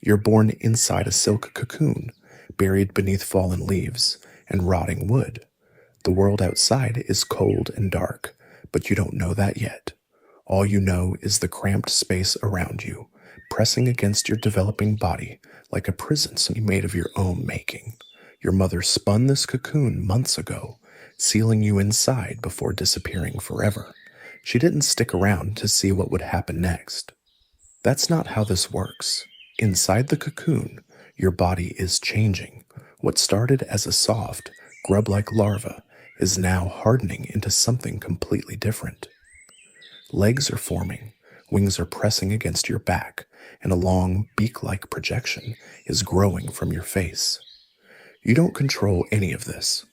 You're born inside a silk cocoon, buried beneath fallen leaves and rotting wood. The world outside is cold and dark, but you don't know that yet. All you know is the cramped space around you, pressing against your developing body like a prison made of your own making. Your mother spun this cocoon months ago, sealing you inside before disappearing forever. She didn't stick around to see what would happen next. That's not how this works. Inside the cocoon, your body is changing. What started as a soft, grub-like larva is now hardening into something completely different. Legs are forming, wings are pressing against your back, and a long, beak-like projection is growing from your face. You don't control any of this.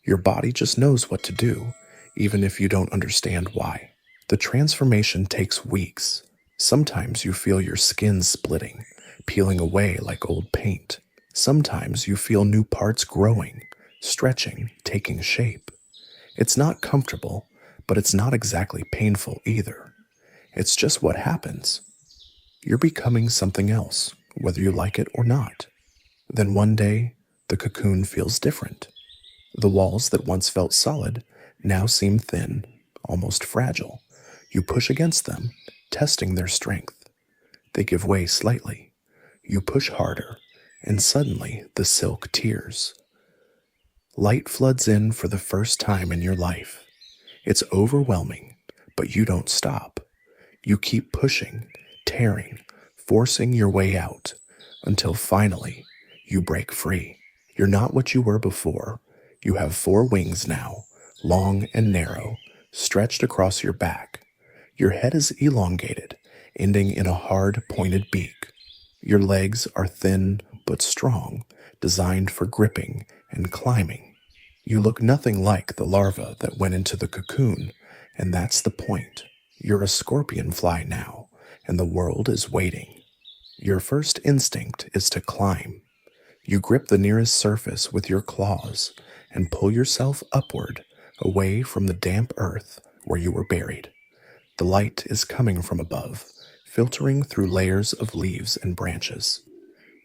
Your body just knows what to do, even if you don't understand why. The transformation takes weeks. Sometimes you feel your skin splitting, peeling away like old paint. Sometimes you feel new parts growing, stretching, taking shape. It's not comfortable, but it's not exactly painful either. It's just what happens. You're becoming something else, whether you like it or not. Then one day, the cocoon feels different. The walls that once felt solid now seem thin, almost fragile. You push against them, testing their strength. They give way slightly. You push harder, and suddenly the silk tears. Light floods in for the first time in your life. It's overwhelming, but you don't stop. You keep pushing, tearing, forcing your way out, until finally you break free. You're not what you were before. You have 4 wings now, long and narrow, stretched across your back. Your head is elongated, ending in a hard, pointed beak. Your legs are thin but strong, designed for gripping and climbing. You look nothing like the larva that went into the cocoon, and that's the point. You're a scorpionfly now, and the world is waiting. Your first instinct is to climb. You grip the nearest surface with your claws and pull yourself upward, away from the damp earth where you were buried. The light is coming from above, filtering through layers of leaves and branches.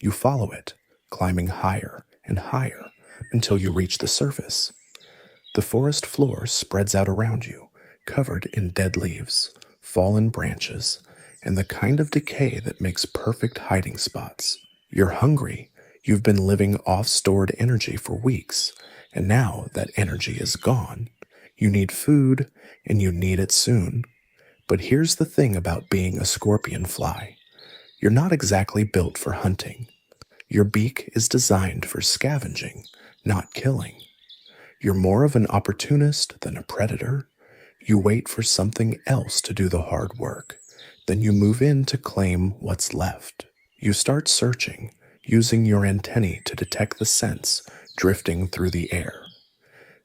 You follow it, climbing higher and higher until you reach the surface. The forest floor spreads out around you, covered in dead leaves, fallen branches, and the kind of decay that makes perfect hiding spots. You're hungry. You've been living off stored energy for weeks, and now that energy is gone. You need food, and you need it soon. But here's the thing about being a scorpionfly. You're not exactly built for hunting. Your beak is designed for scavenging, not killing. You're more of an opportunist than a predator. You wait for something else to do the hard work. Then you move in to claim what's left. You start searching, using your antennae to detect the scents drifting through the air.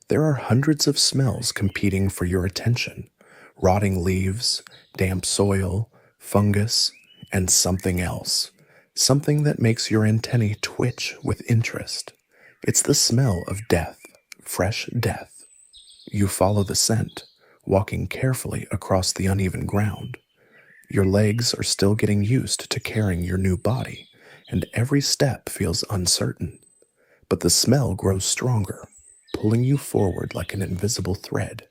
There are hundreds of smells competing for your attention. Rotting leaves, damp soil, fungus, and something else. Something that makes your antennae twitch with interest. It's the smell of death, fresh death. You follow the scent, walking carefully across the uneven ground. Your legs are still getting used to carrying your new body, and every step feels uncertain. But the smell grows stronger, pulling you forward like an invisible thread.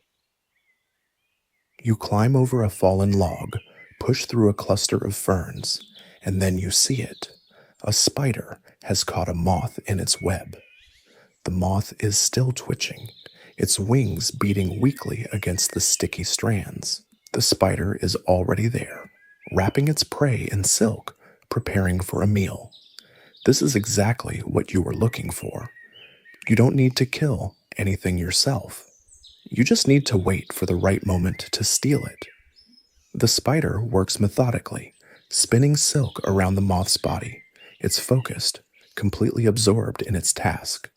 You climb over a fallen log, push through a cluster of ferns, and then you see it. A spider has caught a moth in its web. The moth is still twitching, its wings beating weakly against the sticky strands. The spider is already there, wrapping its prey in silk, preparing for a meal. This is exactly what you were looking for. You don't need to kill anything yourself. You just need to wait for the right moment to steal it. The spider works methodically, spinning silk around the moth's body. It's focused, completely absorbed in its task.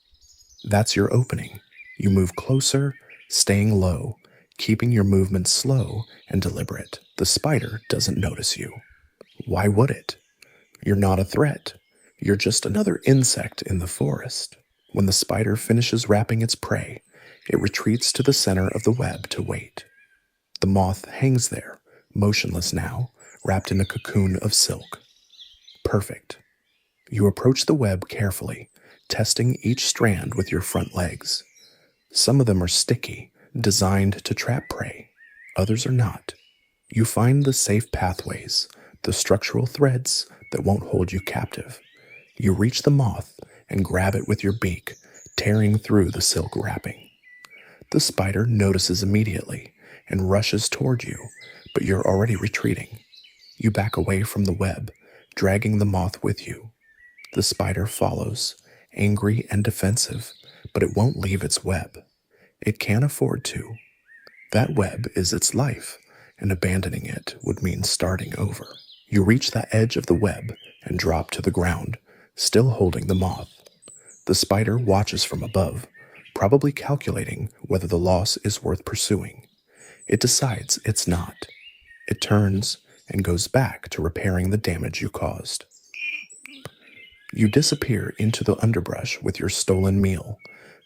That's your opening. You move closer, staying low, keeping your movements slow and deliberate. The spider doesn't notice you. Why would it? You're not a threat. You're just another insect in the forest. When the spider finishes wrapping its prey, it retreats to the center of the web to wait. The moth hangs there, motionless now, wrapped in a cocoon of silk. Perfect. You approach the web carefully, testing each strand with your front legs. Some of them are sticky, designed to trap prey. Others are not. You find the safe pathways, the structural threads that won't hold you captive. You reach the moth and grab it with your beak, tearing through the silk wrapping. The spider notices immediately and rushes toward you, but you're already retreating. You back away from the web, dragging the moth with you. The spider follows, angry and defensive, but it won't leave its web. It can't afford to. That web is its life, and abandoning it would mean starting over. You reach the edge of the web and drop to the ground, still holding the moth. The spider watches from above, probably calculating whether the loss is worth pursuing. It decides it's not. It turns and goes back to repairing the damage you caused. You disappear into the underbrush with your stolen meal.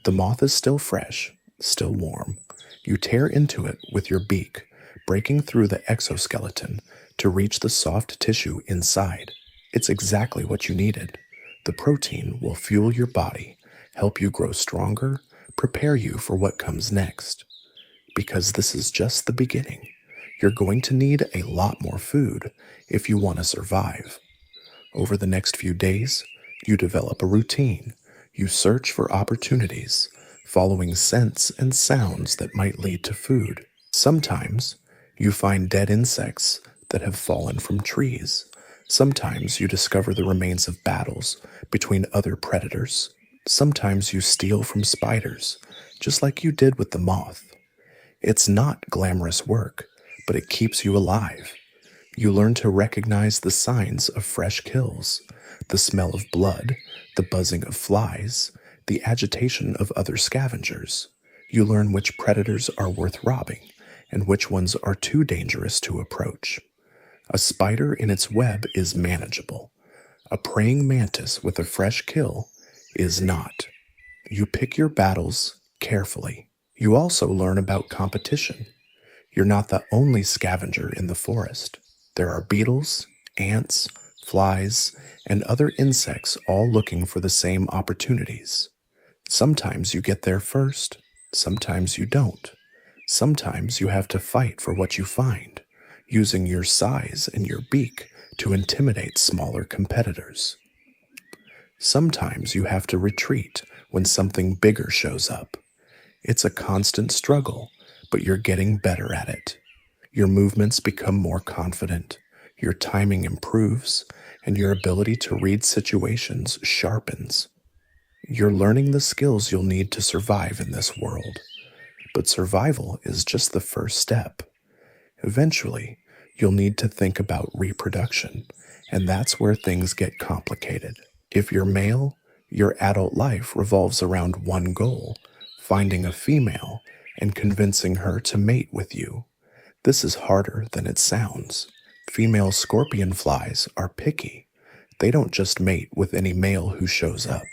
The moth is still fresh, still warm. You tear into it with your beak, breaking through the exoskeleton to reach the soft tissue inside. It's exactly what you needed. The protein will fuel your body, help you grow stronger, prepare you for what comes next. Because this is just the beginning. You're going to need a lot more food if you want to survive. Over the next few days, you develop a routine. You search for opportunities, following scents and sounds that might lead to food. Sometimes, you find dead insects that have fallen from trees. Sometimes you discover the remains of battles between other predators. Sometimes you steal from spiders, just like you did with the moth. It's not glamorous work, but it keeps you alive. You learn to recognize the signs of fresh kills, the smell of blood, the buzzing of flies, the agitation of other scavengers. You learn which predators are worth robbing and which ones are too dangerous to approach. A spider in its web is manageable. A praying mantis with a fresh kill is not. You pick your battles carefully. You also learn about competition. You're not the only scavenger in the forest. There are beetles, ants, flies, and other insects all looking for the same opportunities. Sometimes you get there first, sometimes you don't. Sometimes you have to fight for what you find, using your size and your beak to intimidate smaller competitors. Sometimes you have to retreat when something bigger shows up. It's a constant struggle, but you're getting better at it. Your movements become more confident, your timing improves, and your ability to read situations sharpens. You're learning the skills you'll need to survive in this world. But survival is just the first step. Eventually, you'll need to think about reproduction, and that's where things get complicated. If you're male, your adult life revolves around one goal: finding a female and convincing her to mate with you. This is harder than it sounds. Female scorpionflies are picky. They don't just mate with any male who shows up.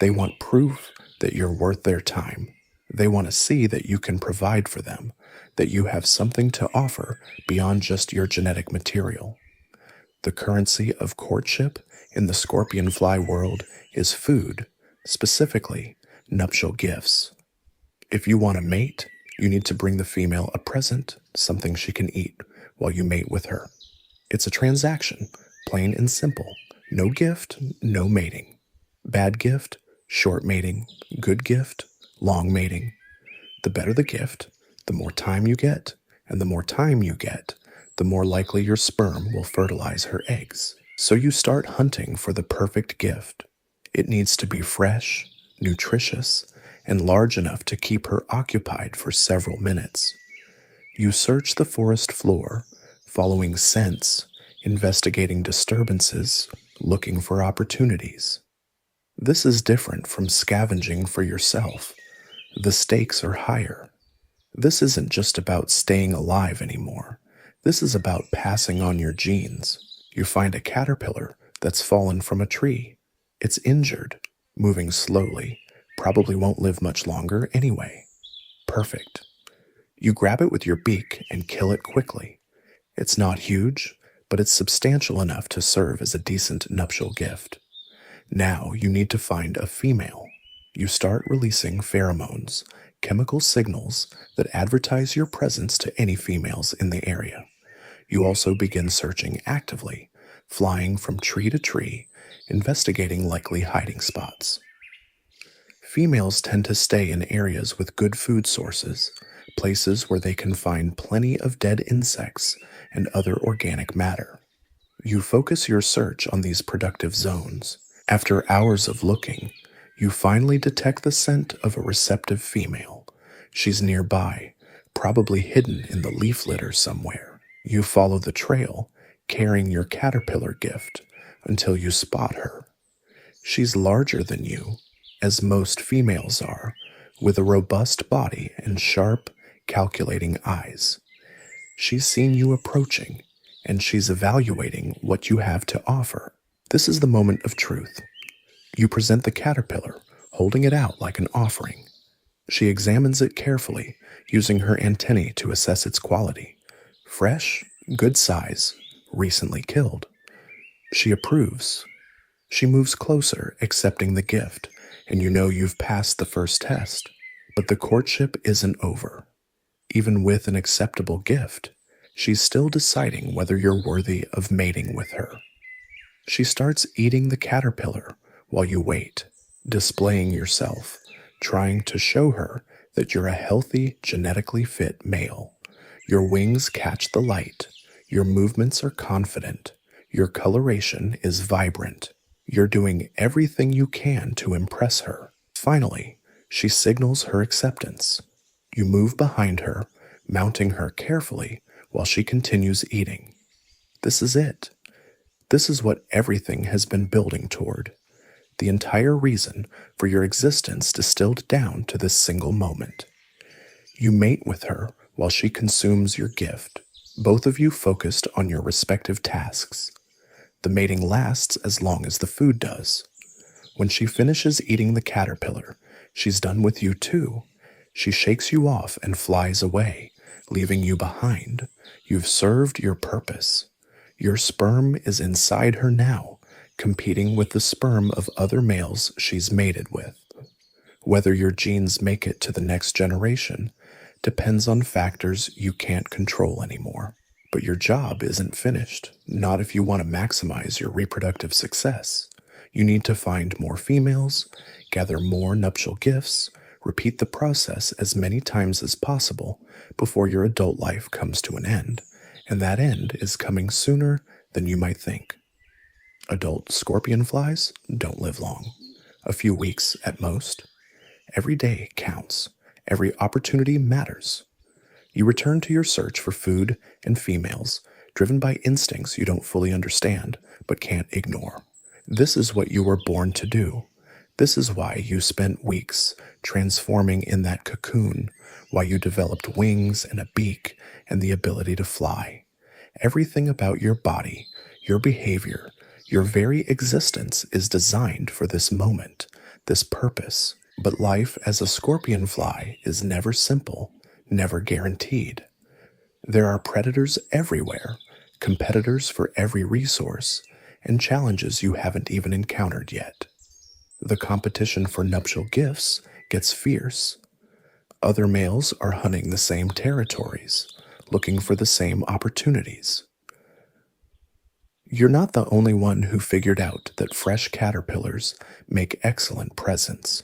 They want proof that you're worth their time. They want to see that you can provide for them, that you have something to offer beyond just your genetic material. The currency of courtship in the scorpionfly world is food, specifically nuptial gifts. If you want to mate, you need to bring the female a present, something she can eat while you mate with her. It's a transaction, plain and simple. No gift, no mating. Bad gift, short mating. Good gift, long mating. The better the gift, the more time you get, and the more time you get, the more likely your sperm will fertilize her eggs. So you start hunting for the perfect gift. It needs to be fresh, nutritious, and large enough to keep her occupied for several minutes. You search the forest floor, following scents, investigating disturbances, looking for opportunities. This is different from scavenging for yourself. The stakes are higher. This isn't just about staying alive anymore. This is about passing on your genes. You find a caterpillar that's fallen from a tree. It's injured, moving slowly, probably won't live much longer anyway. Perfect. You grab it with your beak and kill it quickly. It's not huge, but it's substantial enough to serve as a decent nuptial gift. Now you need to find a female. You start releasing pheromones, chemical signals that advertise your presence to any females in the area. You also begin searching actively, flying from tree to tree, investigating likely hiding spots. Females tend to stay in areas with good food sources, places where they can find plenty of dead insects and other organic matter. You focus your search on these productive zones. After hours of looking, you finally detect the scent of a receptive female. She's nearby, probably hidden in the leaf litter somewhere. You follow the trail, carrying your caterpillar gift, until you spot her. She's larger than you, as most females are, with a robust body and sharp, calculating eyes. She's seen you approaching, and she's evaluating what you have to offer. This is the moment of truth. You present the caterpillar, holding it out like an offering. She examines it carefully, using her antennae to assess its quality. Fresh, good size, recently killed. She approves. She moves closer, accepting the gift, and you know you've passed the first test. But the courtship isn't over. Even with an acceptable gift, she's still deciding whether you're worthy of mating with her. She starts eating the caterpillar while you wait, displaying yourself, trying to show her that you're a healthy, genetically fit male. Your wings catch the light, your movements are confident, your coloration is vibrant. You're doing everything you can to impress her. Finally, she signals her acceptance. You move behind her, mounting her carefully while she continues eating. This is it. This is what everything has been building toward. The entire reason for your existence distilled down to this single moment. You mate with her while she consumes your gift, both of you focused on your respective tasks. The mating lasts as long as the food does. When she finishes eating the caterpillar, she's done with you too. She shakes you off and flies away, leaving you behind. You've served your purpose. Your sperm is inside her now, competing with the sperm of other males she's mated with. Whether your genes make it to the next generation depends on factors you can't control anymore. But your job isn't finished, not if you want to maximize your reproductive success. You need to find more females, gather more nuptial gifts, repeat the process as many times as possible before your adult life comes to an end, and that end is coming sooner than you might think. Adult scorpionflies don't live long, a few weeks at most. Every day counts, every opportunity matters. You return to your search for food and females, driven by instincts you don't fully understand but can't ignore. This is what you were born to do. This is why you spent weeks transforming in that cocoon, why you developed wings and a beak and the ability to fly. Everything about your body, your behavior, your very existence is designed for this moment, this purpose. But life as a scorpionfly is never simple, never guaranteed. There are predators everywhere, competitors for every resource, and challenges you haven't even encountered yet. The competition for nuptial gifts gets fierce. Other males are hunting the same territories, looking for the same opportunities. You're not the only one who figured out that fresh caterpillars make excellent presents.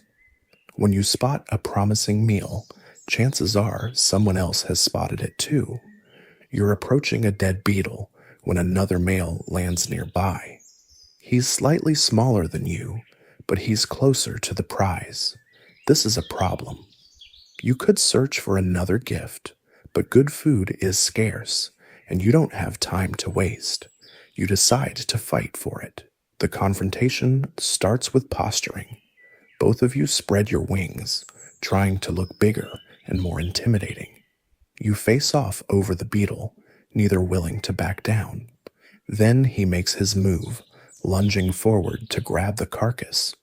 When you spot a promising meal, chances are someone else has spotted it too. You're approaching a dead beetle when another male lands nearby. He's slightly smaller than you, but he's closer to the prize. This is a problem. You could search for another gift, but good food is scarce, and you don't have time to waste. You decide to fight for it. The confrontation starts with posturing. Both of you spread your wings, trying to look bigger and more intimidating. You face off over the beetle, neither willing to back down. Then he makes his move, lunging forward to grab the carcass.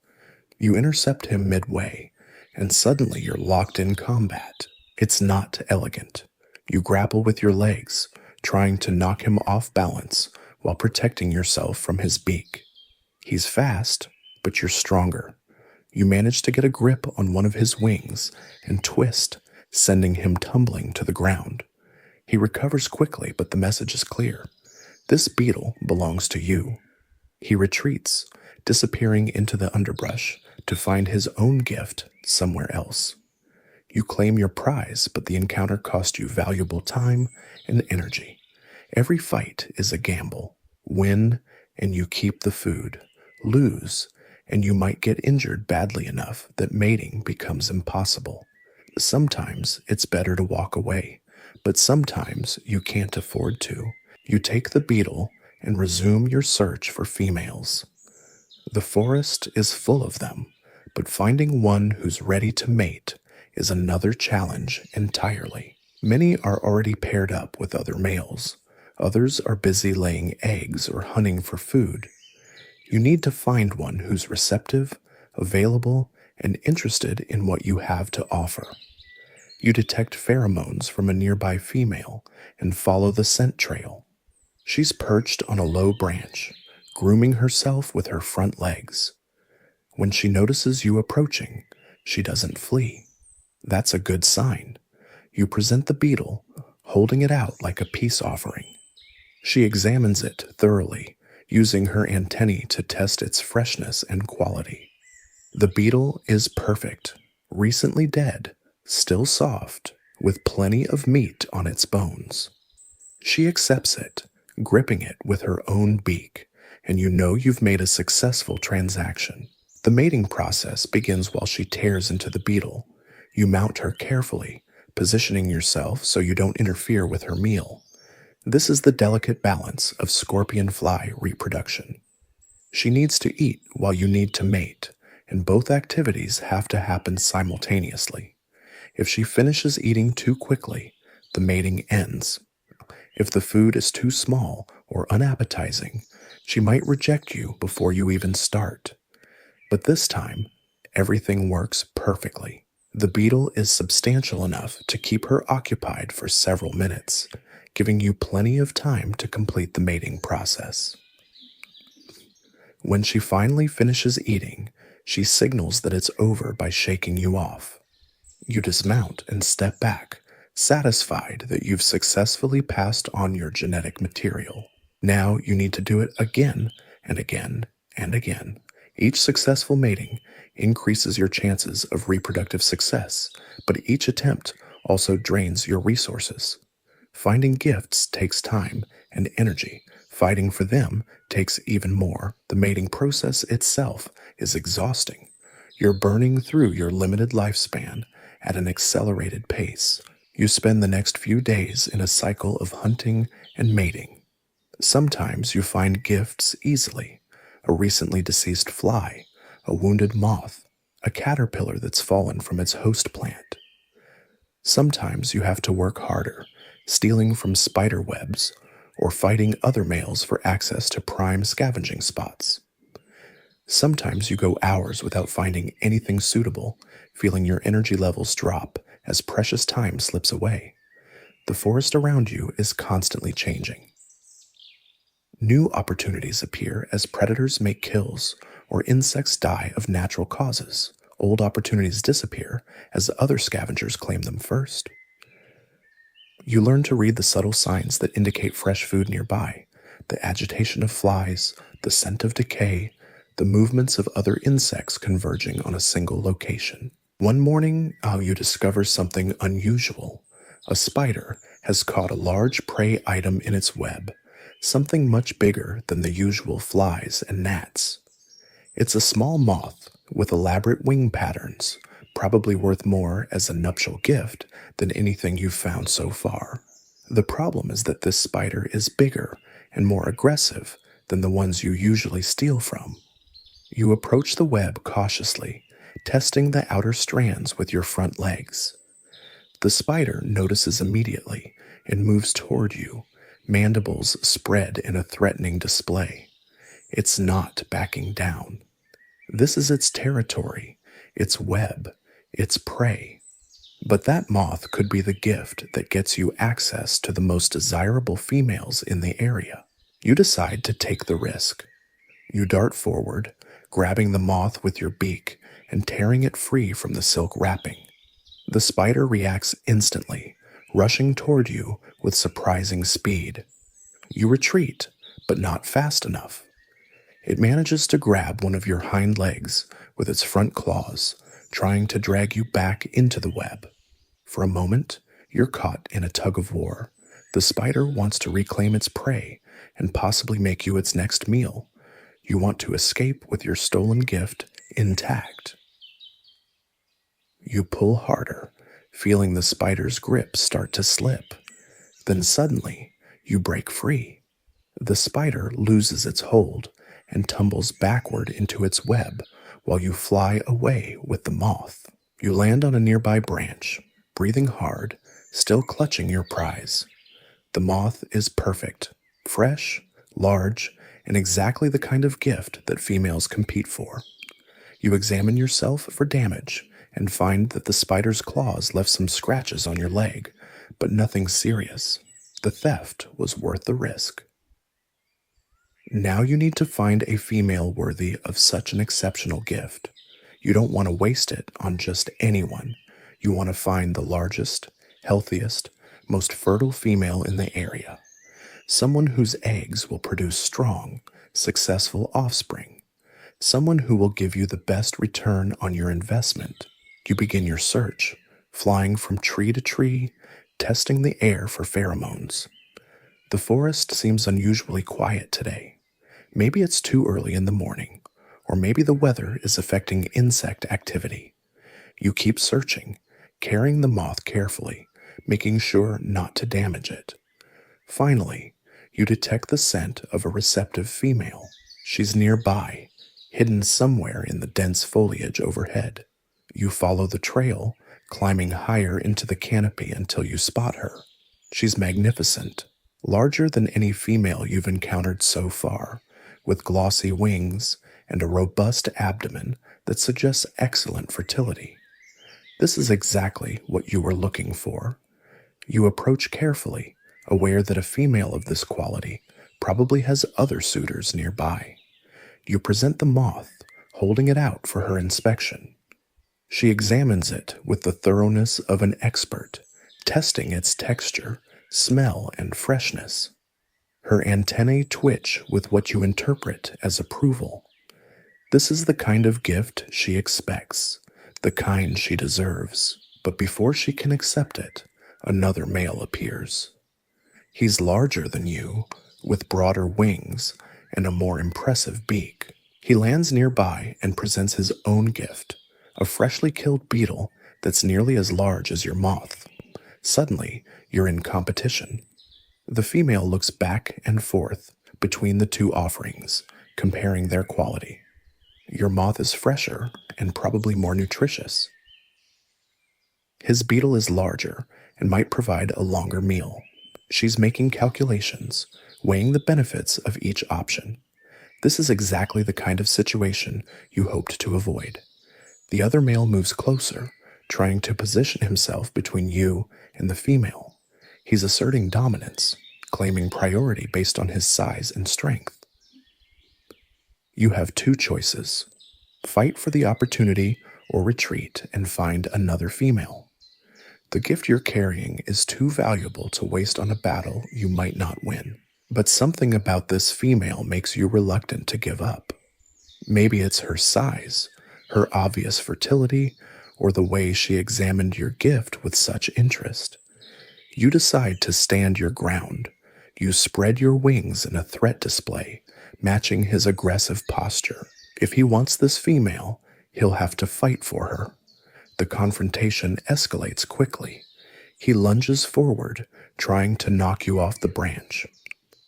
You intercept him midway, and suddenly you're locked in combat. It's not elegant. You grapple with your legs, trying to knock him off balance while protecting yourself from his beak. He's fast, but you're stronger. You manage to get a grip on one of his wings and twist, sending him tumbling to the ground. He recovers quickly, but the message is clear. This beetle belongs to you. He retreats, disappearing into the underbrush to find his own gift somewhere else. You claim your prize, but the encounter cost you valuable time and energy. Every fight is a gamble. Win, and you keep the food. Lose, and you might get injured badly enough that mating becomes impossible. Sometimes it's better to walk away, but sometimes you can't afford to. You take the beetle and resume your search for females. The forest is full of them, but finding one who's ready to mate is another challenge entirely. Many are already paired up with other males. Others are busy laying eggs or hunting for food. You need to find one who's receptive, available, and interested in what you have to offer. You detect pheromones from a nearby female and follow the scent trail. She's perched on a low branch, grooming herself with her front legs. When she notices you approaching, she doesn't flee. That's a good sign. You present the beetle, holding it out like a peace offering. She examines it thoroughly, using her antennae to test its freshness and quality. The beetle is perfect, recently dead, still soft, with plenty of meat on its bones. She accepts it, gripping it with her own beak, and you know you've made a successful transaction. The mating process begins while she tears into the beetle. You mount her carefully, positioning yourself so you don't interfere with her meal. This is the delicate balance of Scorpionfly reproduction. She needs to eat while you need to mate, and both activities have to happen simultaneously. If she finishes eating too quickly, the mating ends. If the food is too small or unappetizing, she might reject you before you even start. But this time, everything works perfectly. The beetle is substantial enough to keep her occupied for several minutes, giving you plenty of time to complete the mating process. When she finally finishes eating, she signals that it's over by shaking you off. You dismount and step back, satisfied that you've successfully passed on your genetic material. Now you need to do it again and again and again. Each successful mating increases your chances of reproductive success, but each attempt also drains your resources. Finding gifts takes time and energy. Fighting for them takes even more. The mating process itself is exhausting. You're burning through your limited lifespan at an accelerated pace. You spend the next few days in a cycle of hunting and mating. Sometimes you find gifts easily. A recently deceased fly, a wounded moth, a caterpillar that's fallen from its host plant. Sometimes you have to work harder, stealing from spider webs, or fighting other males for access to prime scavenging spots. Sometimes you go hours without finding anything suitable, feeling your energy levels drop as precious time slips away. The forest around you is constantly changing. New opportunities appear as predators make kills or insects die of natural causes. Old opportunities disappear as other scavengers claim them first. You learn to read the subtle signs that indicate fresh food nearby, the agitation of flies, the scent of decay, the movements of other insects converging on a single location. One morning, you discover something unusual. A spider has caught a large prey item in its web, something much bigger than the usual flies and gnats. It's a small moth with elaborate wing patterns, probably worth more as a nuptial gift than anything you've found so far. The problem is that this spider is bigger and more aggressive than the ones you usually steal from. You approach the web cautiously, testing the outer strands with your front legs. The spider notices immediately and moves toward you, mandibles spread in a threatening display. It's not backing down. This is its territory, its web, its prey. But that moth could be the gift that gets you access to the most desirable females in the area. You decide to take the risk. You dart forward, grabbing the moth with your beak and tearing it free from the silk wrapping. The spider reacts instantly, rushing toward you with surprising speed. You retreat, but not fast enough. It manages to grab one of your hind legs with its front claws, trying to drag you back into the web. For a moment, you're caught in a tug of war. The spider wants to reclaim its prey and possibly make you its next meal. You want to escape with your stolen gift intact. You pull harder, feeling the spider's grip start to slip. Then suddenly, you break free. The spider loses its hold and tumbles backward into its web while you fly away with the moth. You land on a nearby branch, breathing hard, still clutching your prize. The moth is perfect, fresh, large, and exactly the kind of gift that females compete for. You examine yourself for damage and find that the spider's claws left some scratches on your leg, but nothing serious. The theft was worth the risk. Now you need to find a female worthy of such an exceptional gift. You don't want to waste it on just anyone. You want to find the largest, healthiest, most fertile female in the area. Someone whose eggs will produce strong, successful offspring. Someone who will give you the best return on your investment. You begin your search, flying from tree to tree, testing the air for pheromones. The forest seems unusually quiet today. Maybe it's too early in the morning, or maybe the weather is affecting insect activity. You keep searching, carrying the moth carefully, making sure not to damage it. Finally, you detect the scent of a receptive female. She's nearby, hidden somewhere in the dense foliage overhead. You follow the trail, climbing higher into the canopy until you spot her. She's magnificent, larger than any female you've encountered so far, with glossy wings and a robust abdomen that suggests excellent fertility. This is exactly what you were looking for. You approach carefully, aware that a female of this quality probably has other suitors nearby. You present the moth, holding it out for her inspection. She examines it with the thoroughness of an expert, testing its texture, smell, and freshness. Her antennae twitch with what you interpret as approval. This is the kind of gift she expects, the kind she deserves. But before she can accept it, another male appears. He's larger than you, with broader wings and a more impressive beak. He lands nearby and presents his own gift, a freshly killed beetle that's nearly as large as your moth. Suddenly, you're in competition. The female looks back and forth between the two offerings, comparing their quality. Your moth is fresher and probably more nutritious. His beetle is larger and might provide a longer meal. She's making calculations, weighing the benefits of each option. This is exactly the kind of situation you hoped to avoid. The other male moves closer, trying to position himself between you and the female. He's asserting dominance, claiming priority based on his size and strength. You have two choices: fight for the opportunity or retreat and find another female. The gift you're carrying is too valuable to waste on a battle you might not win. But something about this female makes you reluctant to give up. Maybe it's her size, her obvious fertility, or the way she examined your gift with such interest. You decide to stand your ground. You spread your wings in a threat display, matching his aggressive posture. If he wants this female, he'll have to fight for her. The confrontation escalates quickly. He lunges forward, trying to knock you off the branch.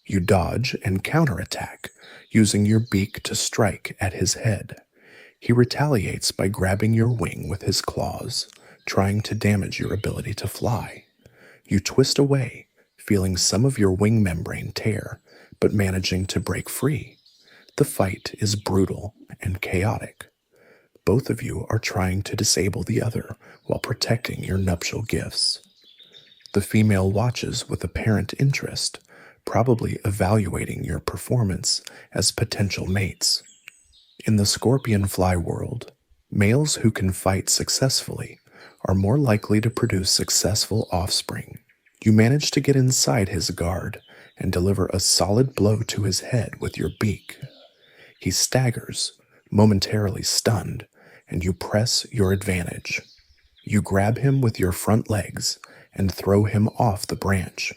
You dodge and counterattack, using your beak to strike at his head. He retaliates by grabbing your wing with his claws, trying to damage your ability to fly. You twist away, feeling some of your wing membrane tear, but managing to break free. The fight is brutal and chaotic. Both of you are trying to disable the other while protecting your nuptial gifts. The female watches with apparent interest, probably evaluating your performance as potential mates. In the Scorpionfly world, males who can fight successfully are more likely to produce successful offspring. You manage to get inside his guard and deliver a solid blow to his head with your beak. He staggers, momentarily stunned, and you press your advantage. You grab him with your front legs and throw him off the branch.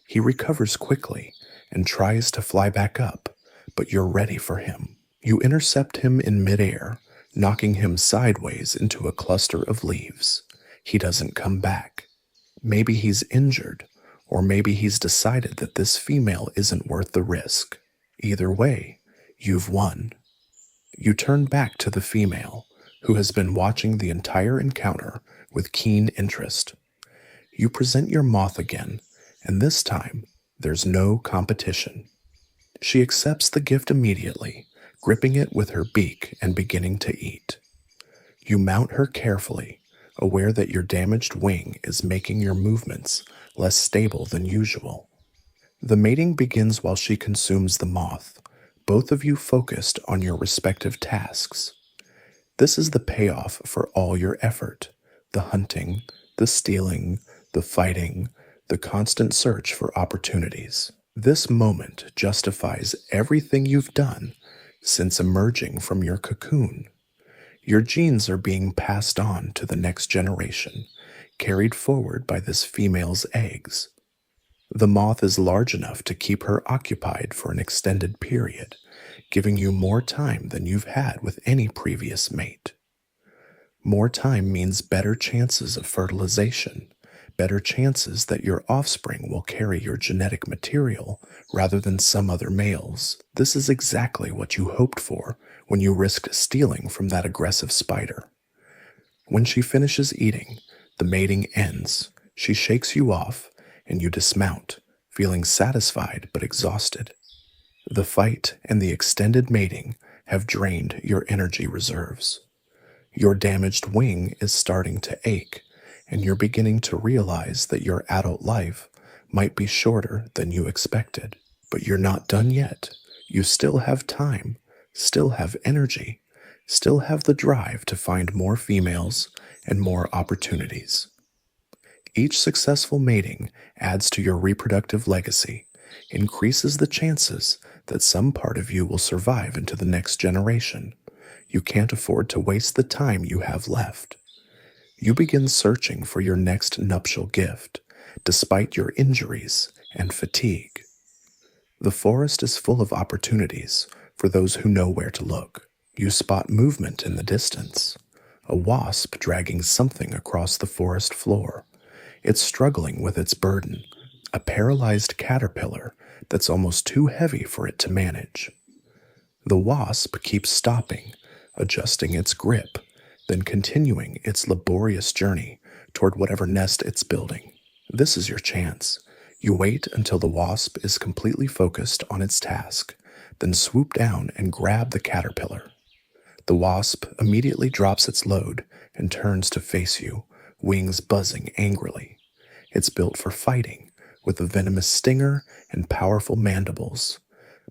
He recovers quickly and tries to fly back up, but you're ready for him. You intercept him in midair, knocking him sideways into a cluster of leaves. He doesn't come back. Maybe he's injured, or maybe he's decided that this female isn't worth the risk. Either way, you've won. You turn back to the female, who has been watching the entire encounter with keen interest. You present your moth again, and this time, there's no competition. She accepts the gift immediately, gripping it with her beak and beginning to eat. You mount her carefully, aware that your damaged wing is making your movements less stable than usual. The mating begins while she consumes the moth, both of you focused on your respective tasks. This is the payoff for all your effort: the hunting, the stealing, the fighting, the constant search for opportunities. This moment justifies everything you've done since emerging from your cocoon. Your genes are being passed on to the next generation, carried forward by this female's eggs. The moth is large enough to keep her occupied for an extended period, giving you more time than you've had with any previous mate. More time means better chances of fertilization, better chances that your offspring will carry your genetic material rather than some other males. This is exactly what you hoped for when you risked stealing from that aggressive spider. When she finishes eating, the mating ends. She shakes you off, and you dismount, feeling satisfied but exhausted. The fight and the extended mating have drained your energy reserves. Your damaged wing is starting to ache, and you're beginning to realize that your adult life might be shorter than you expected. But you're not done yet. You still have time, still have energy, still have the drive to find more females and more opportunities. Each successful mating adds to your reproductive legacy, increases the chances that some part of you will survive into the next generation. You can't afford to waste the time you have left. You begin searching for your next nuptial gift, despite your injuries and fatigue. The forest is full of opportunities for those who know where to look. You spot movement in the distance, a wasp dragging something across the forest floor. It's struggling with its burden, a paralyzed caterpillar that's almost too heavy for it to manage. The wasp keeps stopping, adjusting its grip, then continuing its laborious journey toward whatever nest it's building. This is your chance. You wait until the wasp is completely focused on its task, then swoop down and grab the caterpillar. The wasp immediately drops its load and turns to face you, wings buzzing angrily. It's built for fighting, with a venomous stinger and powerful mandibles.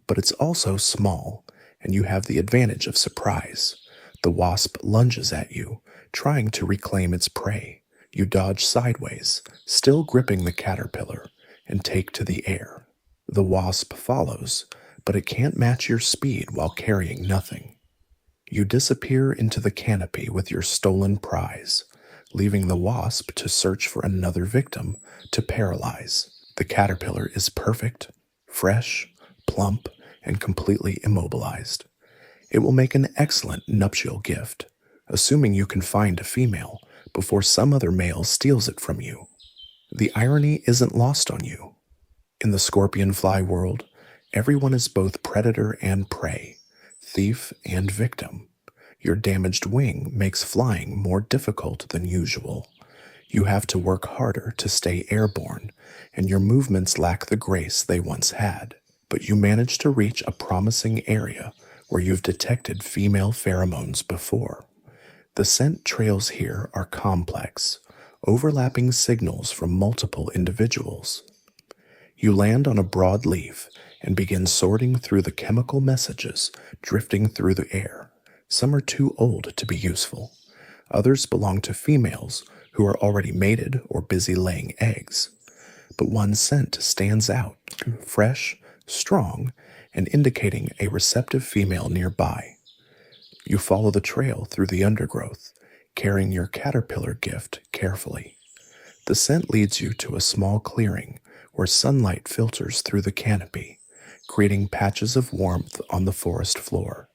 But it's also small, and you have the advantage of surprise. The wasp lunges at you, trying to reclaim its prey. You dodge sideways, still gripping the caterpillar, and take to the air. The wasp follows, but it can't match your speed while carrying nothing. You disappear into the canopy with your stolen prize, leaving the wasp to search for another victim to paralyze. The caterpillar is perfect, fresh, plump, and completely immobilized. It will make an excellent nuptial gift, assuming you can find a female before some other male steals it from you. The irony isn't lost on you. In the Scorpionfly world, everyone is both predator and prey, thief and victim. Your damaged wing makes flying more difficult than usual. You have to work harder to stay airborne, and your movements lack the grace they once had. But you manage to reach a promising area where you've detected female pheromones before. The scent trails here are complex, overlapping signals from multiple individuals. You land on a broad leaf and begin sorting through the chemical messages drifting through the air. Some are too old to be useful. Others belong to females who are already mated or busy laying eggs. But one scent stands out, fresh, strong, and indicating a receptive female nearby. You follow the trail through the undergrowth, carrying your caterpillar gift carefully. The scent leads you to a small clearing where sunlight filters through the canopy, creating patches of warmth on the forest floor.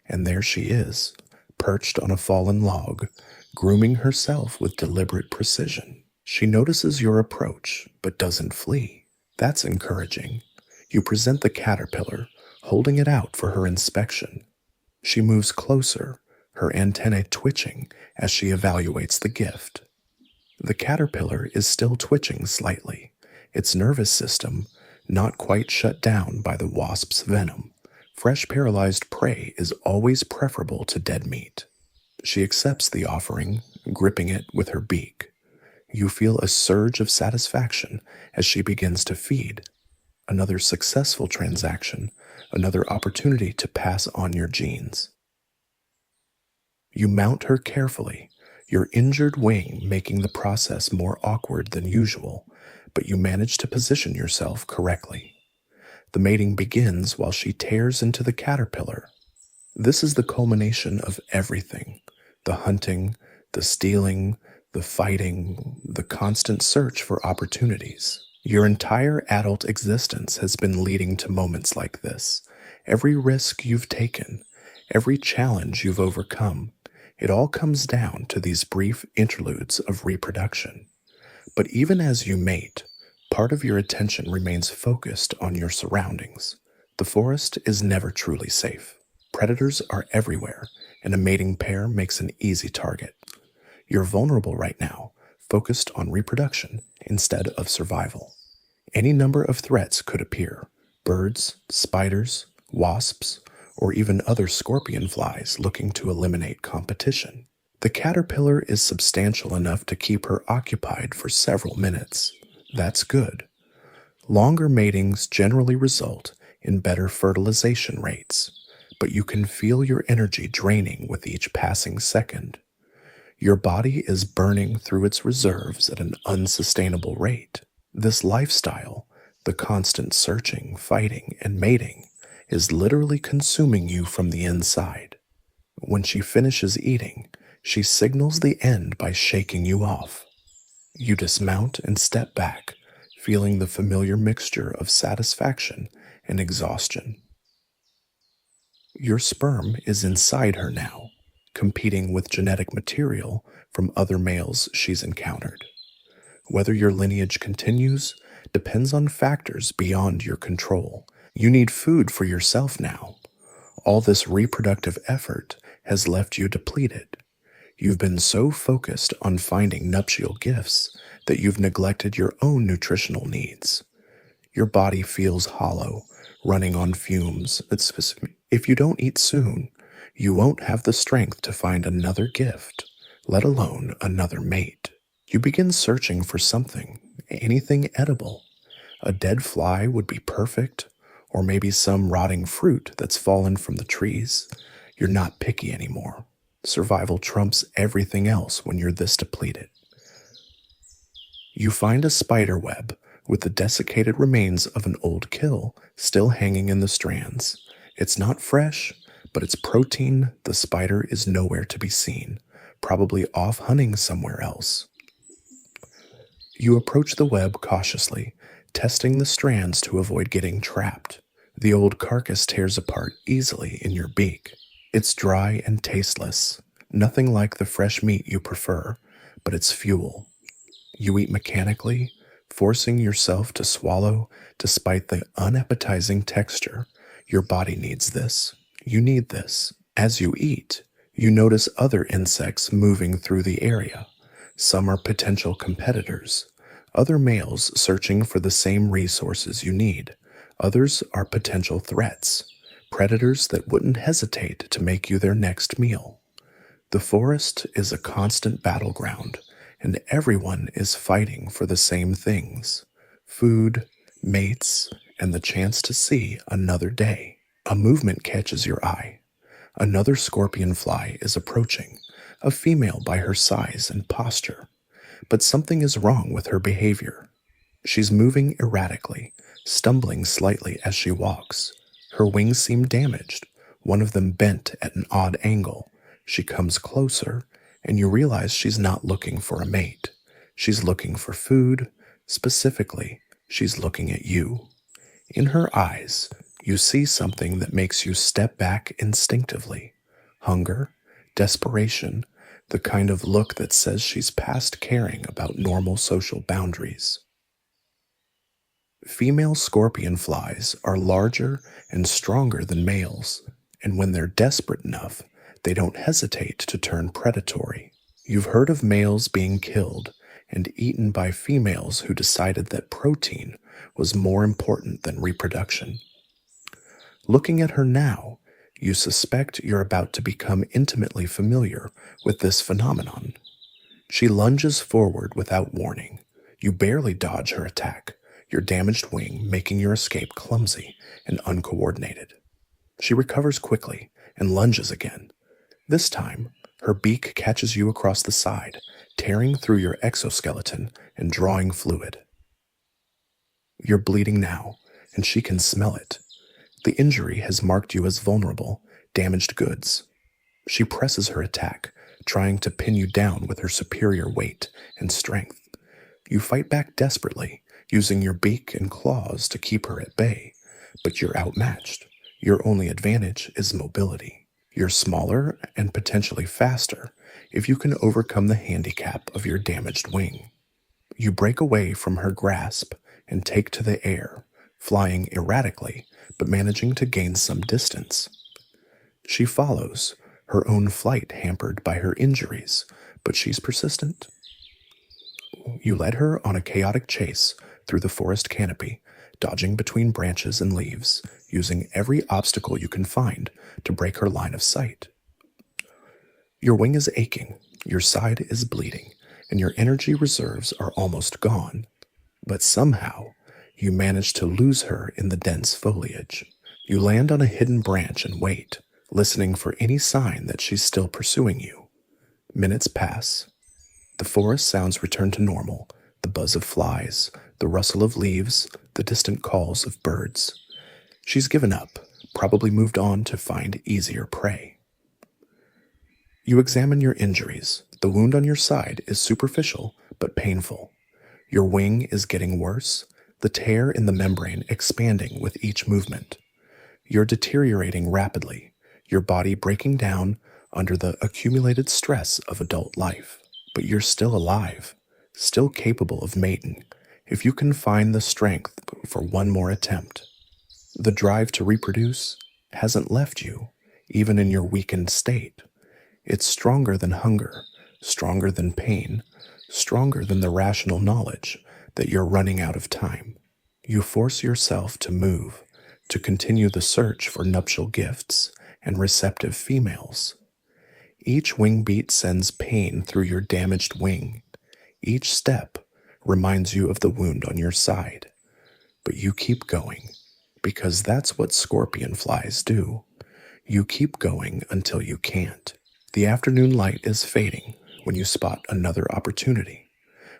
And there she is, perched on a fallen log, grooming herself with deliberate precision. She notices your approach, but doesn't flee. That's encouraging. You present the caterpillar, holding it out for her inspection. She moves closer, her antennae twitching as she evaluates the gift. The caterpillar is still twitching slightly, its nervous system not quite shut down by the wasp's venom. Fresh paralyzed prey is always preferable to dead meat. She accepts the offering, gripping it with her beak. You feel a surge of satisfaction as she begins to feed. Another successful transaction, another opportunity to pass on your genes. You mount her carefully, your injured wing making the process more awkward than usual, but you manage to position yourself correctly. The mating begins while she tears into the caterpillar. This is the culmination of everything: the hunting, the stealing, the fighting, the constant search for opportunities. Your entire adult existence has been leading to moments like this. Every risk you've taken, every challenge you've overcome, it all comes down to these brief interludes of reproduction. But even as you mate, part of your attention remains focused on your surroundings. The forest is never truly safe. Predators are everywhere, and a mating pair makes an easy target. You're vulnerable right now, focused on reproduction instead of survival. Any number of threats could appear: birds, spiders, wasps, or even other scorpionflies looking to eliminate competition. The caterpillar is substantial enough to keep her occupied for several minutes. That's good. Longer matings generally result in better fertilization rates, but you can feel your energy draining with each passing second. Your body is burning through its reserves at an unsustainable rate. This lifestyle, the constant searching, fighting, and mating, is literally consuming you from the inside. When she finishes eating, she signals the end by shaking you off. You dismount and step back, feeling the familiar mixture of satisfaction and exhaustion. Your sperm is inside her now, competing with genetic material from other males she's encountered. Whether your lineage continues depends on factors beyond your control. You need food for yourself now. All this reproductive effort has left you depleted. You've been so focused on finding nuptial gifts that you've neglected your own nutritional needs. Your body feels hollow, running on fumes. If you don't eat soon, you won't have the strength to find another gift, let alone another mate. You begin searching for something, anything edible. A dead fly would be perfect, or maybe some rotting fruit that's fallen from the trees. You're not picky anymore. Survival trumps everything else when you're this depleted. You find a spider web with the desiccated remains of an old kill still hanging in the strands. It's not fresh, but its protein, the spider is nowhere to be seen, probably off hunting somewhere else. You approach the web cautiously, testing the strands to avoid getting trapped. The old carcass tears apart easily in your beak. It's dry and tasteless, nothing like the fresh meat you prefer, but it's fuel. You eat mechanically, forcing yourself to swallow despite the unappetizing texture. Your body needs this. You need this. As you eat, you notice other insects moving through the area. Some are potential competitors, other males searching for the same resources you need. Others are potential threats, predators that wouldn't hesitate to make you their next meal. The forest is a constant battleground, and everyone is fighting for the same things: food, mates, and the chance to see another day. A movement catches your eye. Another scorpionfly is approaching, a female by her size and posture. But something is wrong with her behavior. She's moving erratically, stumbling slightly as she walks. Her wings seem damaged, one of them bent at an odd angle. She comes closer, and you realize she's not looking for a mate. She's looking for food. Specifically, she's looking at you. In her eyes, you see something that makes you step back instinctively. Hunger, desperation, the kind of look that says she's past caring about normal social boundaries. Female scorpion flies are larger and stronger than males, and when they're desperate enough, they don't hesitate to turn predatory. You've heard of males being killed and eaten by females who decided that protein was more important than reproduction. Looking at her now, you suspect you're about to become intimately familiar with this phenomenon. She lunges forward without warning. You barely dodge her attack, your damaged wing making your escape clumsy and uncoordinated. She recovers quickly and lunges again. This time, her beak catches you across the side, tearing through your exoskeleton and drawing fluid. You're bleeding now, and she can smell it. The injury has marked you as vulnerable, damaged goods. She presses her attack, trying to pin you down with her superior weight and strength. You fight back desperately, using your beak and claws to keep her at bay, but you're outmatched. Your only advantage is mobility. You're smaller and potentially faster if you can overcome the handicap of your damaged wing. You break away from her grasp and take to the air, flying erratically but managing to gain some distance. She follows, her own flight hampered by her injuries, but she's persistent. You led her on a chaotic chase through the forest canopy, dodging between branches and leaves, using every obstacle you can find to break her line of sight. Your wing is aching, your side is bleeding, and your energy reserves are almost gone. But somehow, you manage to lose her in the dense foliage. You land on a hidden branch and wait, listening for any sign that she's still pursuing you. Minutes pass. The forest sounds return to normal, the buzz of flies, the rustle of leaves, the distant calls of birds. She's given up, probably moved on to find easier prey. You examine your injuries. The wound on your side is superficial but painful. Your wing is getting worse, the tear in the membrane expanding with each movement. You're deteriorating rapidly, your body breaking down under the accumulated stress of adult life. But you're still alive, still capable of mating, if you can find the strength for one more attempt. The drive to reproduce hasn't left you, even in your weakened state. It's stronger than hunger, stronger than pain, stronger than the rational knowledge that you're running out of time. You force yourself to move, to continue the search for nuptial gifts and receptive females. Each wing beat sends pain through your damaged wing. Each step reminds you of the wound on your side. But you keep going, because that's what scorpion flies do. You keep going until you can't. The afternoon light is fading when you spot another opportunity.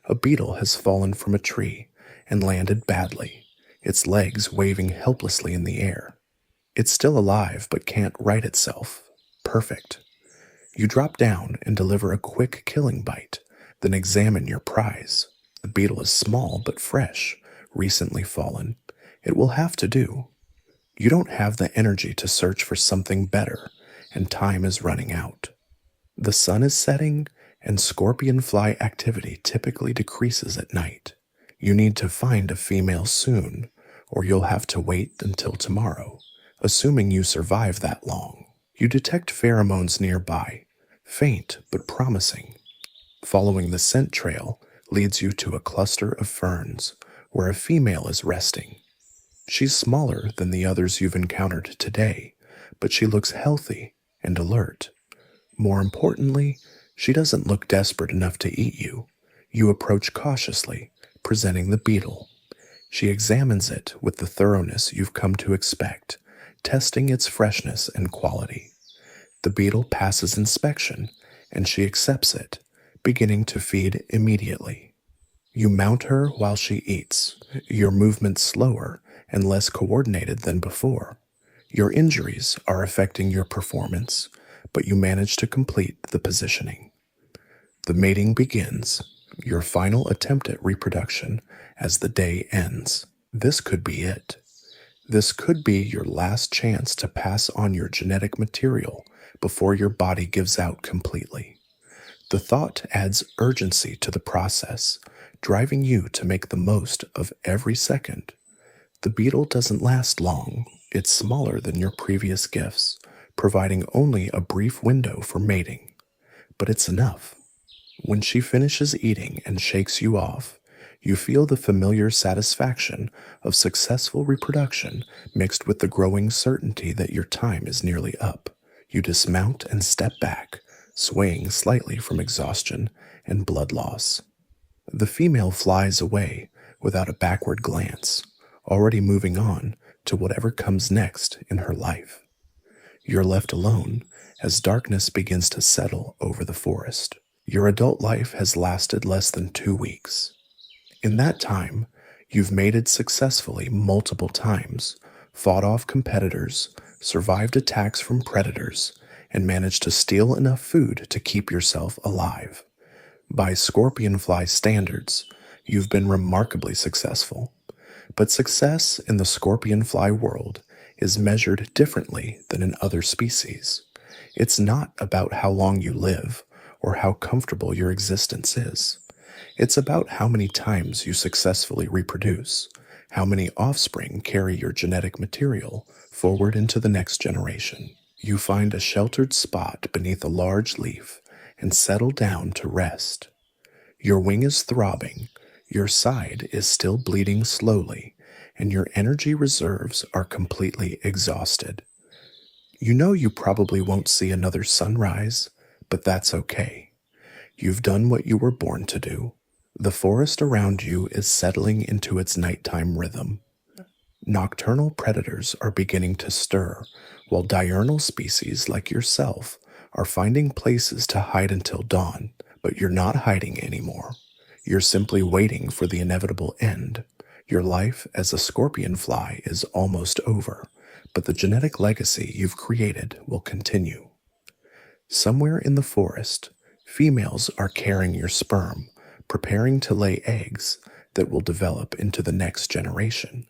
A beetle has fallen from a tree and landed badly, its legs waving helplessly in the air. It's still alive but can't right itself. Perfect. You drop down and deliver a quick killing bite, then examine your prize. The beetle is small but fresh, recently fallen. It will have to do. You don't have the energy to search for something better, and time is running out. The sun is setting, and scorpionfly activity typically decreases at night. You need to find a female soon, or you'll have to wait until tomorrow, assuming you survive that long. You detect pheromones nearby, faint but promising. Following the scent trail leads you to a cluster of ferns, where a female is resting. She's smaller than the others you've encountered today, but she looks healthy and alert. More importantly, she doesn't look desperate enough to eat you. You approach cautiously, presenting the beetle. She examines it with the thoroughness you've come to expect, testing its freshness and quality. The beetle passes inspection, and she accepts it, beginning to feed immediately. You mount her while she eats, your movements slower and less coordinated than before. Your injuries are affecting your performance, but you manage to complete the positioning. The mating begins, your final attempt at reproduction, as the day ends. This could be it. This could be your last chance to pass on your genetic material before your body gives out completely. The thought adds urgency to the process, driving you to make the most of every second. The beetle doesn't last long. It's smaller than your previous gifts, providing only a brief window for mating. But it's enough. When she finishes eating and shakes you off, you feel the familiar satisfaction of successful reproduction mixed with the growing certainty that your time is nearly up. You dismount and step back, swaying slightly from exhaustion and blood loss. The female flies away without a backward glance, already moving on to whatever comes next in her life. You're left alone as darkness begins to settle over the forest. Your adult life has lasted less than 2 weeks. In that time, you've mated successfully multiple times, fought off competitors, survived attacks from predators, and managed to steal enough food to keep yourself alive. By Scorpionfly standards, you've been remarkably successful. But success in the Scorpionfly world is measured differently than in other species. It's not about how long you live or how comfortable your existence is. It's about how many times you successfully reproduce, how many offspring carry your genetic material forward into the next generation. You find a sheltered spot beneath a large leaf and settle down to rest. Your wing is throbbing, your side is still bleeding slowly, and your energy reserves are completely exhausted. You know you probably won't see another sunrise, but that's okay. You've done what you were born to do. The forest around you is settling into its nighttime rhythm. Nocturnal predators are beginning to stir, while diurnal species like yourself are finding places to hide until dawn. But you're not hiding anymore. You're simply waiting for the inevitable end. Your life as a Scorpionfly is almost over, but the genetic legacy you've created will continue. Somewhere in the forest, females are carrying your sperm, preparing to lay eggs that will develop into the next generation.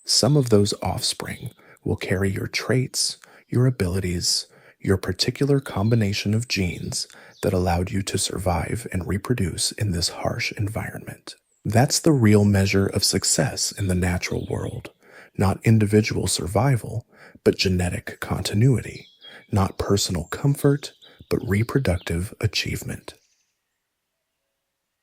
Some of those offspring will carry your traits, your abilities, your particular combination of genes that allowed you to survive and reproduce in this harsh environment. That's the real measure of success in the natural world, not individual survival, but genetic continuity, not personal comfort, but reproductive achievement.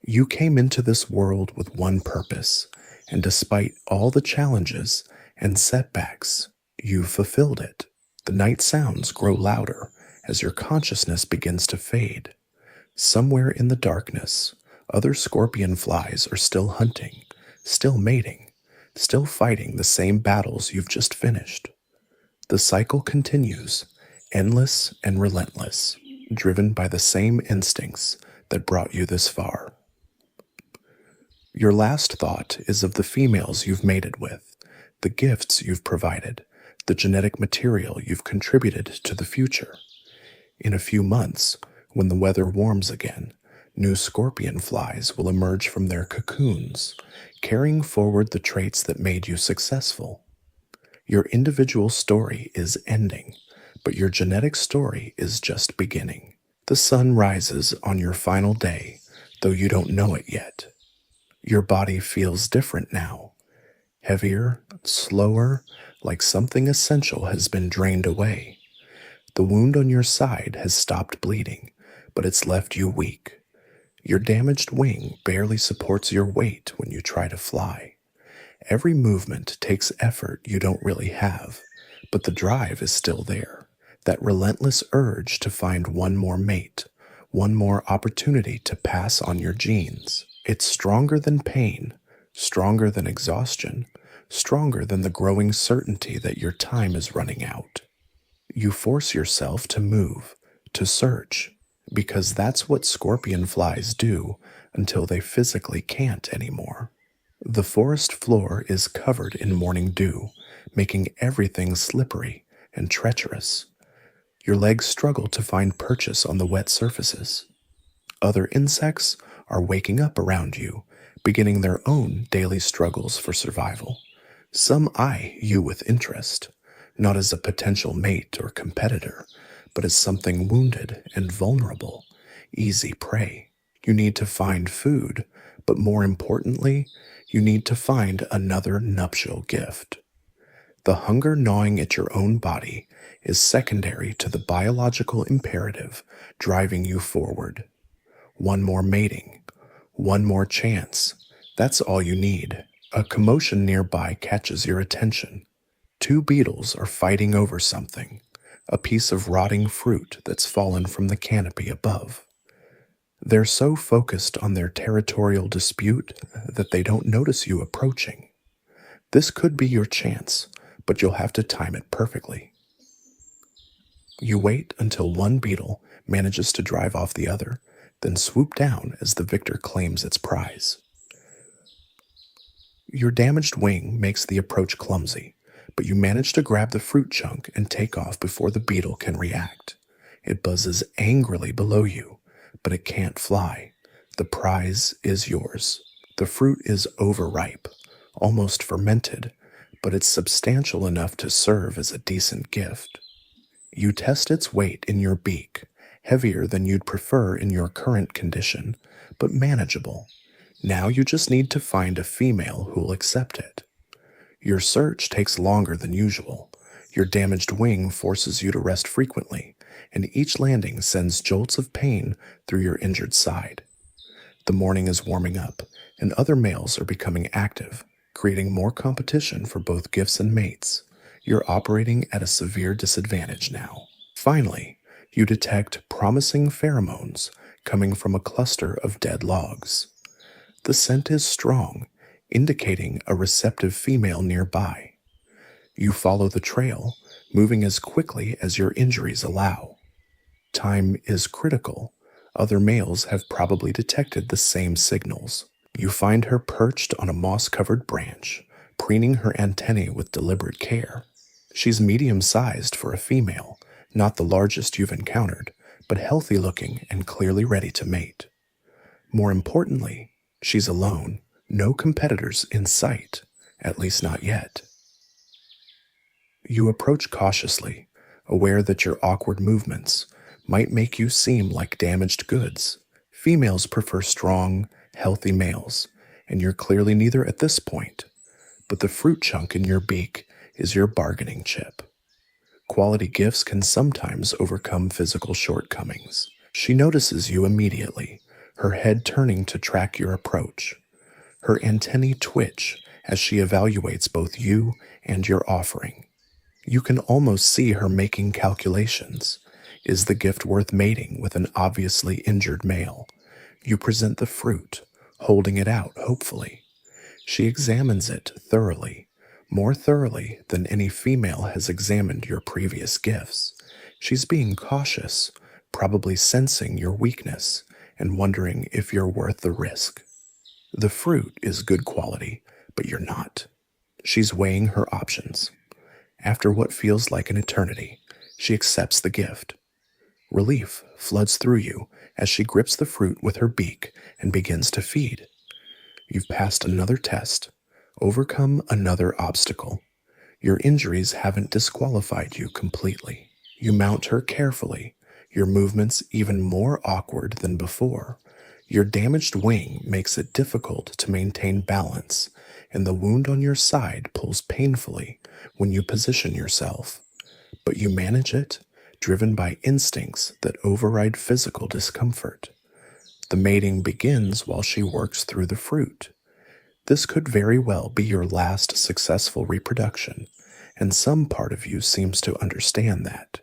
You came into this world with one purpose, and despite all the challenges and setbacks, you fulfilled it. The night sounds grow louder as your consciousness begins to fade. Somewhere in the darkness, other Scorpionflies are still hunting, still mating, still fighting the same battles you've just finished. The cycle continues, endless and relentless, driven by the same instincts that brought you this far. Your last thought is of the females you've mated with, the gifts you've provided, the genetic material you've contributed to the future. In a few months, when the weather warms again, new Scorpionflies will emerge from their cocoons, carrying forward the traits that made you successful. Your individual story is ending, but your genetic story is just beginning. The sun rises on your final day, though you don't know it yet. Your body feels different now, heavier, slower, like something essential has been drained away. The wound on your side has stopped bleeding, but it's left you weak. Your damaged wing barely supports your weight when you try to fly. Every movement takes effort you don't really have, but the drive is still there. That relentless urge to find one more mate, one more opportunity to pass on your genes. It's stronger than pain, stronger than exhaustion, stronger than the growing certainty that your time is running out. You force yourself to move, to search, because that's what scorpion flies do until they physically can't anymore. The forest floor is covered in morning dew, making everything slippery and treacherous. Your legs struggle to find purchase on the wet surfaces. Other insects are waking up around you, beginning their own daily struggles for survival. Some eye you with interest, not as a potential mate or competitor, but as something wounded and vulnerable, easy prey. You need to find food, but more importantly, you need to find another nuptial gift. The hunger gnawing at your own body is secondary to the biological imperative driving you forward. One more mating, one more chance. That's all you need. A commotion nearby catches your attention. Two beetles are fighting over something, a piece of rotting fruit that's fallen from the canopy above. They're so focused on their territorial dispute that they don't notice you approaching. This could be your chance, but you'll have to time it perfectly. You wait until one beetle manages to drive off the other, then swoop down as the victor claims its prize. Your damaged wing makes the approach clumsy, but you manage to grab the fruit chunk and take off before the beetle can react. It buzzes angrily below you, but it can't fly. The prize is yours. The fruit is overripe, almost fermented, but it's substantial enough to serve as a decent gift. You test its weight in your beak, heavier than you'd prefer in your current condition, but manageable. Now you just need to find a female who'll accept it. Your search takes longer than usual. Your damaged wing forces you to rest frequently, and each landing sends jolts of pain through your injured side. The morning is warming up, and other males are becoming active, creating more competition for both gifts and mates. You're operating at a severe disadvantage now. Finally, you detect promising pheromones coming from a cluster of dead logs. The scent is strong, indicating a receptive female nearby. You follow the trail, moving as quickly as your injuries allow. Time is critical. Other males have probably detected the same signals. You find her perched on a moss-covered branch, preening her antennae with deliberate care. She's medium-sized for a female, not the largest you've encountered, but healthy-looking and clearly ready to mate. More importantly, she's alone, no competitors in sight, at least not yet. You approach cautiously, aware that your awkward movements might make you seem like damaged goods. Females prefer strong, healthy males, and you're clearly neither at this point, but the fruit chunk in your beak is your bargaining chip. Quality gifts can sometimes overcome physical shortcomings. She notices you immediately, her head turning to track your approach. Her antennae twitch as she evaluates both you and your offering. You can almost see her making calculations. Is the gift worth mating with an obviously injured male? You present the fruit, holding it out hopefully. She examines it thoroughly, more thoroughly than any female has examined your previous gifts. She's being cautious, probably sensing your weakness and wondering if you're worth the risk. The fruit is good quality, but you're not. She's weighing her options. After what feels like an eternity, she accepts the gift. Relief floods through you as she grips the fruit with her beak and begins to feed. You've passed another test, overcome another obstacle. Your injuries haven't disqualified you completely. You mount her carefully, your movements even more awkward than before. Your damaged wing makes it difficult to maintain balance, and the wound on your side pulls painfully when you position yourself. But you manage it, driven by instincts that override physical discomfort. The mating begins while she works through the fruit. This could very well be your last successful reproduction, and some part of you seems to understand that.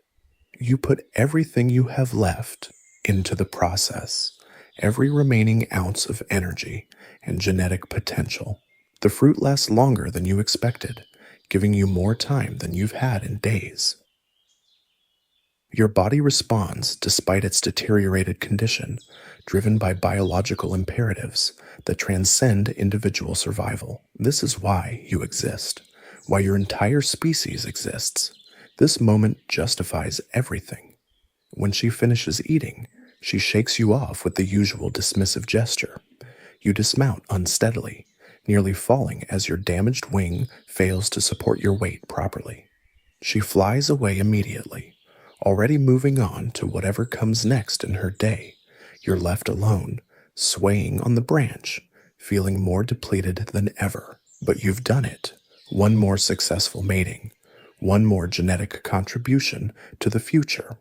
You put everything you have left into the process, every remaining ounce of energy and genetic potential. The fruit lasts longer than you expected, giving you more time than you've had in days. Your body responds despite its deteriorated condition, driven by biological imperatives that transcend individual survival. This is why you exist, why your entire species exists. This moment justifies everything. When she finishes eating, she shakes you off with the usual dismissive gesture. You dismount unsteadily, nearly falling as your damaged wing fails to support your weight properly. She flies away immediately, already moving on to whatever comes next in her day. You're left alone, swaying on the branch, feeling more depleted than ever. But you've done it. One more successful mating, one more genetic contribution to the future.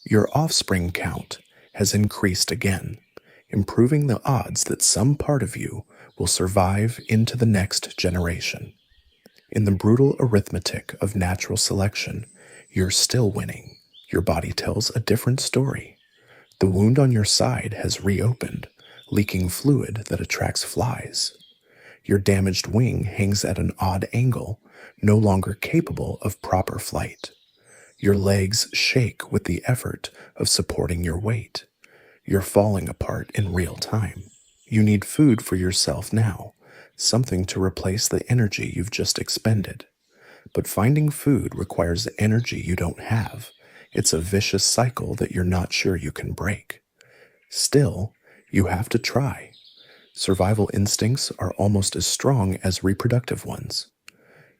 Your offspring count has increased again, improving the odds that some part of you will survive into the next generation. In the brutal arithmetic of natural selection, you're still winning. Your body tells a different story. The wound on your side has reopened, leaking fluid that attracts flies. Your damaged wing hangs at an odd angle, no longer capable of proper flight. Your legs shake with the effort of supporting your weight. You're falling apart in real time. You need food for yourself now, something to replace the energy you've just expended. But finding food requires energy you don't have. It's a vicious cycle that you're not sure you can break. Still, you have to try. Survival instincts are almost as strong as reproductive ones.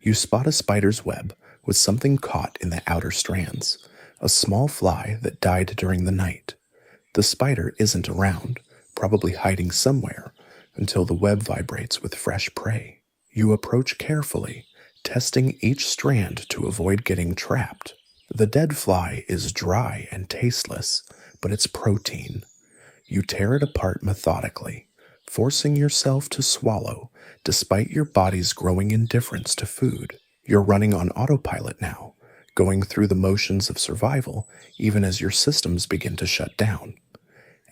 You spot a spider's web with something caught in the outer strands, a small fly that died during the night. The spider isn't around, probably hiding somewhere, until the web vibrates with fresh prey. You approach carefully, testing each strand to avoid getting trapped. The dead fly is dry and tasteless, but it's protein. You tear it apart methodically, forcing yourself to swallow despite your body's growing indifference to food. You're running on autopilot now, going through the motions of survival even as your systems begin to shut down.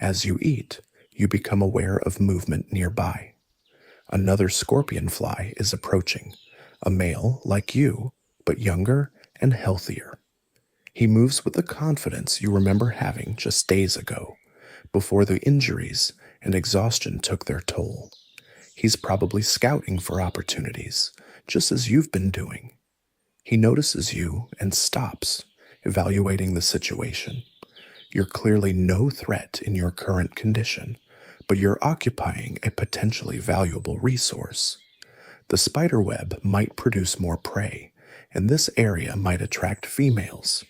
As you eat, you become aware of movement nearby. Another scorpionfly is approaching, a male like you, but younger and healthier. He moves with the confidence you remember having just days ago, before the injuries and exhaustion took their toll. He's probably scouting for opportunities, just as you've been doing. He notices you and stops, evaluating the situation. You're clearly no threat in your current condition, but you're occupying a potentially valuable resource. The spider web might produce more prey, and this area might attract females.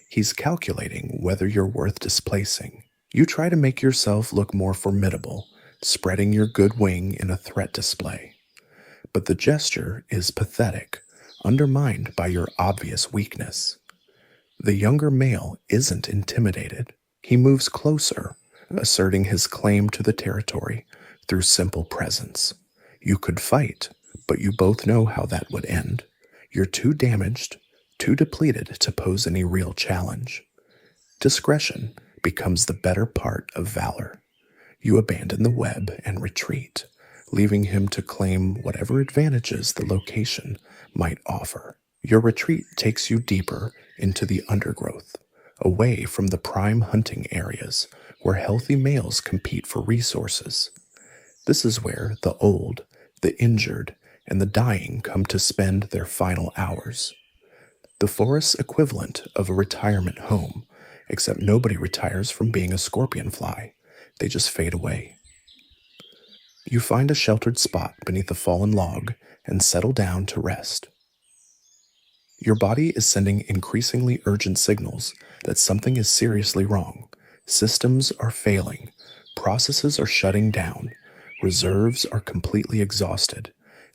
He's calculating whether you're worth displacing. You try to make yourself look more formidable, spreading your good wing in a threat display. But the gesture is pathetic, undermined by your obvious weakness. The younger male isn't intimidated. He moves closer, asserting his claim to the territory through simple presence. You could fight, but you both know how that would end. You're too damaged, too depleted to pose any real challenge. Discretion becomes the better part of valor. You abandon the web and retreat, leaving him to claim whatever advantages the location might offer. Your retreat takes you deeper into the undergrowth, away from the prime hunting areas where healthy males compete for resources. This is where the old, the injured, and the dying come to spend their final hours. The forest's equivalent of a retirement home, except nobody retires from being a scorpionfly. They just fade away. You find a sheltered spot beneath a fallen log and settle down to rest. Your body is sending increasingly urgent signals that something is seriously wrong. Systems are failing, processes are shutting down, reserves are completely exhausted.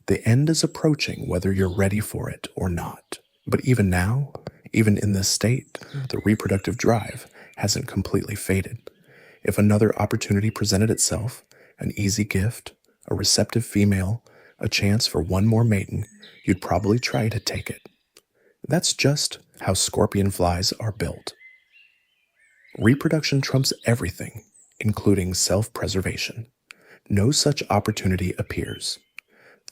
The end is approaching whether you're ready for it or not. But even now, even in this state, the reproductive drive hasn't completely faded. If another opportunity presented itself, an easy gift, a receptive female, a chance for one more mating, you'd probably try to take it. That's just how scorpion flies are built. Reproduction trumps everything, including self-preservation. No such opportunity appears.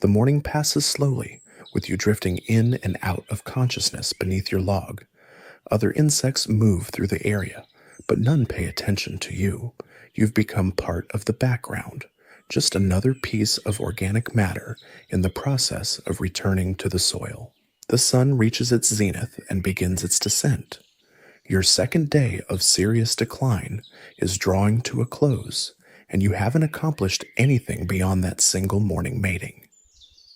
The morning passes slowly, with you drifting in and out of consciousness beneath your log. Other insects move through the area, but none pay attention to you. You've become part of the background, just another piece of organic matter in the process of returning to the soil. The sun reaches its zenith and begins its descent. Your second day of serious decline is drawing to a close, and you haven't accomplished anything beyond that single morning mating.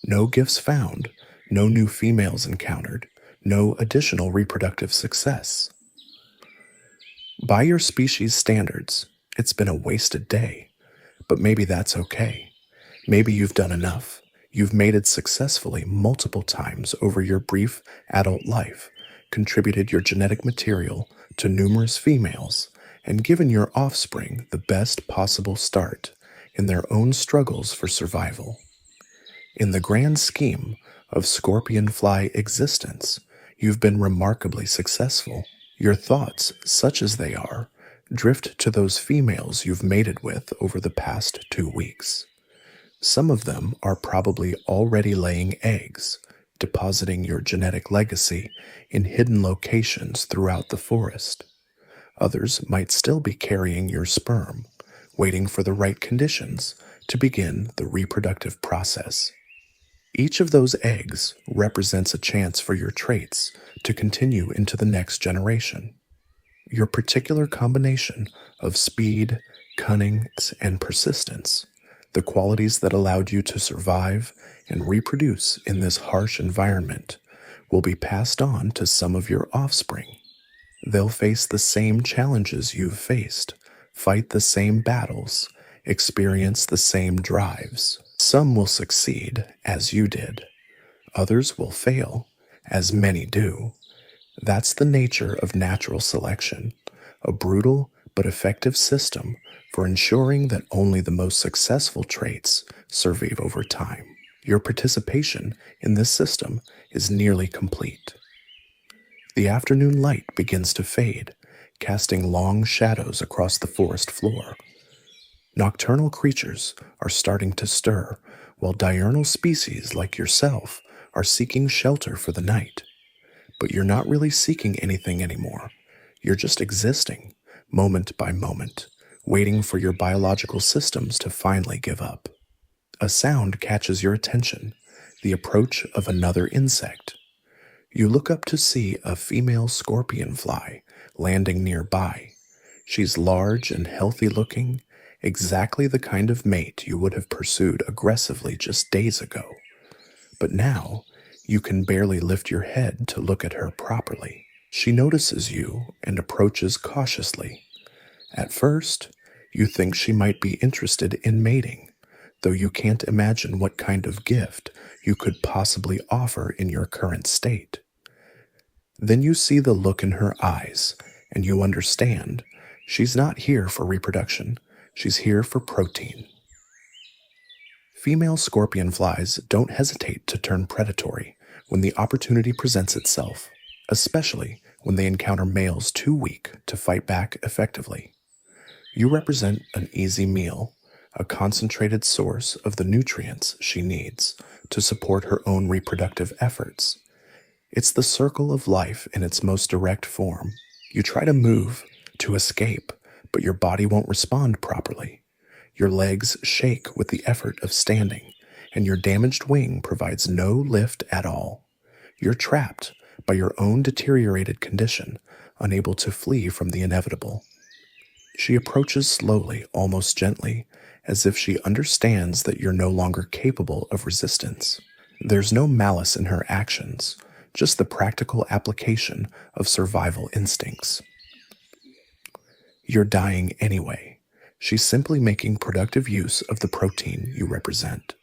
No gifts found, no new females encountered, no additional reproductive success. By your species' standards, it's been a wasted day, but maybe that's okay. Maybe you've done enough. You've mated successfully multiple times over your brief adult life, contributed your genetic material to numerous females, and given your offspring the best possible start in their own struggles for survival. In the grand scheme of Scorpionfly existence, you've been remarkably successful. Your thoughts, such as they are, drift to those females you've mated with over the past 2 weeks. Some of them are probably already laying eggs, depositing your genetic legacy in hidden locations throughout the forest. Others might still be carrying your sperm, waiting for the right conditions to begin the reproductive process. Each of those eggs represents a chance for your traits to continue into the next generation. Your particular combination of speed, cunning, and persistence, the qualities that allowed you to survive and reproduce in this harsh environment, will be passed on to some of your offspring. They'll face the same challenges you've faced, fight the same battles, experience the same drives. Some will succeed, as you did. Others will fail, as many do. That's the nature of natural selection, a brutal but effective system for ensuring that only the most successful traits survive over time. Your participation in this system is nearly complete. The afternoon light begins to fade, casting long shadows across the forest floor. Nocturnal creatures are starting to stir, while diurnal species like yourself are seeking shelter for the night. But you're not really seeking anything anymore. You're just existing, moment by moment, waiting for your biological systems to finally give up. A sound catches your attention, the approach of another insect. You look up to see a female scorpionfly landing nearby. She's large and healthy looking, exactly the kind of mate you would have pursued aggressively just days ago. But now, you can barely lift your head to look at her properly. She notices you and approaches cautiously. At first, you think she might be interested in mating, though you can't imagine what kind of gift you could possibly offer in your current state. Then you see the look in her eyes, and you understand she's not here for reproduction. She's here for protein. Female scorpionflies don't hesitate to turn predatory when the opportunity presents itself, especially when they encounter males too weak to fight back effectively. You represent an easy meal, a concentrated source of the nutrients she needs to support her own reproductive efforts. It's the circle of life in its most direct form. You try to move, to escape, but your body won't respond properly. Your legs shake with the effort of standing, and your damaged wing provides no lift at all. You're trapped by your own deteriorated condition, unable to flee from the inevitable. She approaches slowly, almost gently, as if she understands that you're no longer capable of resistance. There's no malice in her actions, just the practical application of survival instincts. You're dying anyway. She's simply making productive use of the protein you represent.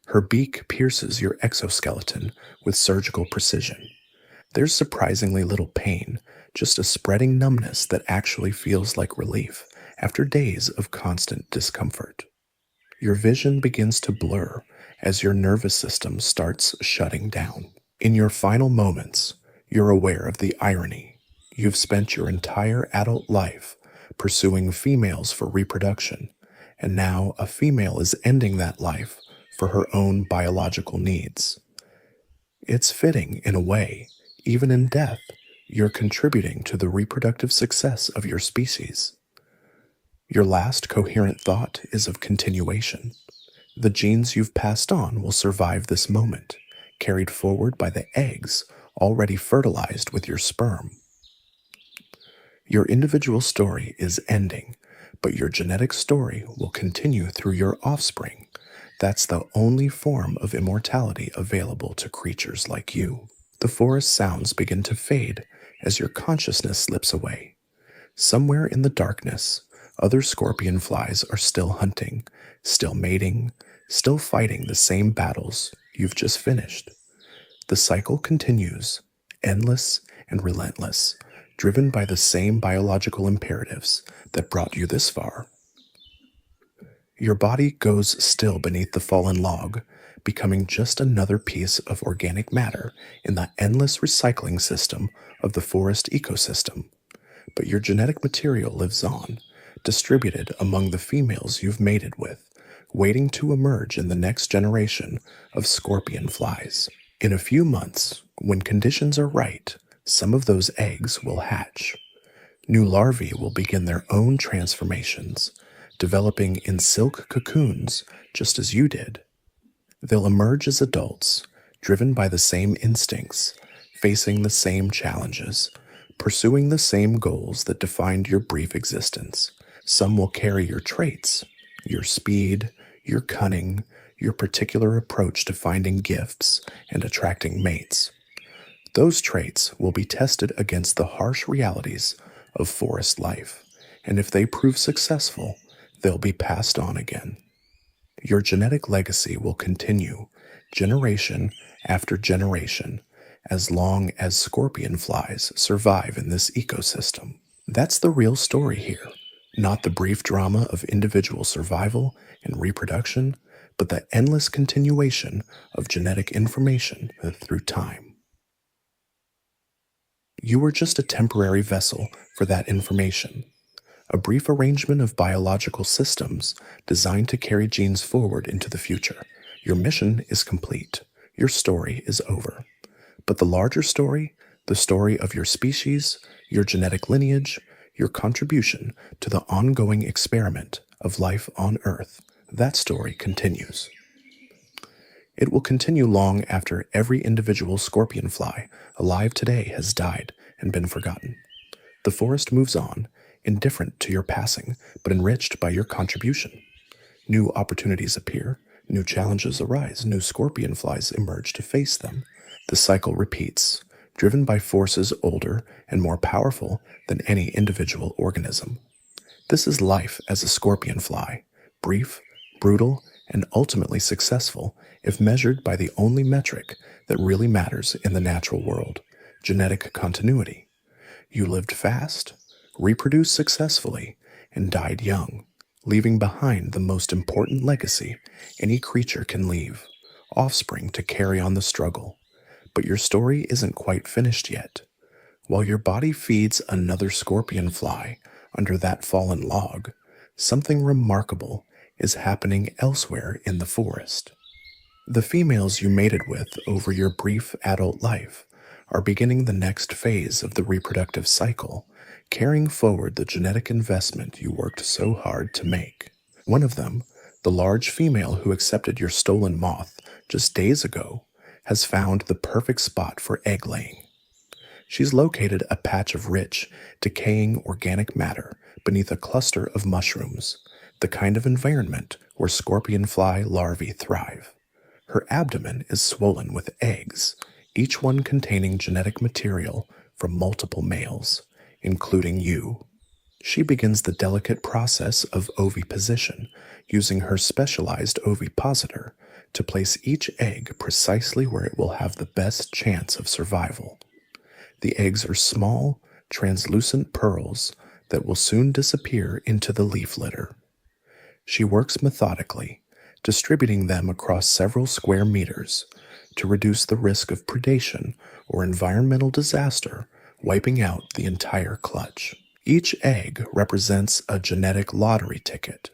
Her beak pierces your exoskeleton with surgical precision. There's surprisingly little pain, just a spreading numbness that actually feels like relief after days of constant discomfort. Your vision begins to blur as your nervous system starts shutting down. In your final moments, you're aware of the irony. You've spent your entire adult life pursuing females for reproduction, and now a female is ending that life for her own biological needs. It's fitting, in a way, even in death, you're contributing to the reproductive success of your species. Your last coherent thought is of continuation. The genes you've passed on will survive this moment, carried forward by the eggs already fertilized with your sperm. Your individual story is ending, but your genetic story will continue through your offspring. That's the only form of immortality available to creatures like you. The forest sounds begin to fade as your consciousness slips away. Somewhere in the darkness, other scorpion flies are still hunting, still mating, still fighting the same battles you've just finished. The cycle continues, endless and relentless, driven by the same biological imperatives that brought you this far. Your body goes still beneath the fallen log, becoming just another piece of organic matter in the endless recycling system of the forest ecosystem. But your genetic material lives on, distributed among the females you've mated with, waiting to emerge in the next generation of scorpion flies. In a few months, when conditions are right, some of those eggs will hatch. New larvae will begin their own transformations, developing in silk cocoons just as you did. They'll emerge as adults, driven by the same instincts, facing the same challenges, pursuing the same goals that defined your brief existence. Some will carry your traits, your speed, your cunning, your particular approach to finding gifts and attracting mates. Those traits will be tested against the harsh realities of forest life, and if they prove successful, they'll be passed on again. Your genetic legacy will continue, generation after generation, as long as scorpion flies survive in this ecosystem. That's the real story here, not the brief drama of individual survival and reproduction, but the endless continuation of genetic information through time. You were just a temporary vessel for that information, a brief arrangement of biological systems designed to carry genes forward into the future. Your mission is complete. Your story is over. But the larger story, the story of your species, your genetic lineage, your contribution to the ongoing experiment of life on Earth, that story continues. It will continue long after every individual scorpion fly alive today has died and been forgotten. The forest moves on, indifferent to your passing, but enriched by your contribution. New opportunities appear, new challenges arise, new scorpion flies emerge to face them. The cycle repeats, driven by forces older and more powerful than any individual organism. This is life as a scorpion fly, brief, brutal, and ultimately successful if measured by the only metric that really matters in the natural world, genetic continuity. You lived fast, reproduced successfully, and died young, leaving behind the most important legacy any creature can leave, offspring to carry on the struggle. But your story isn't quite finished yet. While your body feeds another scorpion fly under that fallen log, something remarkable is happening elsewhere in the forest. The females you mated with over your brief adult life are beginning the next phase of the reproductive cycle, carrying forward the genetic investment you worked so hard to make. One of them, the large female who accepted your stolen moth just days ago, has found the perfect spot for egg laying. She's located a patch of rich, decaying organic matter beneath a cluster of mushrooms, the kind of environment where scorpion fly larvae thrive. Her abdomen is swollen with eggs, each one containing genetic material from multiple males, including you. She begins the delicate process of oviposition, using her specialized ovipositor to place each egg precisely where it will have the best chance of survival. The eggs are small, translucent pearls that will soon disappear into the leaf litter. She works methodically, distributing them across several square meters to reduce the risk of predation or environmental disaster wiping out the entire clutch. Each egg represents a genetic lottery ticket.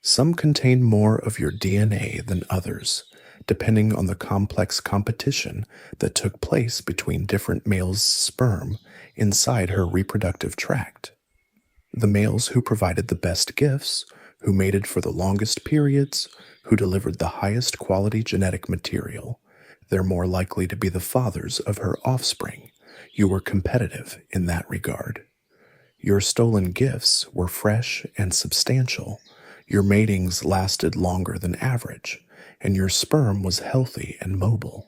Some contain more of your DNA than others, depending on the complex competition that took place between different males' sperm inside her reproductive tract. The males who provided the best gifts, who mated for the longest periods, who delivered the highest quality genetic material, they're more likely to be the fathers of her offspring. You were competitive in that regard. Your stolen gifts were fresh and substantial. Your matings lasted longer than average, and your sperm was healthy and mobile.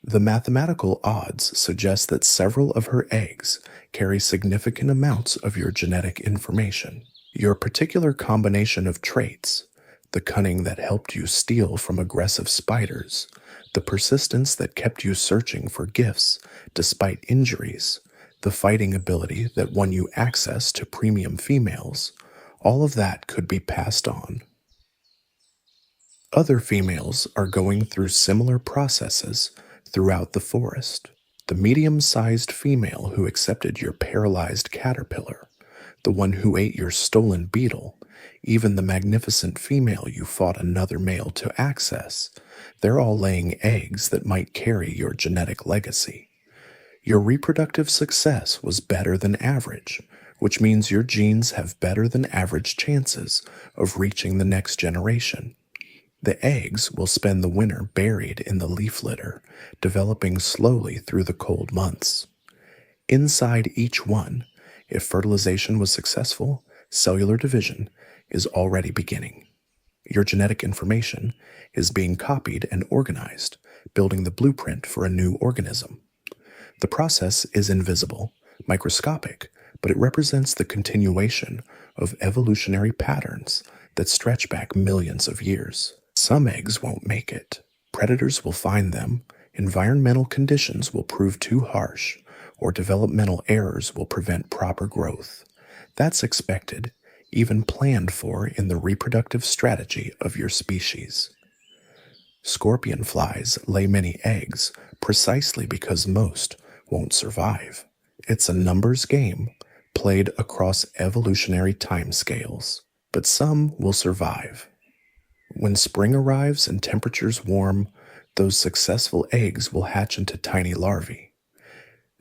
The mathematical odds suggest that several of her eggs carry significant amounts of your genetic information. Your particular combination of traits, the cunning that helped you steal from aggressive spiders, the persistence that kept you searching for gifts despite injuries, the fighting ability that won you access to premium females, all of that could be passed on. Other females are going through similar processes throughout the forest. The medium-sized female who accepted your paralyzed caterpillar, the one who ate your stolen beetle, even the magnificent female you fought another male to access, they're all laying eggs that might carry your genetic legacy. Your reproductive success was better than average, which means your genes have better than average chances of reaching the next generation. The eggs will spend the winter buried in the leaf litter, developing slowly through the cold months. Inside each one, if fertilization was successful, cellular division is already beginning. Your genetic information is being copied and organized, building the blueprint for a new organism. The process is invisible, microscopic, but it represents the continuation of evolutionary patterns that stretch back millions of years. Some eggs won't make it. Predators will find them, environmental conditions will prove too harsh, or developmental errors will prevent proper growth. That's expected, even planned for in the reproductive strategy of your species. Scorpionflies lay many eggs precisely because most won't survive. It's a numbers game played across evolutionary timescales, but some will survive. When spring arrives and temperatures warm, those successful eggs will hatch into tiny larvae.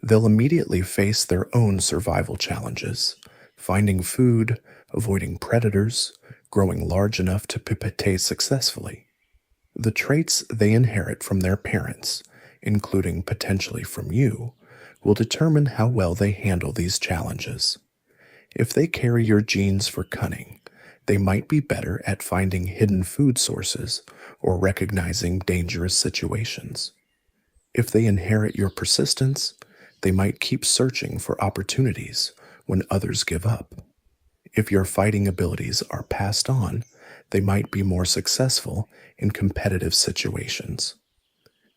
They'll immediately face their own survival challenges, finding food, avoiding predators, growing large enough to pupate successfully. The traits they inherit from their parents, including potentially from you, will determine how well they handle these challenges. If they carry your genes for cunning, they might be better at finding hidden food sources or recognizing dangerous situations. If they inherit your persistence, they might keep searching for opportunities when others give up. If your fighting abilities are passed on, they might be more successful in competitive situations.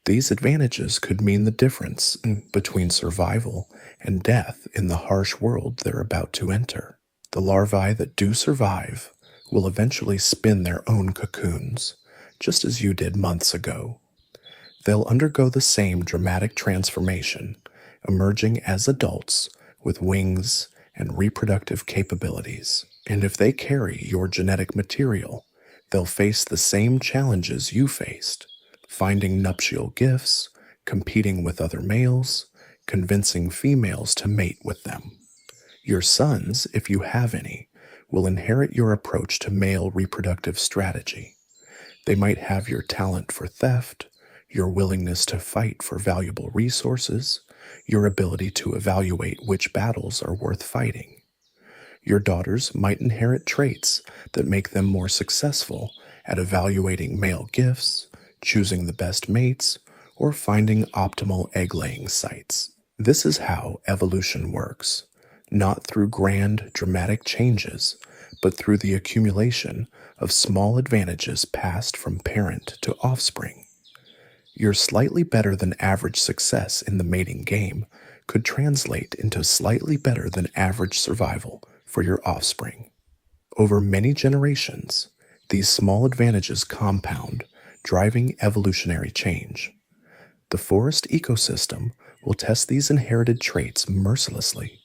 These advantages could mean the difference between survival and death in the harsh world they're about to enter. The larvae that do survive will eventually spin their own cocoons, just as you did months ago. They'll undergo the same dramatic transformation, emerging as adults with wings and reproductive capabilities. And if they carry your genetic material, they'll face the same challenges you faced, finding nuptial gifts, competing with other males, convincing females to mate with them. Your sons, if you have any, will inherit your approach to male reproductive strategy. They might have your talent for theft, your willingness to fight for valuable resources, your ability to evaluate which battles are worth fighting. Your daughters might inherit traits that make them more successful at evaluating male gifts, choosing the best mates, or finding optimal egg-laying sites. This is how evolution works, not through grand, dramatic changes, but through the accumulation of small advantages passed from parent to offspring. Your slightly better than average success in the mating game could translate into slightly better than average survival for your offspring. Over many generations, these small advantages compound, driving evolutionary change. The forest ecosystem will test these inherited traits mercilessly,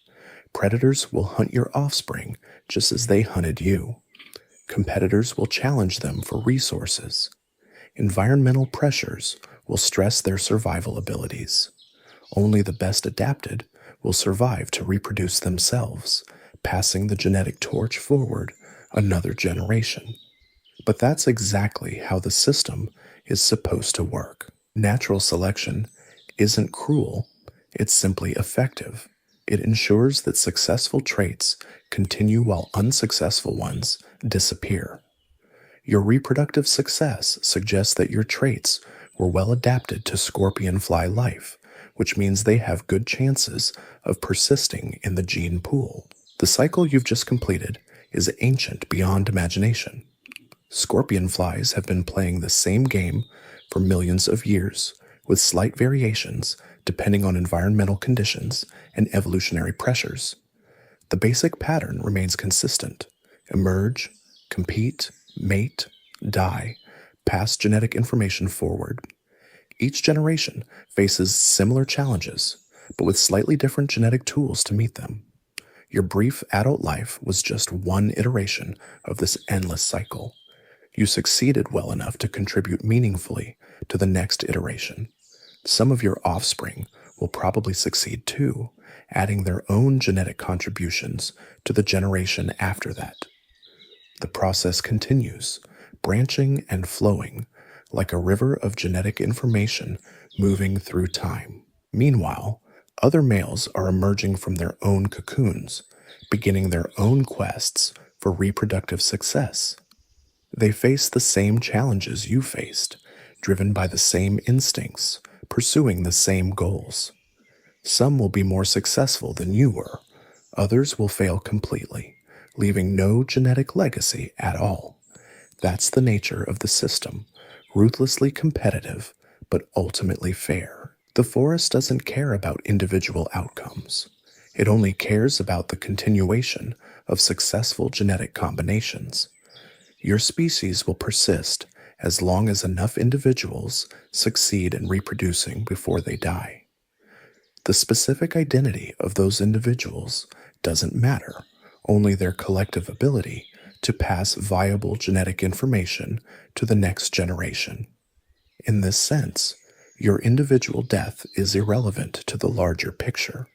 Predators will hunt your offspring just as they hunted you. Competitors will challenge them for resources. Environmental pressures will stress their survival abilities. Only the best adapted will survive to reproduce themselves, passing the genetic torch forward another generation. But that's exactly how the system is supposed to work. Natural selection isn't cruel, it's simply effective. It ensures that successful traits continue while unsuccessful ones disappear. Your reproductive success suggests that your traits were well adapted to Scorpionfly life, which means they have good chances of persisting in the gene pool. The cycle you've just completed is ancient beyond imagination. Scorpionflies have been playing the same game for millions of years, with slight variations depending on environmental conditions and evolutionary pressures. The basic pattern remains consistent: emerge, compete, mate, die, pass genetic information forward. Each generation faces similar challenges, but with slightly different genetic tools to meet them. Your brief adult life was just one iteration of this endless cycle. You succeeded well enough to contribute meaningfully to the next iteration. Some of your offspring will probably succeed too, adding their own genetic contributions to the generation after that. The process continues, branching and flowing like a river of genetic information moving through time. Meanwhile, other males are emerging from their own cocoons, beginning their own quests for reproductive success. They face the same challenges you faced, driven by the same instincts, pursuing the same goals. Some will be more successful than you were, others will fail completely, leaving no genetic legacy at all. That's the nature of the system, ruthlessly competitive, but ultimately fair. The forest doesn't care about individual outcomes. It only cares about the continuation of successful genetic combinations. Your species will persist as long as enough individuals succeed in reproducing before they die. The specific identity of those individuals doesn't matter, only their collective ability to pass viable genetic information to the next generation. In this sense, your individual death is irrelevant to the larger picture.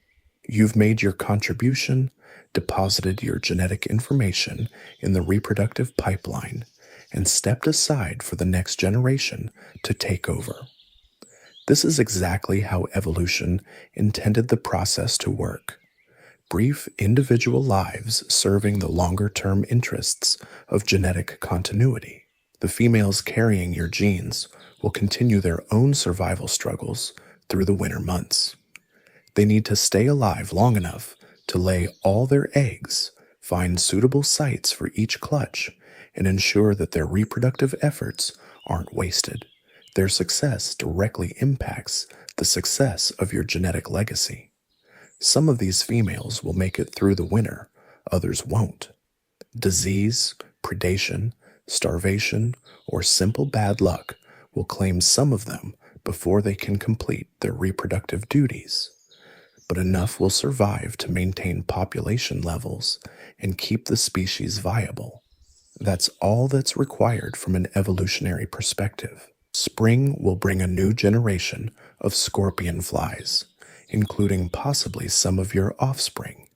You've made your contribution, deposited your genetic information in the reproductive pipeline, and stepped aside for the next generation to take over. This is exactly how evolution intended the process to work. Brief individual lives serving the longer-term interests of genetic continuity. The females carrying your genes will continue their own survival struggles through the winter months. They need to stay alive long enough to lay all their eggs, find suitable sites for each clutch, and ensure that their reproductive efforts aren't wasted. Their success directly impacts the success of your genetic legacy. Some of these females will make it through the winter, others won't. Disease, predation, starvation, or simple bad luck will claim some of them before they can complete their reproductive duties. But enough will survive to maintain population levels and keep the species viable. That's all that's required from an evolutionary perspective. Spring will bring a new generation of scorpionflies, including possibly some of your offspring.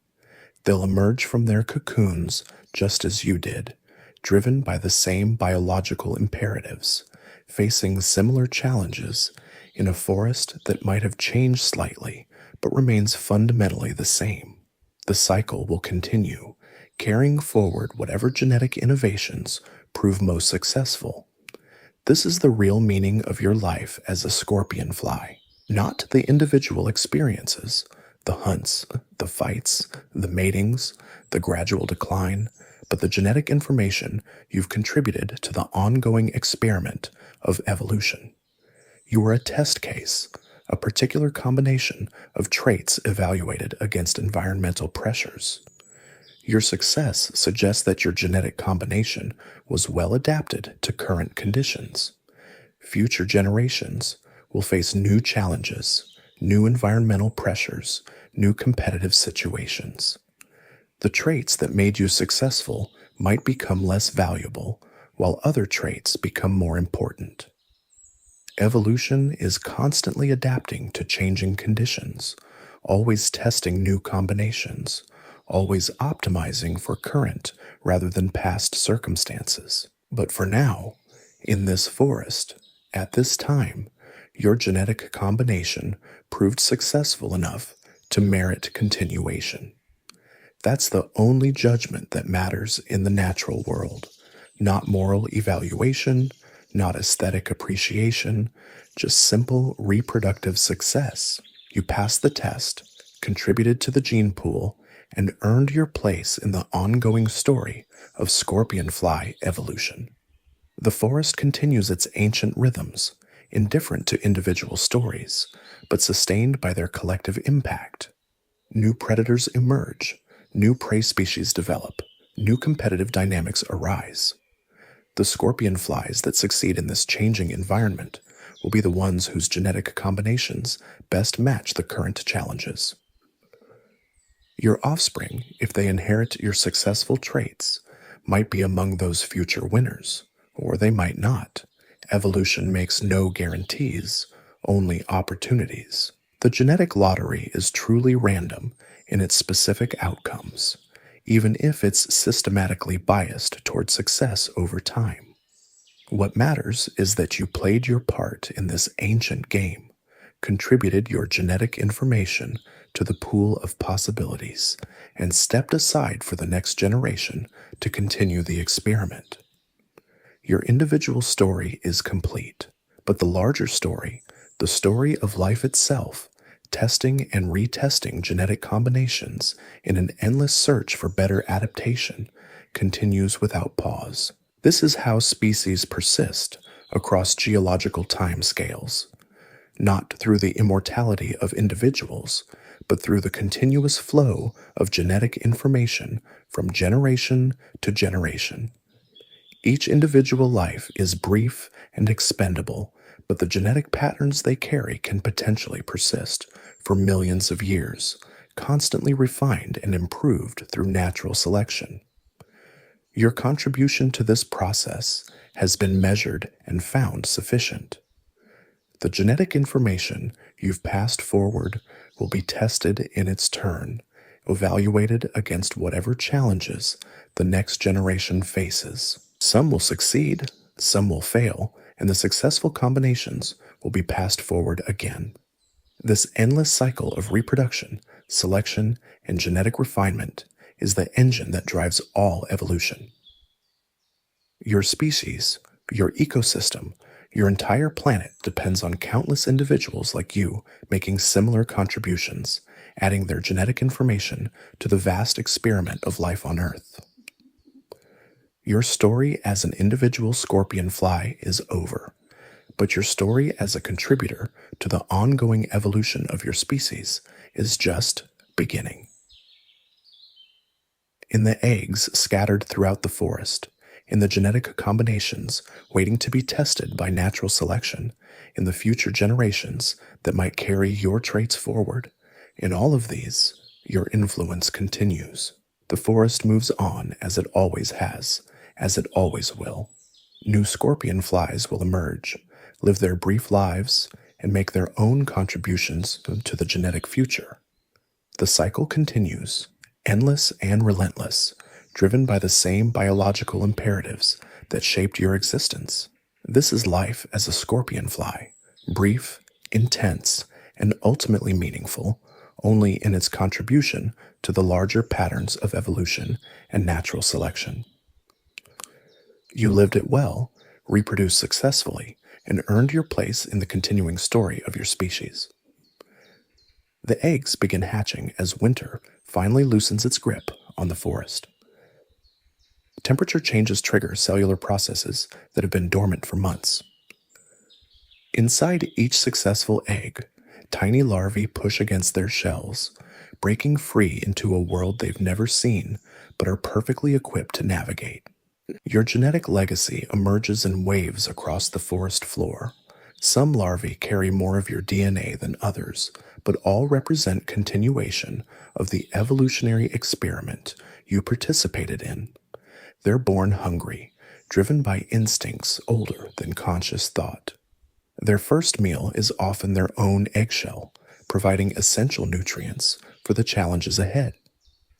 They'll emerge from their cocoons just as you did, driven by the same biological imperatives, facing similar challenges in a forest that might have changed slightly but remains fundamentally the same. The cycle will continue, carrying forward whatever genetic innovations prove most successful. This is the real meaning of your life as a scorpionfly, not the individual experiences, the hunts, the fights, the matings, the gradual decline, but the genetic information you've contributed to the ongoing experiment of evolution. You are a test case, a particular combination of traits evaluated against environmental pressures. Your success suggests that your genetic combination was well adapted to current conditions. Future generations will face new challenges, new environmental pressures, new competitive situations. The traits that made you successful might become less valuable, while other traits become more important. Evolution is constantly adapting to changing conditions, always testing new combinations, always optimizing for current rather than past circumstances. But for now, in this forest, at this time, your genetic combination proved successful enough to merit continuation. That's the only judgment that matters in the natural world. Not moral evaluation, not aesthetic appreciation, just simple reproductive success. You passed the test, contributed to the gene pool, and earned your place in the ongoing story of Scorpionfly evolution. The forest continues its ancient rhythms, indifferent to individual stories, but sustained by their collective impact. New predators emerge, new prey species develop, new competitive dynamics arise. The scorpion flies that succeed in this changing environment will be the ones whose genetic combinations best match the current challenges. Your offspring, if they inherit your successful traits, might be among those future winners, or they might not. Evolution makes no guarantees, only opportunities. The genetic lottery is truly random in its specific outcomes, even if it's systematically biased toward success over time. What matters is that you played your part in this ancient game, contributed your genetic information to the pool of possibilities, and stepped aside for the next generation to continue the experiment. Your individual story is complete, but the larger story, the story of life itself, testing and retesting genetic combinations in an endless search for better adaptation, continues without pause. This is how species persist across geological timescales, not through the immortality of individuals, but through the continuous flow of genetic information from generation to generation. Each individual life is brief and expendable, but the genetic patterns they carry can potentially persist for millions of years, constantly refined and improved through natural selection. Your contribution to this process has been measured and found sufficient. The genetic information you've passed forward will be tested in its turn, evaluated against whatever challenges the next generation faces. Some will succeed, some will fail, and the successful combinations will be passed forward again. This endless cycle of reproduction, selection, and genetic refinement is the engine that drives all evolution. Your species, your ecosystem, your entire planet depends on countless individuals like you making similar contributions, adding their genetic information to the vast experiment of life on Earth. Your story as an individual scorpionfly is over, but your story as a contributor to the ongoing evolution of your species is just beginning. In the eggs scattered throughout the forest, in the genetic combinations waiting to be tested by natural selection, in the future generations that might carry your traits forward, in all of these, your influence continues. The forest moves on as it always has, as it always will. New scorpion flies will emerge, live their brief lives, and make their own contributions to the genetic future. The cycle continues, endless and relentless, driven by the same biological imperatives that shaped your existence. This is life as a scorpion fly, brief, intense, and ultimately meaningful only in its contribution to the larger patterns of evolution and natural selection. You lived it well, reproduced successfully, and earned your place in the continuing story of your species. The eggs begin hatching as winter finally loosens its grip on the forest. Temperature changes trigger cellular processes that have been dormant for months. Inside each successful egg, tiny larvae push against their shells, breaking free into a world they've never seen but are perfectly equipped to navigate. Your genetic legacy emerges in waves across the forest floor, Some larvae carry more of your DNA than others, but all represent continuation of the evolutionary experiment you participated in. They're born hungry, driven by instincts older than conscious thought. Their first meal is often their own eggshell, providing essential nutrients for the challenges ahead.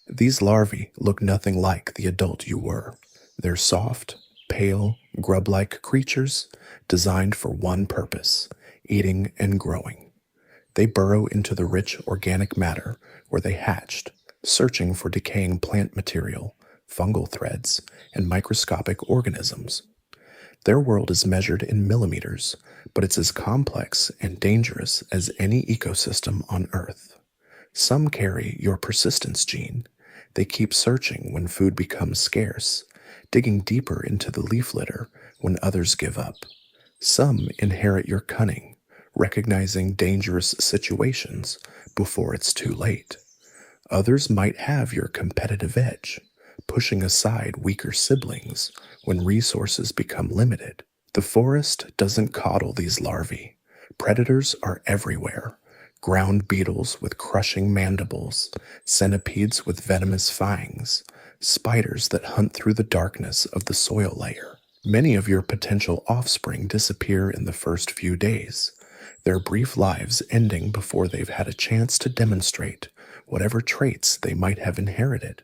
These larvae look nothing like the adult you were. They're soft, pale, grub-like creatures designed for one purpose: eating and growing. They burrow into the rich organic matter where they hatched, searching for decaying plant material, fungal threads, and microscopic organisms. Their world is measured in millimeters, but it's as complex and dangerous as any ecosystem on Earth. Some carry your persistence gene. They keep searching when food becomes scarce, digging deeper into the leaf litter when others give up. Some inherit your cunning, recognizing dangerous situations before it's too late. Others might have your competitive edge, pushing aside weaker siblings when resources become limited. The forest doesn't coddle these larvae. Predators are everywhere: ground beetles with crushing mandibles, centipedes with venomous fangs, spiders that hunt through the darkness of the soil layer. Many of your potential offspring disappear in the first few days, their brief lives ending before they've had a chance to demonstrate whatever traits they might have inherited.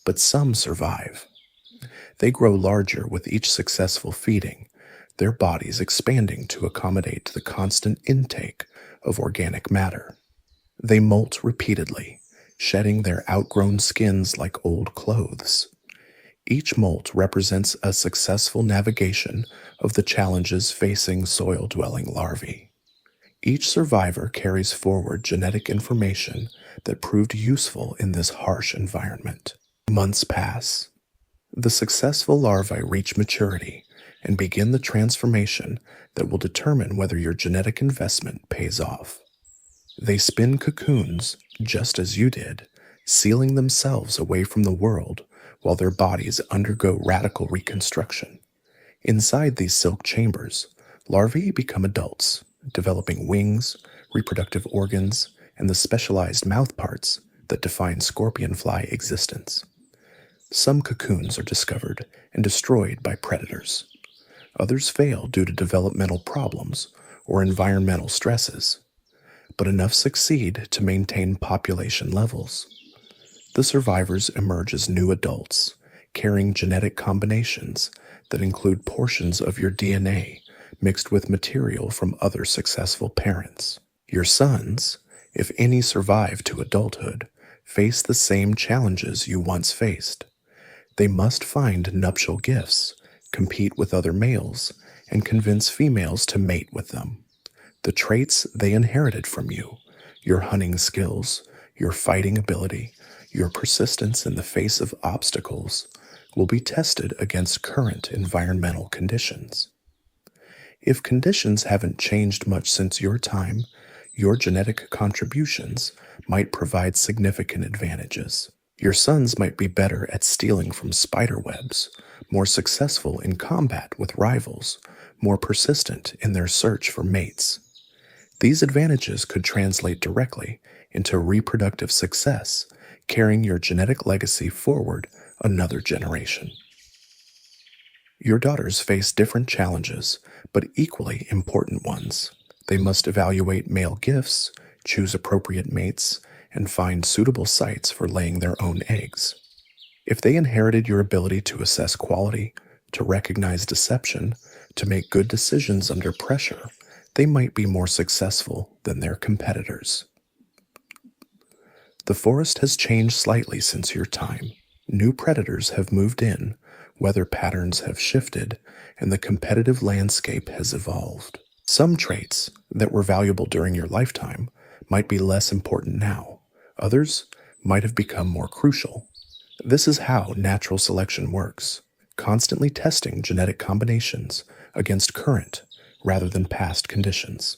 But some survive. They grow larger with each successful feeding, their bodies expanding to accommodate the constant intake of organic matter. They molt repeatedly, shedding their outgrown skins like old clothes. Each molt represents a successful navigation of the challenges facing soil-dwelling larvae. Each survivor carries forward genetic information that proved useful in this harsh environment. Months pass. The successful larvae reach maturity and begin the transformation that will determine whether your genetic investment pays off. They spin cocoons, just as you did, sealing themselves away from the world while their bodies undergo radical reconstruction. Inside these silk chambers, larvae become adults, developing wings, reproductive organs, and the specialized mouthparts that define scorpionfly existence. Some cocoons are discovered and destroyed by predators. Others fail due to developmental problems or environmental stresses, but enough succeed to maintain population levels. The survivors emerge as new adults, carrying genetic combinations that include portions of your DNA mixed with material from other successful parents. Your sons, if any survive to adulthood, face the same challenges you once faced. They must find nuptial gifts, compete with other males, and convince females to mate with them. The traits they inherited from you, your hunting skills, your fighting ability, your persistence in the face of obstacles, will be tested against current environmental conditions. If conditions haven't changed much since your time, your genetic contributions might provide significant advantages. Your sons might be better at stealing from spider webs, more successful in combat with rivals, more persistent in their search for mates. These advantages could translate directly into reproductive success, carrying your genetic legacy forward another generation. Your daughters face different challenges, but equally important ones. They must evaluate male gifts, choose appropriate mates, and find suitable sites for laying their own eggs. If they inherited your ability to assess quality, to recognize deception, to make good decisions under pressure, they might be more successful than their competitors. The forest has changed slightly since your time. New predators have moved in, weather patterns have shifted, and the competitive landscape has evolved. Some traits that were valuable during your lifetime might be less important now. Others might have become more crucial. This is how natural selection works, constantly testing genetic combinations against current rather than past conditions.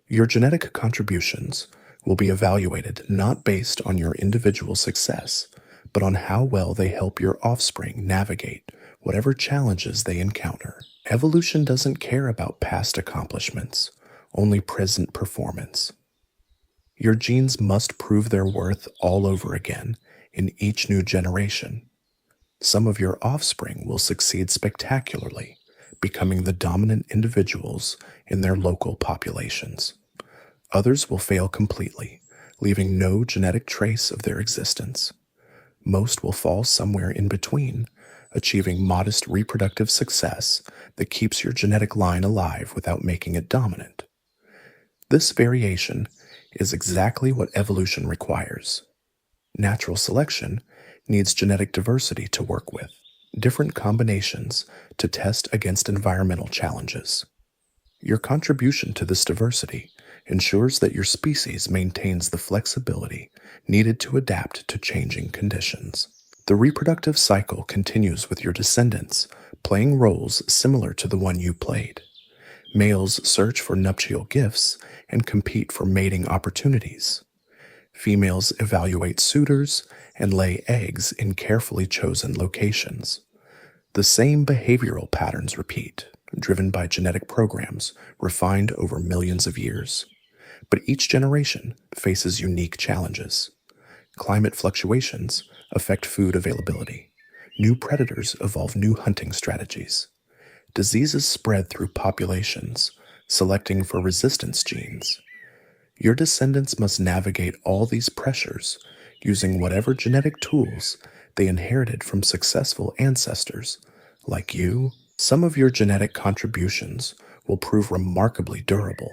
Your genetic contributions will be evaluated not based on your individual success, but on how well they help your offspring navigate whatever challenges they encounter. Evolution doesn't care about past accomplishments, only present performance. Your genes must prove their worth all over again in each new generation. Some of your offspring will succeed spectacularly, becoming the dominant individuals in their local populations. Others will fail completely, leaving no genetic trace of their existence. Most will fall somewhere in between, achieving modest reproductive success that keeps your genetic line alive without making it dominant. This variation is exactly what evolution requires. Natural selection needs genetic diversity to work with, different combinations to test against environmental challenges. Your contribution to this diversity ensures that your species maintains the flexibility needed to adapt to changing conditions. The reproductive cycle continues with your descendants playing roles similar to the one you played. Males search for nuptial gifts and compete for mating opportunities. Females evaluate suitors and lay eggs in carefully chosen locations. The same behavioral patterns repeat, driven by genetic programs refined over millions of years. But each generation faces unique challenges. Climate fluctuations affect food availability. New predators evolve new hunting strategies. Diseases spread through populations, selecting for resistance genes. Your descendants must navigate all these pressures using whatever genetic tools they inherited from successful ancestors like you. Some of your genetic contributions will prove remarkably durable,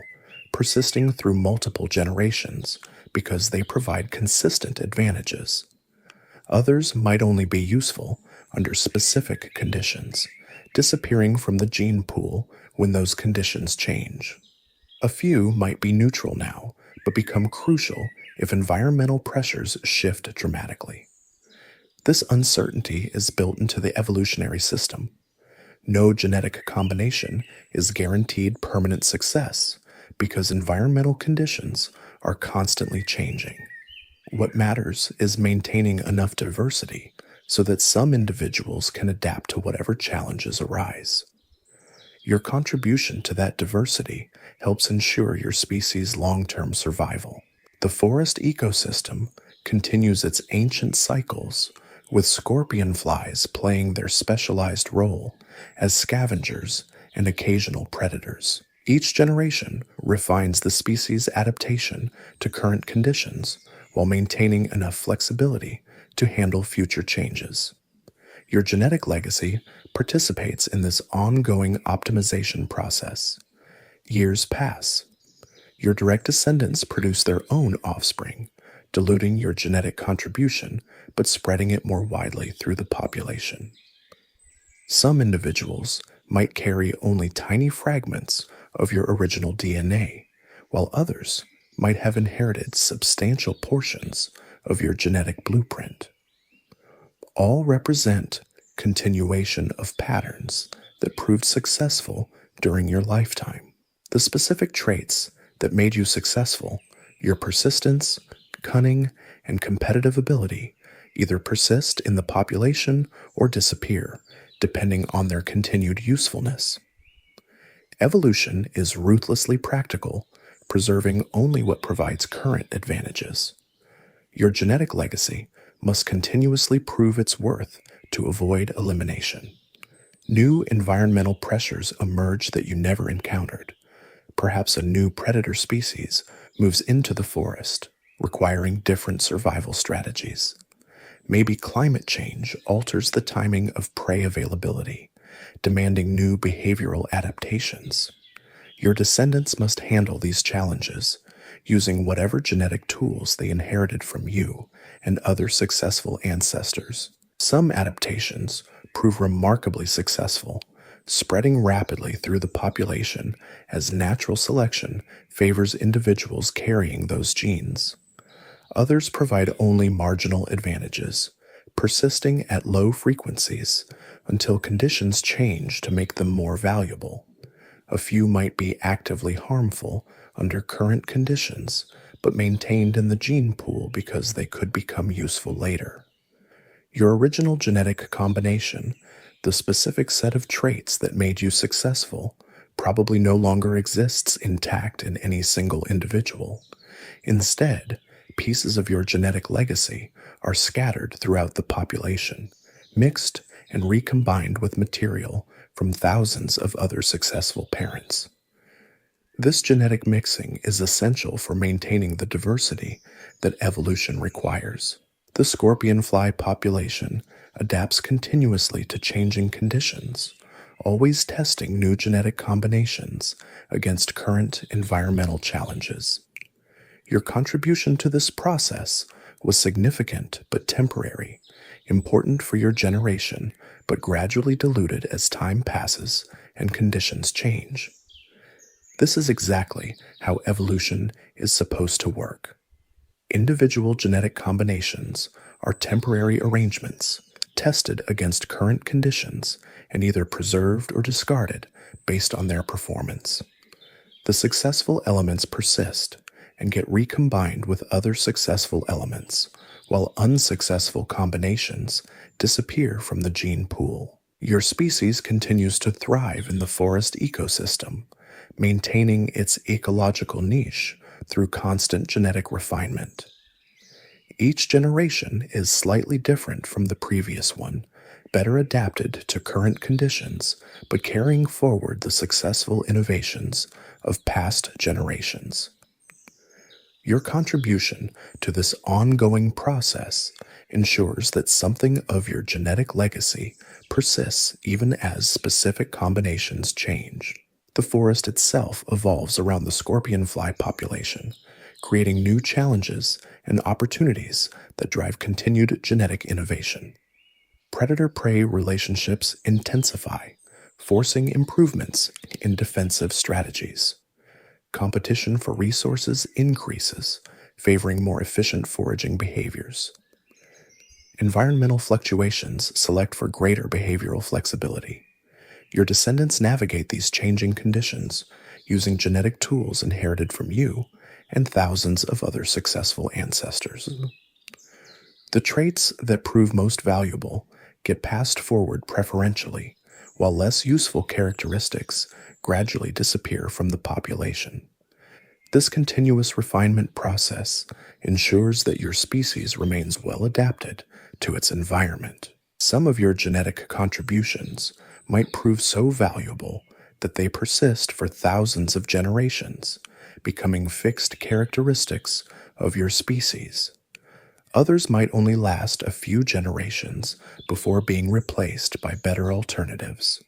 persisting through multiple generations because they provide consistent advantages. Others might only be useful under specific conditions, disappearing from the gene pool when those conditions change. A few might be neutral now, but become crucial if environmental pressures shift dramatically. This uncertainty is built into the evolutionary system. No genetic combination is guaranteed permanent success because environmental conditions are constantly changing. What matters is maintaining enough diversity so that some individuals can adapt to whatever challenges arise. Your contribution to that diversity helps ensure your species' long-term survival. The forest ecosystem continues its ancient cycles, with scorpionflies playing their specialized role as scavengers and occasional predators. Each generation refines the species' adaptation to current conditions while maintaining enough flexibility to handle future changes. Your genetic legacy participates in this ongoing optimization process. Years pass. Your direct descendants produce their own offspring, diluting your genetic contribution but spreading it more widely through the population. Some individuals might carry only tiny fragments of your original DNA, while others might have inherited substantial portions of your genetic blueprint. All represent continuation of patterns that proved successful during your lifetime. The specific traits that made you successful, your persistence, cunning, and competitive ability, either persist in the population or disappear, depending on their continued usefulness. Evolution is ruthlessly practical, preserving only what provides current advantages. Your genetic legacy must continuously prove its worth to avoid elimination. New environmental pressures emerge that you never encountered. Perhaps a new predator species moves into the forest, requiring different survival strategies. Maybe climate change alters the timing of prey availability, demanding new behavioral adaptations. Your descendants must handle these challenges, using whatever genetic tools they inherited from you and other successful ancestors. Some adaptations prove remarkably successful, spreading rapidly through the population as natural selection favors individuals carrying those genes. Others provide only marginal advantages, persisting at low frequencies until conditions change to make them more valuable. A few might be actively harmful under current conditions, but maintained in the gene pool because they could become useful later. Your original genetic combination The specific set of traits that made you successful probably no longer exists intact in any single individual. Instead, pieces of your genetic legacy are scattered throughout the population, mixed and recombined with material from thousands of other successful parents. This genetic mixing is essential for maintaining the diversity that evolution requires. The scorpionfly population adapts continuously to changing conditions, always testing new genetic combinations against current environmental challenges. Your contribution to this process was significant but temporary, important for your generation, but gradually diluted as time passes and conditions change. This is exactly how evolution is supposed to work. Individual genetic combinations are temporary arrangements tested against current conditions and either preserved or discarded based on their performance. The successful elements persist and get recombined with other successful elements, while unsuccessful combinations disappear from the gene pool. Your species continues to thrive in the forest ecosystem, maintaining its ecological niche through constant genetic refinement. Each generation is slightly different from the previous one, better adapted to current conditions, but carrying forward the successful innovations of past generations. Your contribution to this ongoing process ensures that something of your genetic legacy persists even as specific combinations change. The forest itself evolves around the scorpionfly population, creating new challenges and opportunities that drive continued genetic innovation. Predator-prey relationships intensify, forcing improvements in defensive strategies. Competition for resources increases, favoring more efficient foraging behaviors. Environmental fluctuations select for greater behavioral flexibility. Your descendants navigate these changing conditions using genetic tools inherited from you and thousands of other successful ancestors. The traits that prove most valuable get passed forward preferentially, while less useful characteristics gradually disappear from the population. This continuous refinement process ensures that your species remains well adapted to its environment. Some of your genetic contributions might prove so valuable that they persist for thousands of generations, becoming fixed characteristics of your species. Others might only last a few generations before being replaced by better alternatives.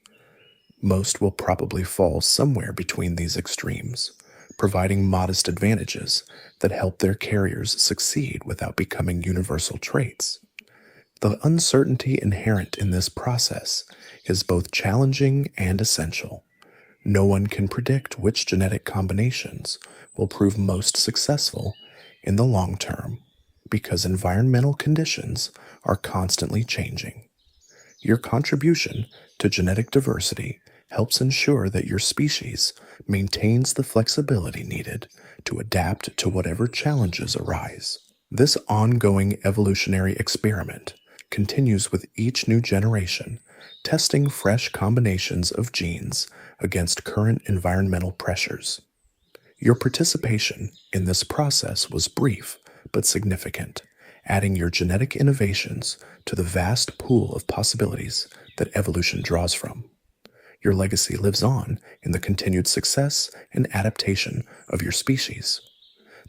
Most will probably fall somewhere between these extremes, providing modest advantages that help their carriers succeed without becoming universal traits. The uncertainty inherent in this process is both challenging and essential. No one can predict which genetic combinations will prove most successful in the long term, because environmental conditions are constantly changing. Your contribution to genetic diversity helps ensure that your species maintains the flexibility needed to adapt to whatever challenges arise. This ongoing evolutionary experiment continues with each new generation, testing fresh combinations of genes against current environmental pressures. Your participation in this process was brief but significant, adding your genetic innovations to the vast pool of possibilities that evolution draws from. Your legacy lives on in the continued success and adaptation of your species.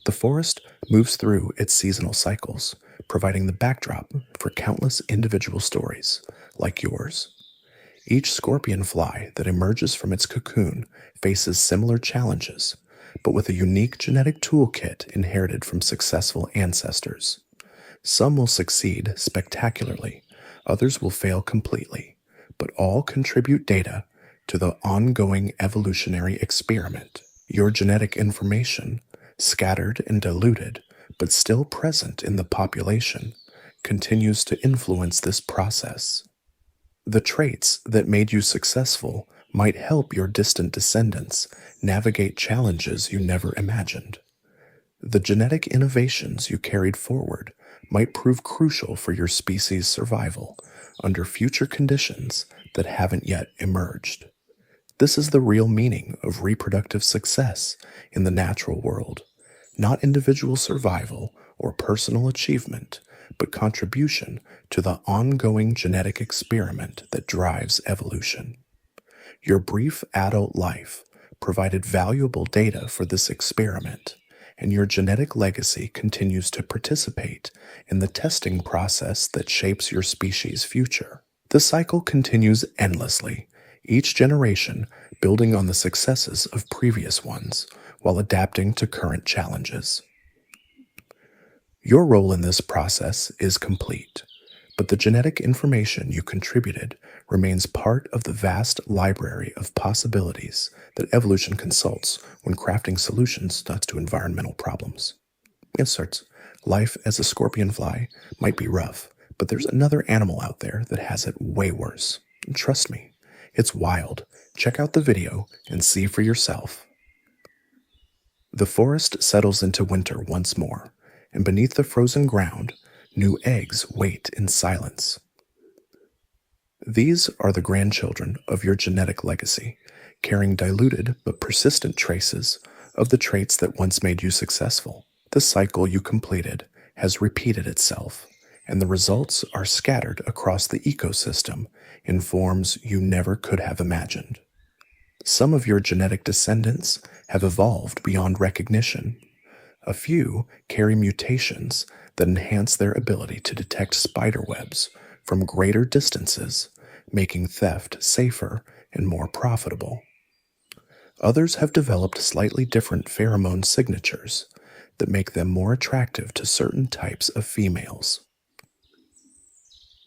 The forest moves through its seasonal cycles, providing the backdrop for countless individual stories like yours. Each scorpionfly that emerges from its cocoon faces similar challenges, but with a unique genetic toolkit inherited from successful ancestors. Some will succeed spectacularly, others will fail completely, but all contribute data to the ongoing evolutionary experiment. Your genetic information, scattered and diluted, but still present in the population, continues to influence this process. The traits that made you successful might help your distant descendants navigate challenges you never imagined. The genetic innovations you carried forward might prove crucial for your species' survival under future conditions that haven't yet emerged. This is the real meaning of reproductive success in the natural world, not individual survival or personal achievement, but contribution to the ongoing genetic experiment that drives evolution. Your brief adult life provided valuable data for this experiment, and your genetic legacy continues to participate in the testing process that shapes your species' future. The cycle continues endlessly, each generation building on the successes of previous ones while adapting to current challenges. Your role in this process is complete, but the genetic information you contributed remains part of the vast library of possibilities that evolution consults when crafting solutions to environmental problems. Inserts. Life as a scorpionfly might be rough, but there's another animal out there that has it way worse. And trust me, it's wild. Check out the video and see for yourself. The forest settles into winter once more, and beneath the frozen ground, new eggs wait in silence. These are the grandchildren of your genetic legacy, carrying diluted but persistent traces of the traits that once made you successful. The cycle you completed has repeated itself, and the results are scattered across the ecosystem in forms you never could have imagined. Some of your genetic descendants have evolved beyond recognition. A few carry mutations that enhance their ability to detect spider webs from greater distances, making theft safer and more profitable. Others have developed slightly different pheromone signatures that make them more attractive to certain types of females.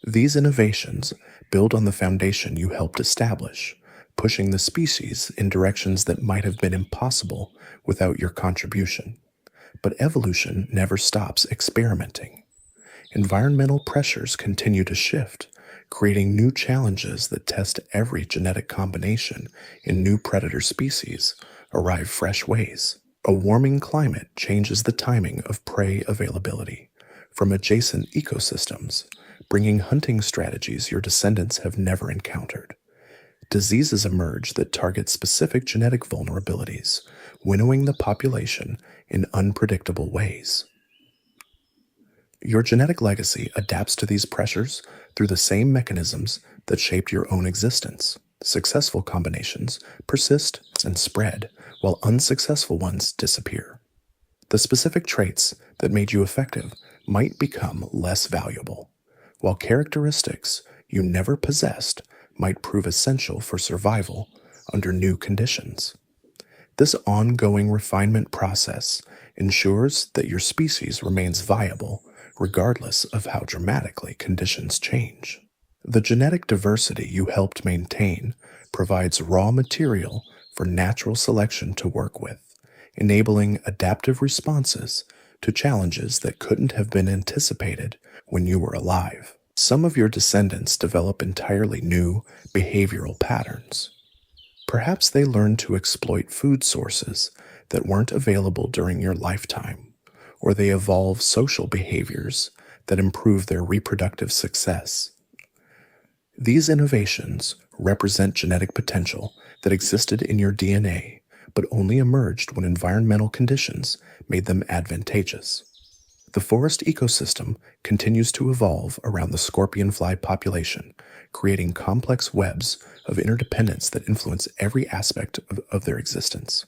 These innovations build on the foundation you helped establish, pushing the species in directions that might have been impossible without your contribution. But evolution never stops experimenting. Environmental pressures continue to shift, creating new challenges that test every genetic combination in new predator species arrive fresh ways. A warming climate changes the timing of prey availability from adjacent ecosystems, bringing hunting strategies your descendants have never encountered. Diseases emerge that target specific genetic vulnerabilities, winnowing the population in unpredictable ways. Your genetic legacy adapts to these pressures through the same mechanisms that shaped your own existence. Successful combinations persist and spread, while unsuccessful ones disappear. The specific traits that made you effective might become less valuable, while characteristics you never possessed might prove essential for survival under new conditions. This ongoing refinement process ensures that your species remains viable regardless of how dramatically conditions change. The genetic diversity you helped maintain provides raw material for natural selection to work with, enabling adaptive responses to challenges that couldn't have been anticipated when you were alive. Some of your descendants develop entirely new behavioral patterns. Perhaps they learn to exploit food sources that weren't available during your lifetime, or they evolve social behaviors that improve their reproductive success. These innovations represent genetic potential that existed in your DNA, but only emerged when environmental conditions made them advantageous. The forest ecosystem continues to evolve around the scorpionfly population, creating complex webs of interdependence that influence every aspect of their existence.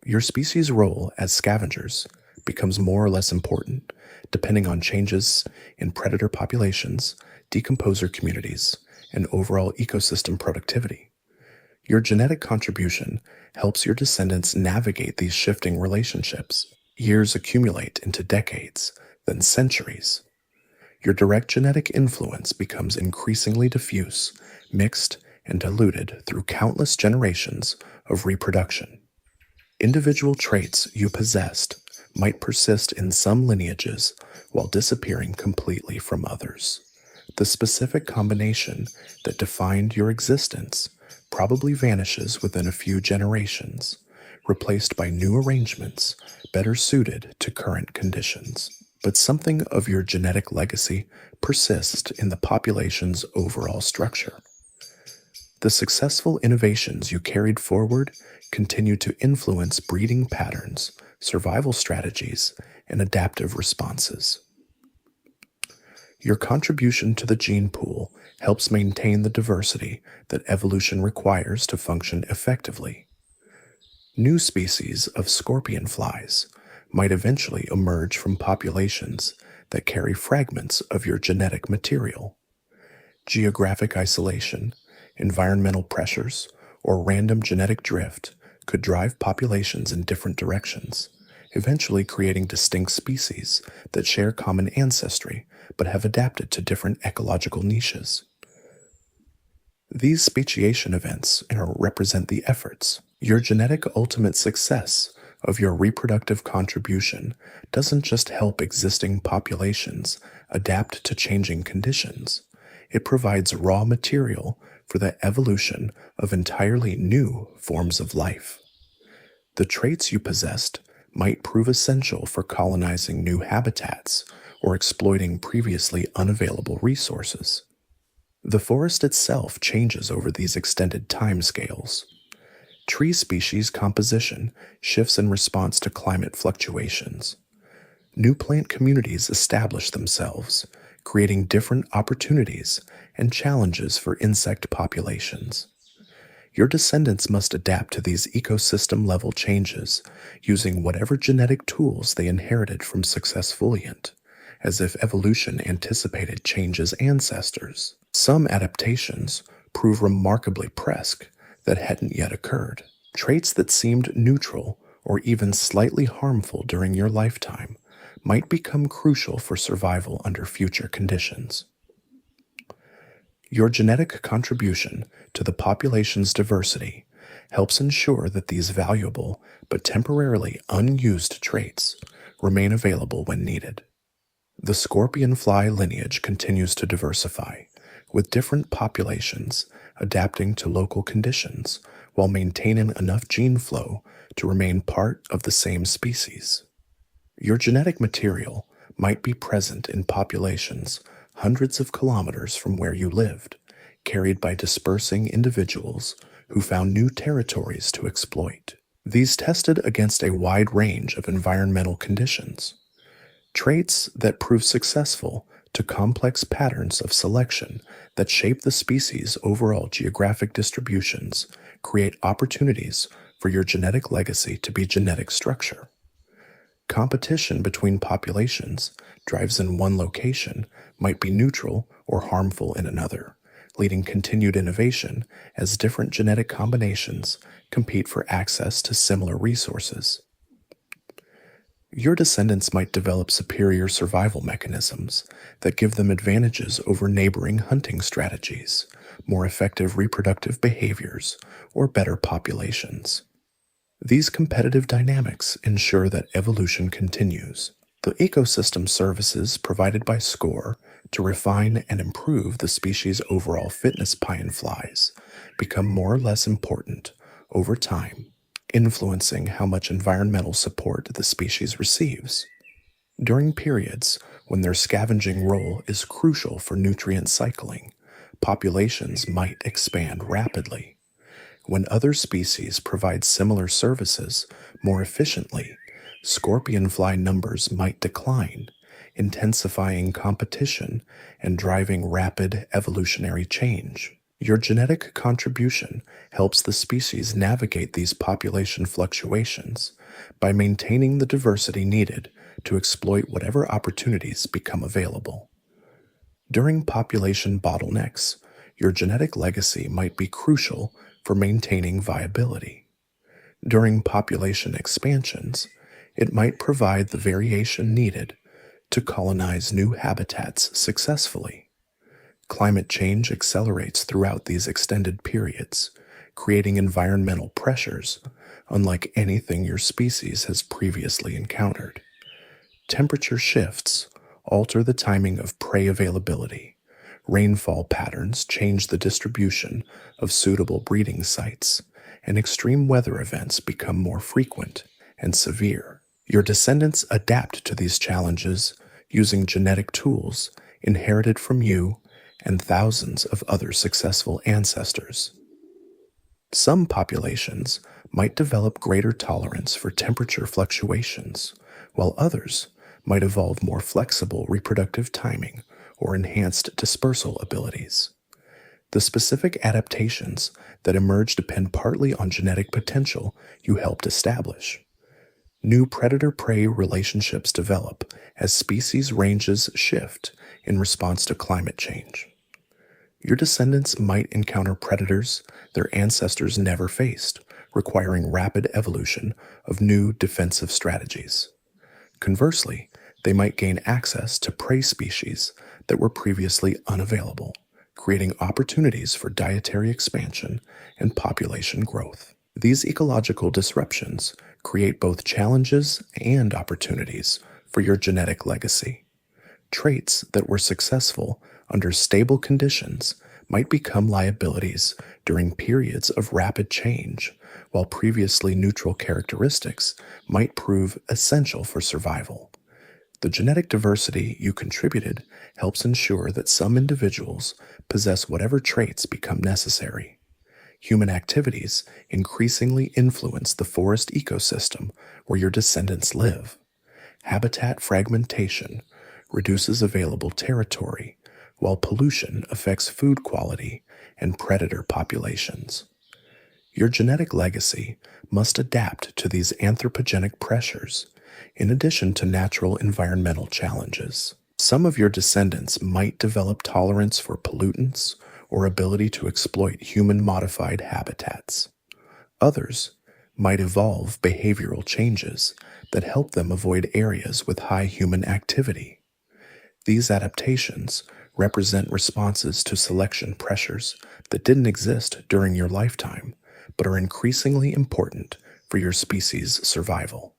Your species' role as scavengers becomes more or less important, depending on changes in predator populations, decomposer communities, and overall ecosystem productivity. Your genetic contribution helps your descendants navigate these shifting relationships. Years accumulate into decades, then centuries. Your direct genetic influence becomes increasingly diffuse, mixed, and diluted through countless generations of reproduction. Individual traits you possessed might persist in some lineages while disappearing completely from others. The specific combination that defined your existence probably vanishes within a few generations, replaced by new arrangements better suited to current conditions. but something of your genetic legacy persists in the population's overall structure. The successful innovations you carried forward continue to influence breeding patterns, survival strategies, and adaptive responses. Your contribution to the gene pool helps maintain the diversity that evolution requires to function effectively. New species of scorpionflies might eventually emerge from populations that carry fragments of your genetic material. Geographic isolation, environmental pressures, or random genetic drift could drive populations in different directions, eventually creating distinct species that share common ancestry but have adapted to different ecological niches. These speciation events represent the efforts. Your genetic ultimate success of your reproductive contribution doesn't just help existing populations adapt to changing conditions. It provides raw material for the evolution of entirely new forms of life. The traits you possessed might prove essential for colonizing new habitats or exploiting previously unavailable resources. The forest itself changes over these extended timescales. Tree species composition shifts in response to climate fluctuations. New plant communities establish themselves, creating different opportunities and challenges for insect populations. Your descendants must adapt to these ecosystem-level changes using whatever genetic tools they inherited from successfulient, as if evolution anticipated change's ancestors. Some adaptations prove remarkably presque that hadn't yet occurred. Traits that seemed neutral or even slightly harmful during your lifetime might become crucial for survival under future conditions. Your genetic contribution to the population's diversity helps ensure that these valuable but temporarily unused traits remain available when needed. The scorpionfly lineage continues to diversify, with different populations adapting to local conditions while maintaining enough gene flow to remain part of the same species. Your genetic material might be present in populations hundreds of kilometers from where you lived, carried by dispersing individuals who found new territories to exploit. These tested against a wide range of environmental conditions. Traits that prove successful to complex patterns of selection that shape the species' overall geographic distributions create opportunities for your genetic legacy to be genetic structure. Competition between populations drives in one location might be neutral or harmful in another, leading continued innovation as different genetic combinations compete for access to similar resources. Your descendants might develop superior survival mechanisms that give them advantages over neighboring hunting strategies, more effective reproductive behaviors, or better populations. These competitive dynamics ensure that evolution continues. The ecosystem services provided by SCORE to refine and improve the species' overall fitness pionflies become more or less important over time, influencing how much environmental support the species receives. During periods when their scavenging role is crucial for nutrient cycling, populations might expand rapidly. When other species provide similar services more efficiently, scorpionfly numbers might decline, intensifying competition and driving rapid evolutionary change. Your genetic contribution helps the species navigate these population fluctuations by maintaining the diversity needed to exploit whatever opportunities become available. During population bottlenecks, your genetic legacy might be crucial for maintaining viability. During population expansions, it might provide the variation needed to colonize new habitats successfully. Climate change accelerates throughout these extended periods, creating environmental pressures unlike anything your species has previously encountered. Temperature shifts alter the timing of prey availability. Rainfall patterns change the distribution of suitable breeding sites, and extreme weather events become more frequent and severe. Your descendants adapt to these challenges using genetic tools inherited from you and thousands of other successful ancestors. Some populations might develop greater tolerance for temperature fluctuations, while others might evolve more flexible reproductive timing or enhanced dispersal abilities. The specific adaptations that emerge depend partly on genetic potential you helped establish. New predator-prey relationships develop as species ranges shift in response to climate change. Your descendants might encounter predators their ancestors never faced, requiring rapid evolution of new defensive strategies. Conversely, they might gain access to prey species that were previously unavailable, creating opportunities for dietary expansion and population growth. These ecological disruptions create both challenges and opportunities for your genetic legacy. Traits that were successful under stable conditions might become liabilities during periods of rapid change, while previously neutral characteristics might prove essential for survival. The genetic diversity you contributed helps ensure that some individuals possess whatever traits become necessary. Human activities increasingly influence the forest ecosystem where your descendants live. Habitat fragmentation reduces available territory, while pollution affects food quality and predator populations. Your genetic legacy must adapt to these anthropogenic pressures, in addition to natural environmental challenges. Some of your descendants might develop tolerance for pollutants or ability to exploit human-modified habitats. Others might evolve behavioral changes that help them avoid areas with high human activity. These adaptations represent responses to selection pressures that didn't exist during your lifetime, but are increasingly important for your species' survival.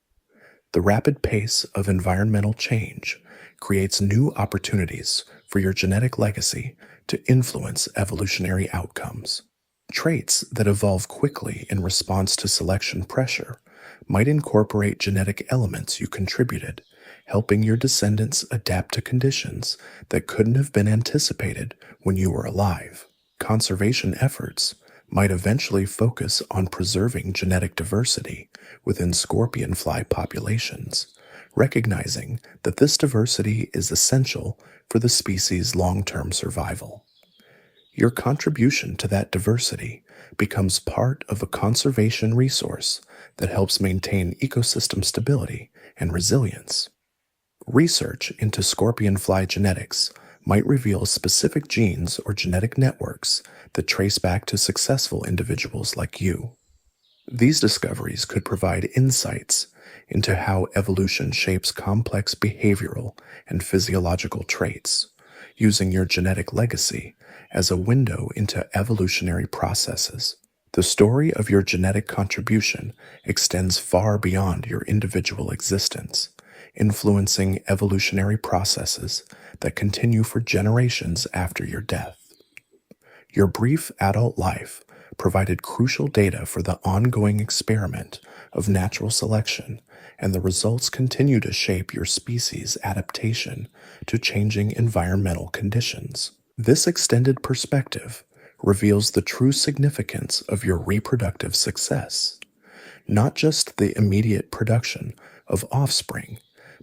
The rapid pace of environmental change creates new opportunities for your genetic legacy to influence evolutionary outcomes. Traits that evolve quickly in response to selection pressure might incorporate genetic elements you contributed, helping your descendants adapt to conditions that couldn't have been anticipated when you were alive. Conservation efforts might eventually focus on preserving genetic diversity within scorpionfly populations, recognizing that this diversity is essential for the species' long-term survival. Your contribution to that diversity becomes part of a conservation resource that helps maintain ecosystem stability and resilience. Research into scorpionfly genetics might reveal specific genes or genetic networks that trace back to successful individuals like you. These discoveries could provide insights into how evolution shapes complex behavioral and physiological traits, using your genetic legacy as a window into evolutionary processes. The story of your genetic contribution extends far beyond your individual existence, influencing evolutionary processes that continue for generations after your death. Your brief adult life provided crucial data for the ongoing experiment of natural selection, and the results continue to shape your species' adaptation to changing environmental conditions. This extended perspective reveals the true significance of your reproductive success, not just the immediate production of offspring,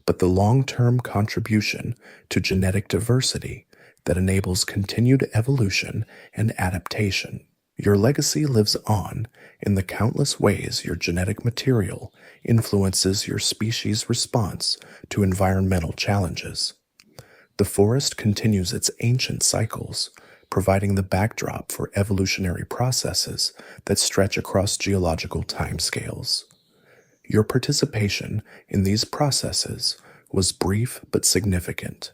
but the long-term contribution to genetic diversity that enables continued evolution and adaptation. Your legacy lives on in the countless ways your genetic material influences your species' response to environmental challenges. The forest continues its ancient cycles, providing the backdrop for evolutionary processes that stretch across geological timescales. Your participation in these processes was brief but significant,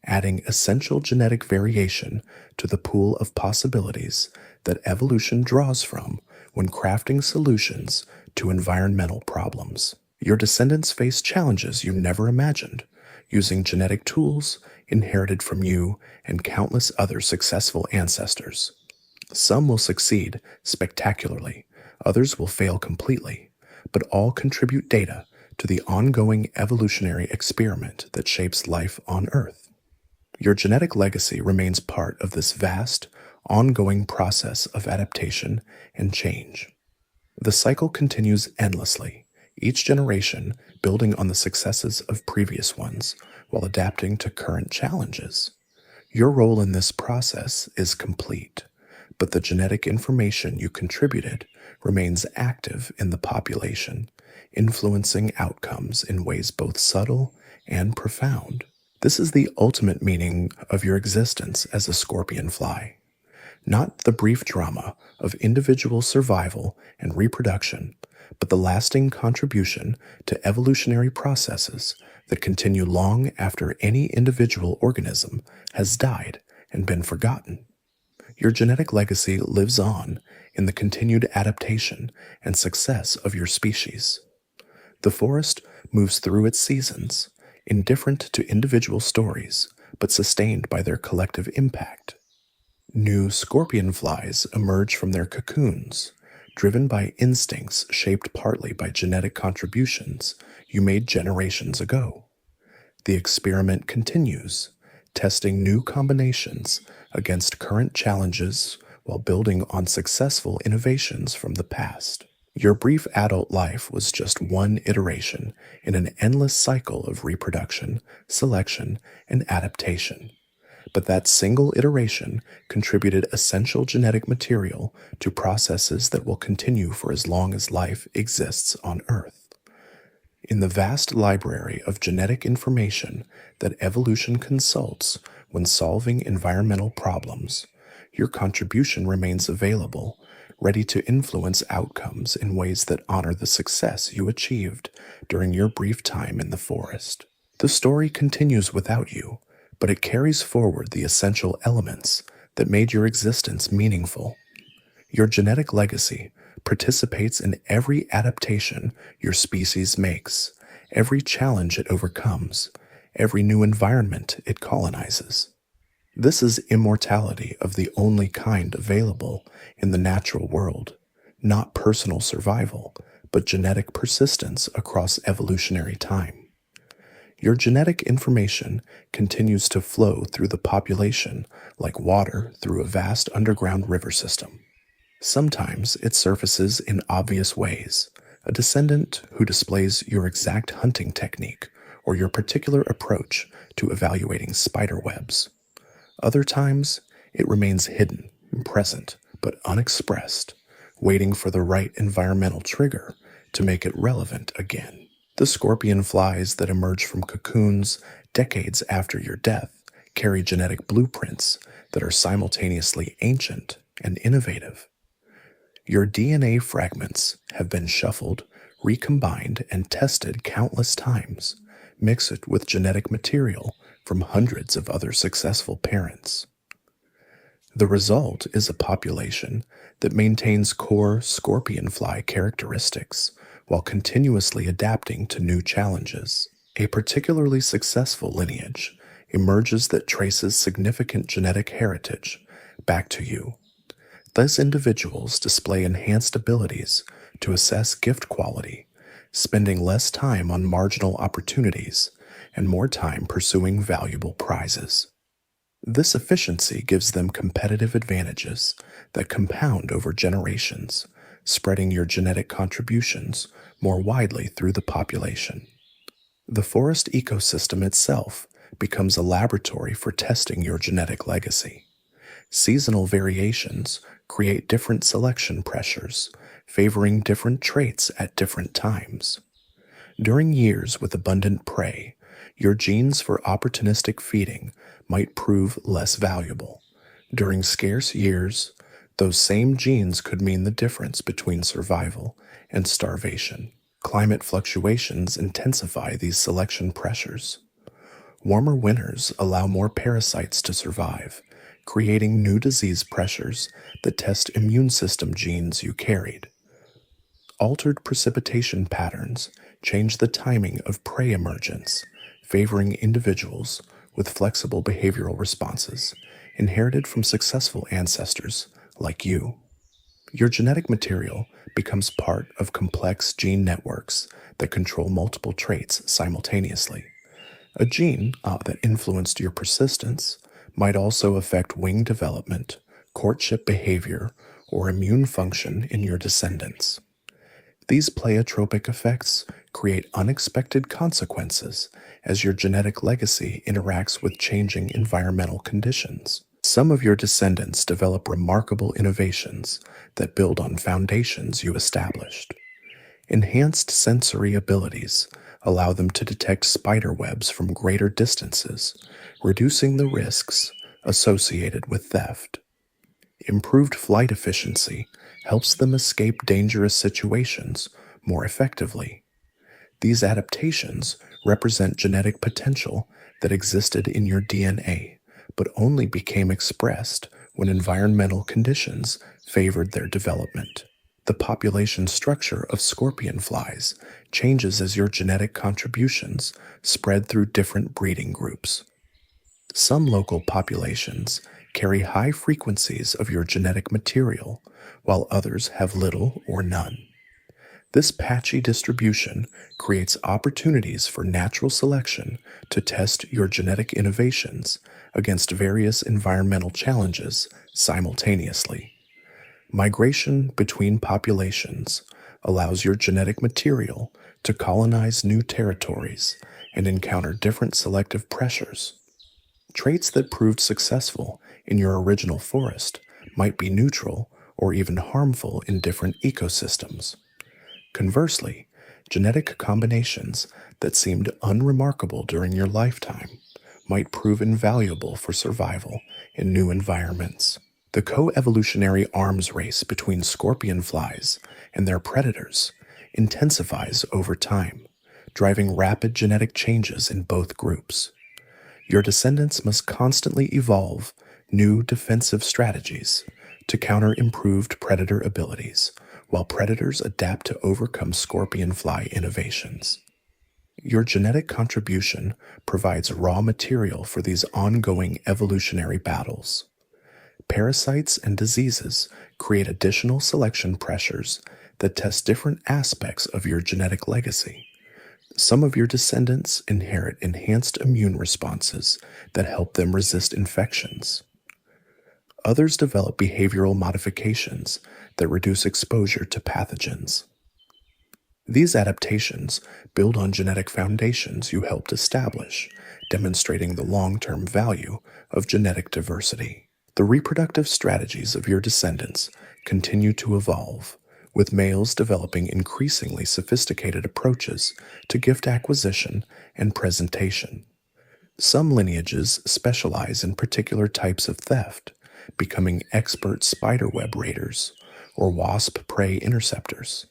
adding essential genetic variation to the pool of possibilities that evolution draws from when crafting solutions to environmental problems. Your descendants face challenges you never imagined, using genetic tools inherited from you and countless other successful ancestors. Some will succeed spectacularly, others will fail completely, but all contribute data to the ongoing evolutionary experiment that shapes life on Earth. Your genetic legacy remains part of this vast, ongoing process of adaptation and change. The cycle continues endlessly, each generation building on the successes of previous ones while adapting to current challenges. Your role in this process is complete, but the genetic information you contributed remains active in the population, influencing outcomes in ways both subtle and profound. This is the ultimate meaning of your existence as a scorpionfly, not the brief drama of individual survival and reproduction, but the lasting contribution to evolutionary processes that continue long after any individual organism has died and been forgotten. Your genetic legacy lives on in the continued adaptation and success of your species. The forest moves through its seasons, indifferent to individual stories, but sustained by their collective impact. New scorpionflies emerge from their cocoons, driven by instincts shaped partly by genetic contributions you made generations ago. The experiment continues, testing new combinations against current challenges while building on successful innovations from the past. Your brief adult life was just one iteration in an endless cycle of reproduction, selection, and adaptation. But that single iteration contributed essential genetic material to processes that will continue for as long as life exists on Earth. In the vast library of genetic information that evolution consults when solving environmental problems, your contribution remains available, ready to influence outcomes in ways that honor the success you achieved during your brief time in the forest. The story continues without you, but it carries forward the essential elements that made your existence meaningful. Your genetic legacy participates in every adaptation your species makes, every challenge it overcomes, every new environment it colonizes. This is immortality of the only kind available in the natural world, not personal survival, but genetic persistence across evolutionary time. Your genetic information continues to flow through the population like water through a vast underground river system. Sometimes it surfaces in obvious ways, a descendant who displays your exact hunting technique or your particular approach to evaluating spider webs. Other times, it remains hidden, present, but unexpressed, waiting for the right environmental trigger to make it relevant again. The scorpion flies that emerge from cocoons decades after your death carry genetic blueprints that are simultaneously ancient and innovative. Your DNA fragments have been shuffled, recombined, and tested countless times, mixed with genetic material from hundreds of other successful parents. The result is a population that maintains core scorpionfly characteristics while continuously adapting to new challenges. A particularly successful lineage emerges that traces significant genetic heritage back to you. These individuals display enhanced abilities to assess gift quality, spending less time on marginal opportunities and more time pursuing valuable prizes. This efficiency gives them competitive advantages that compound over generations, spreading your genetic contributions more widely through the population. The forest ecosystem itself becomes a laboratory for testing your genetic legacy. Seasonal variations create different selection pressures, favoring different traits at different times. During years with abundant prey, your genes for opportunistic feeding might prove less valuable. During scarce years, those same genes could mean the difference between survival and starvation. Climate fluctuations intensify these selection pressures. Warmer winters allow more parasites to survive, creating new disease pressures that test immune system genes you carried. Altered precipitation patterns change the timing of prey emergence, favoring individuals with flexible behavioral responses inherited from successful ancestors like you. Your genetic material becomes part of complex gene networks that control multiple traits simultaneously. A gene that influenced your persistence might also affect wing development, courtship behavior, or immune function in your descendants. These pleiotropic effects create unexpected consequences as your genetic legacy interacts with changing environmental conditions. Some of your descendants develop remarkable innovations that build on foundations you established. Enhanced sensory abilities allow them to detect spider webs from greater distances, reducing the risks associated with theft. Improved flight efficiency helps them escape dangerous situations more effectively. These adaptations represent genetic potential that existed in your DNA, but only became expressed when environmental conditions favored their development. The population structure of scorpionflies changes as your genetic contributions spread through different breeding groups. Some local populations carry high frequencies of your genetic material, while others have little or none. This patchy distribution creates opportunities for natural selection to test your genetic innovations against various environmental challenges simultaneously. Migration between populations allows your genetic material to colonize new territories and encounter different selective pressures. Traits that proved successful in your original forest might be neutral or even harmful in different ecosystems. Conversely, genetic combinations that seemed unremarkable during your lifetime might prove invaluable for survival in new environments. The co-evolutionary arms race between scorpionflies and their predators intensifies over time, driving rapid genetic changes in both groups. Your descendants must constantly evolve new defensive strategies to counter improved predator abilities, while predators adapt to overcome scorpionfly innovations. Your genetic contribution provides raw material for these ongoing evolutionary battles. Parasites and diseases create additional selection pressures that test different aspects of your genetic legacy. Some of your descendants inherit enhanced immune responses that help them resist infections. Others develop behavioral modifications that reduce exposure to pathogens. These adaptations build on genetic foundations you helped establish, demonstrating the long-term value of genetic diversity. The reproductive strategies of your descendants continue to evolve, with males developing increasingly sophisticated approaches to gift acquisition and presentation. Some lineages specialize in particular types of theft, becoming expert spiderweb raiders or wasp prey interceptors.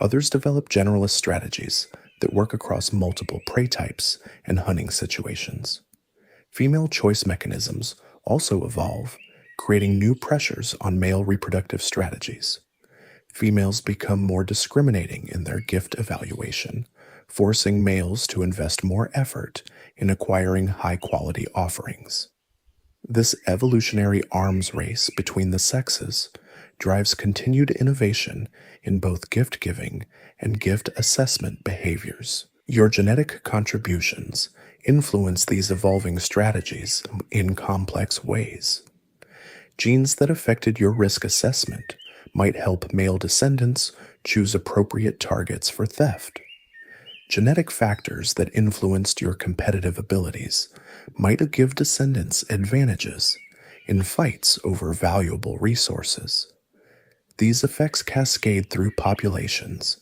Others develop generalist strategies that work across multiple prey types and hunting situations. Female choice mechanisms also evolve, creating new pressures on male reproductive strategies. Females become more discriminating in their gift evaluation, forcing males to invest more effort in acquiring high-quality offerings. This evolutionary arms race between the sexes drives continued innovation in both gift-giving and gift assessment behaviors. Your genetic contributions influence these evolving strategies in complex ways. Genes that affected your risk assessment might help male descendants choose appropriate targets for theft. Genetic factors that influenced your competitive abilities might give descendants advantages in fights over valuable resources. These effects cascade through populations,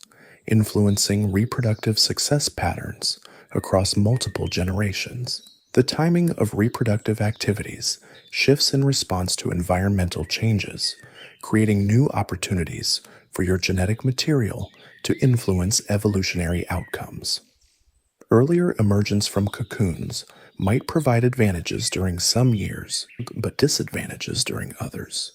influencing reproductive success patterns across multiple generations. The timing of reproductive activities shifts in response to environmental changes, creating new opportunities for your genetic material to influence evolutionary outcomes. Earlier emergence from cocoons might provide advantages during some years, but disadvantages during others.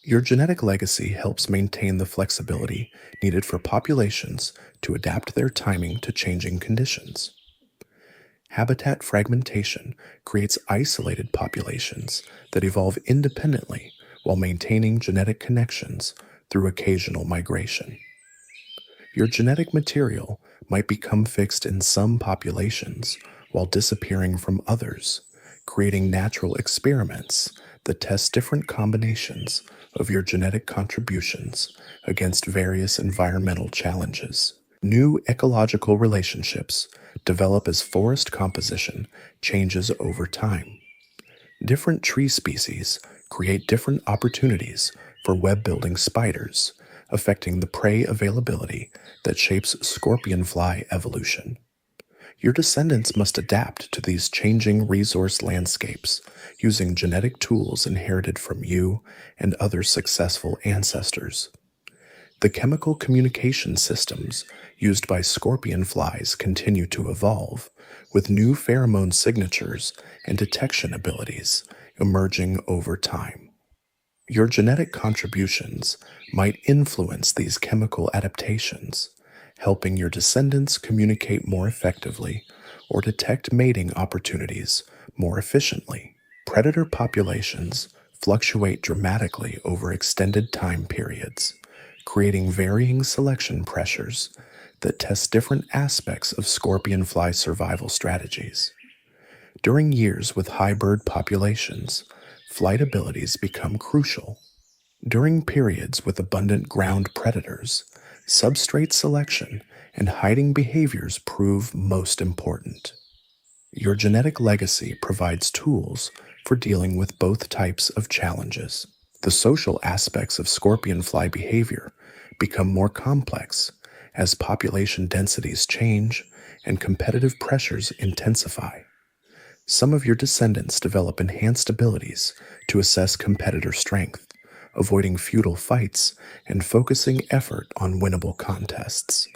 Your genetic legacy helps maintain the flexibility needed for populations to adapt their timing to changing conditions. Habitat fragmentation creates isolated populations that evolve independently while maintaining genetic connections through occasional migration. Your genetic material might become fixed in some populations while disappearing from others, creating natural experiments that test different combinations of your genetic contributions against various environmental challenges. New ecological relationships develop as forest composition changes over time. Different tree species create different opportunities for web building spiders, affecting the prey availability that shapes scorpionfly evolution. Your descendants must adapt to these changing resource landscapes using genetic tools inherited from you and other successful ancestors. The chemical communication systems used by scorpion flies continue to evolve, with new pheromone signatures and detection abilities emerging over time. Your genetic contributions might influence these chemical adaptations, helping your descendants communicate more effectively or detect mating opportunities more efficiently. Predator populations fluctuate dramatically over extended time periods, creating varying selection pressures that test different aspects of scorpionfly survival strategies. During years with high bird populations, flight abilities become crucial. During periods with abundant ground predators, substrate selection and hiding behaviors prove most important. Your genetic legacy provides tools for dealing with both types of challenges. The social aspects of scorpionfly behavior become more complex as population densities change and competitive pressures intensify. Some of your descendants develop enhanced abilities to assess competitor strength, avoiding futile fights and focusing effort on winnable contests.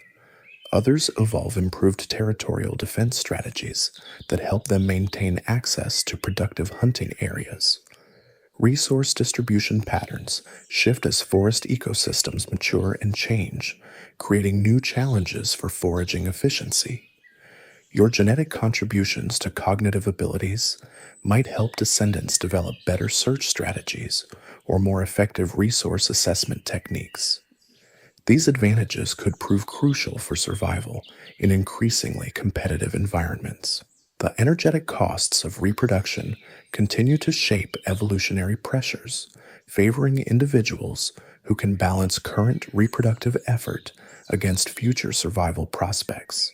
Others evolve improved territorial defense strategies that help them maintain access to productive hunting areas. Resource distribution patterns shift as forest ecosystems mature and change, creating new challenges for foraging efficiency. Your genetic contributions to cognitive abilities might help descendants develop better search strategies or more effective resource assessment techniques. These advantages could prove crucial for survival in increasingly competitive environments. The energetic costs of reproduction continue to shape evolutionary pressures, favoring individuals who can balance current reproductive effort against future survival prospects.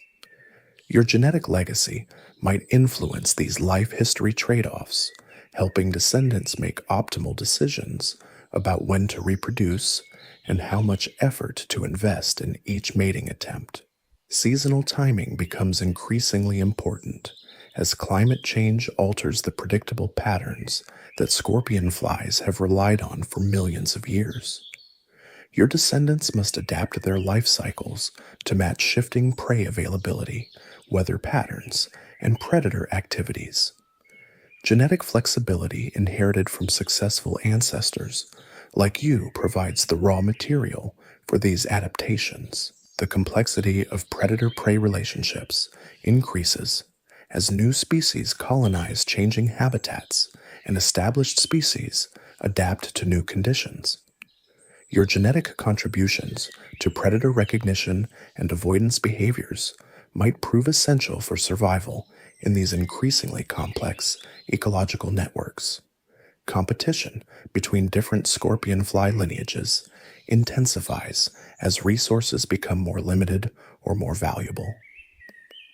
Your genetic legacy might influence these life history trade offs, helping descendants make optimal decisions about when to reproduce and how much effort to invest in each mating attempt. Seasonal timing becomes increasingly important as climate change alters the predictable patterns that scorpion flies have relied on for millions of years. Your descendants must adapt their life cycles to match shifting prey availability, weather patterns, and predator activities. Genetic flexibility inherited from successful ancestors like you provides the raw material for these adaptations. The complexity of predator-prey relationships increases as new species colonize changing habitats and established species adapt to new conditions. Your genetic contributions to predator recognition and avoidance behaviors might prove essential for survival in these increasingly complex ecological networks. Competition between different scorpionfly lineages intensifies as resources become more limited or more valuable.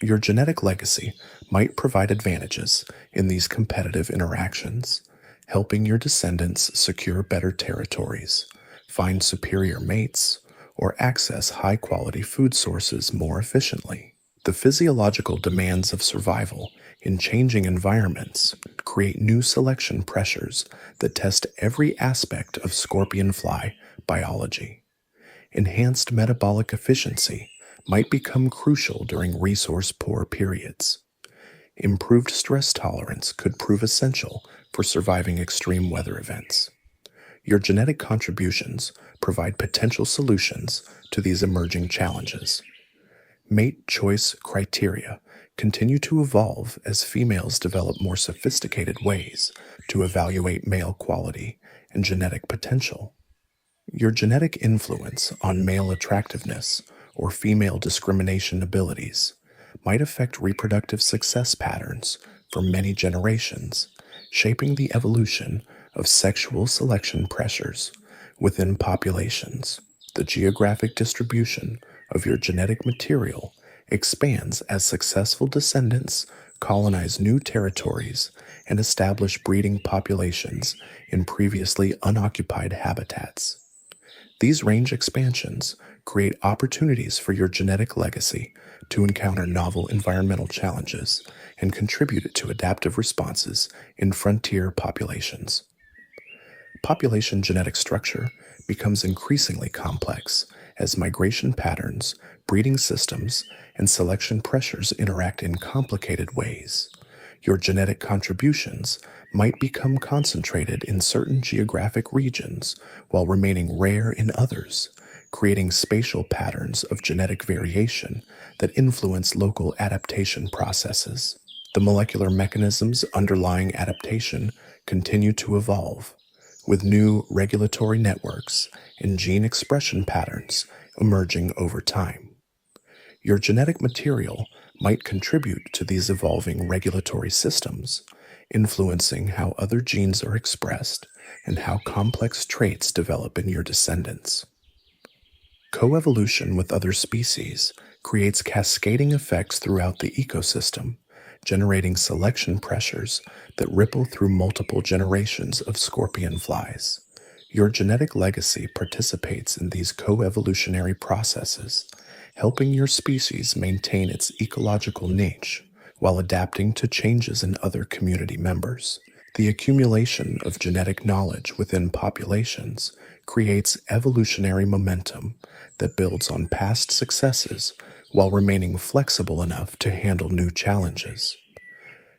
Your genetic legacy might provide advantages in these competitive interactions, helping your descendants secure better territories, find superior mates, or access high-quality food sources more efficiently. The physiological demands of survival in changing environments create new selection pressures that test every aspect of scorpionfly biology. Enhanced metabolic efficiency might become crucial during resource-poor periods. Improved stress tolerance could prove essential for surviving extreme weather events. Your genetic contributions provide potential solutions to these emerging challenges. Mate choice criteria continue to evolve as females develop more sophisticated ways to evaluate male quality and genetic potential. Your genetic influence on male attractiveness or female discrimination abilities might affect reproductive success patterns for many generations, shaping the evolution of sexual selection pressures within populations. The geographic distribution of your genetic material expands as successful descendants colonize new territories and establish breeding populations in previously unoccupied habitats. These range expansions create opportunities for your genetic legacy to encounter novel environmental challenges and contribute to adaptive responses in frontier populations. Population genetic structure becomes increasingly complex as migration patterns, breeding systems, and selection pressures interact in complicated ways. Your genetic contributions might become concentrated in certain geographic regions while remaining rare in others, creating spatial patterns of genetic variation that influence local adaptation processes. The molecular mechanisms underlying adaptation continue to evolve, with new regulatory networks and gene expression patterns emerging over time. Your genetic material might contribute to these evolving regulatory systems, influencing how other genes are expressed and how complex traits develop in your descendants. Coevolution with other species creates cascading effects throughout the ecosystem, generating selection pressures that ripple through multiple generations of scorpionflies. Your genetic legacy participates in these coevolutionary processes, helping your species maintain its ecological niche while adapting to changes in other community members. The accumulation of genetic knowledge within populations creates evolutionary momentum that builds on past successes while remaining flexible enough to handle new challenges.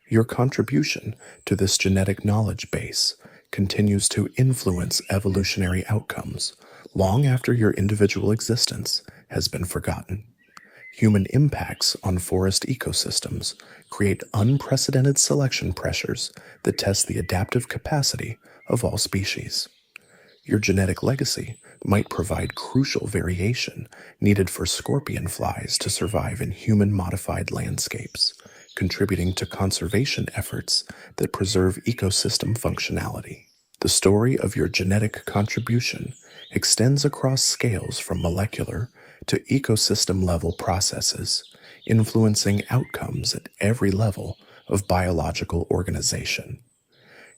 Your contribution to this genetic knowledge base continues to influence evolutionary outcomes long after your individual existence has been forgotten. Human impacts on forest ecosystems create unprecedented selection pressures that test the adaptive capacity of all species. Your genetic legacy might provide crucial variation needed for scorpionflies to survive in human-modified landscapes, contributing to conservation efforts that preserve ecosystem functionality. The story of your genetic contribution extends across scales from molecular to ecosystem-level processes, influencing outcomes at every level of biological organization.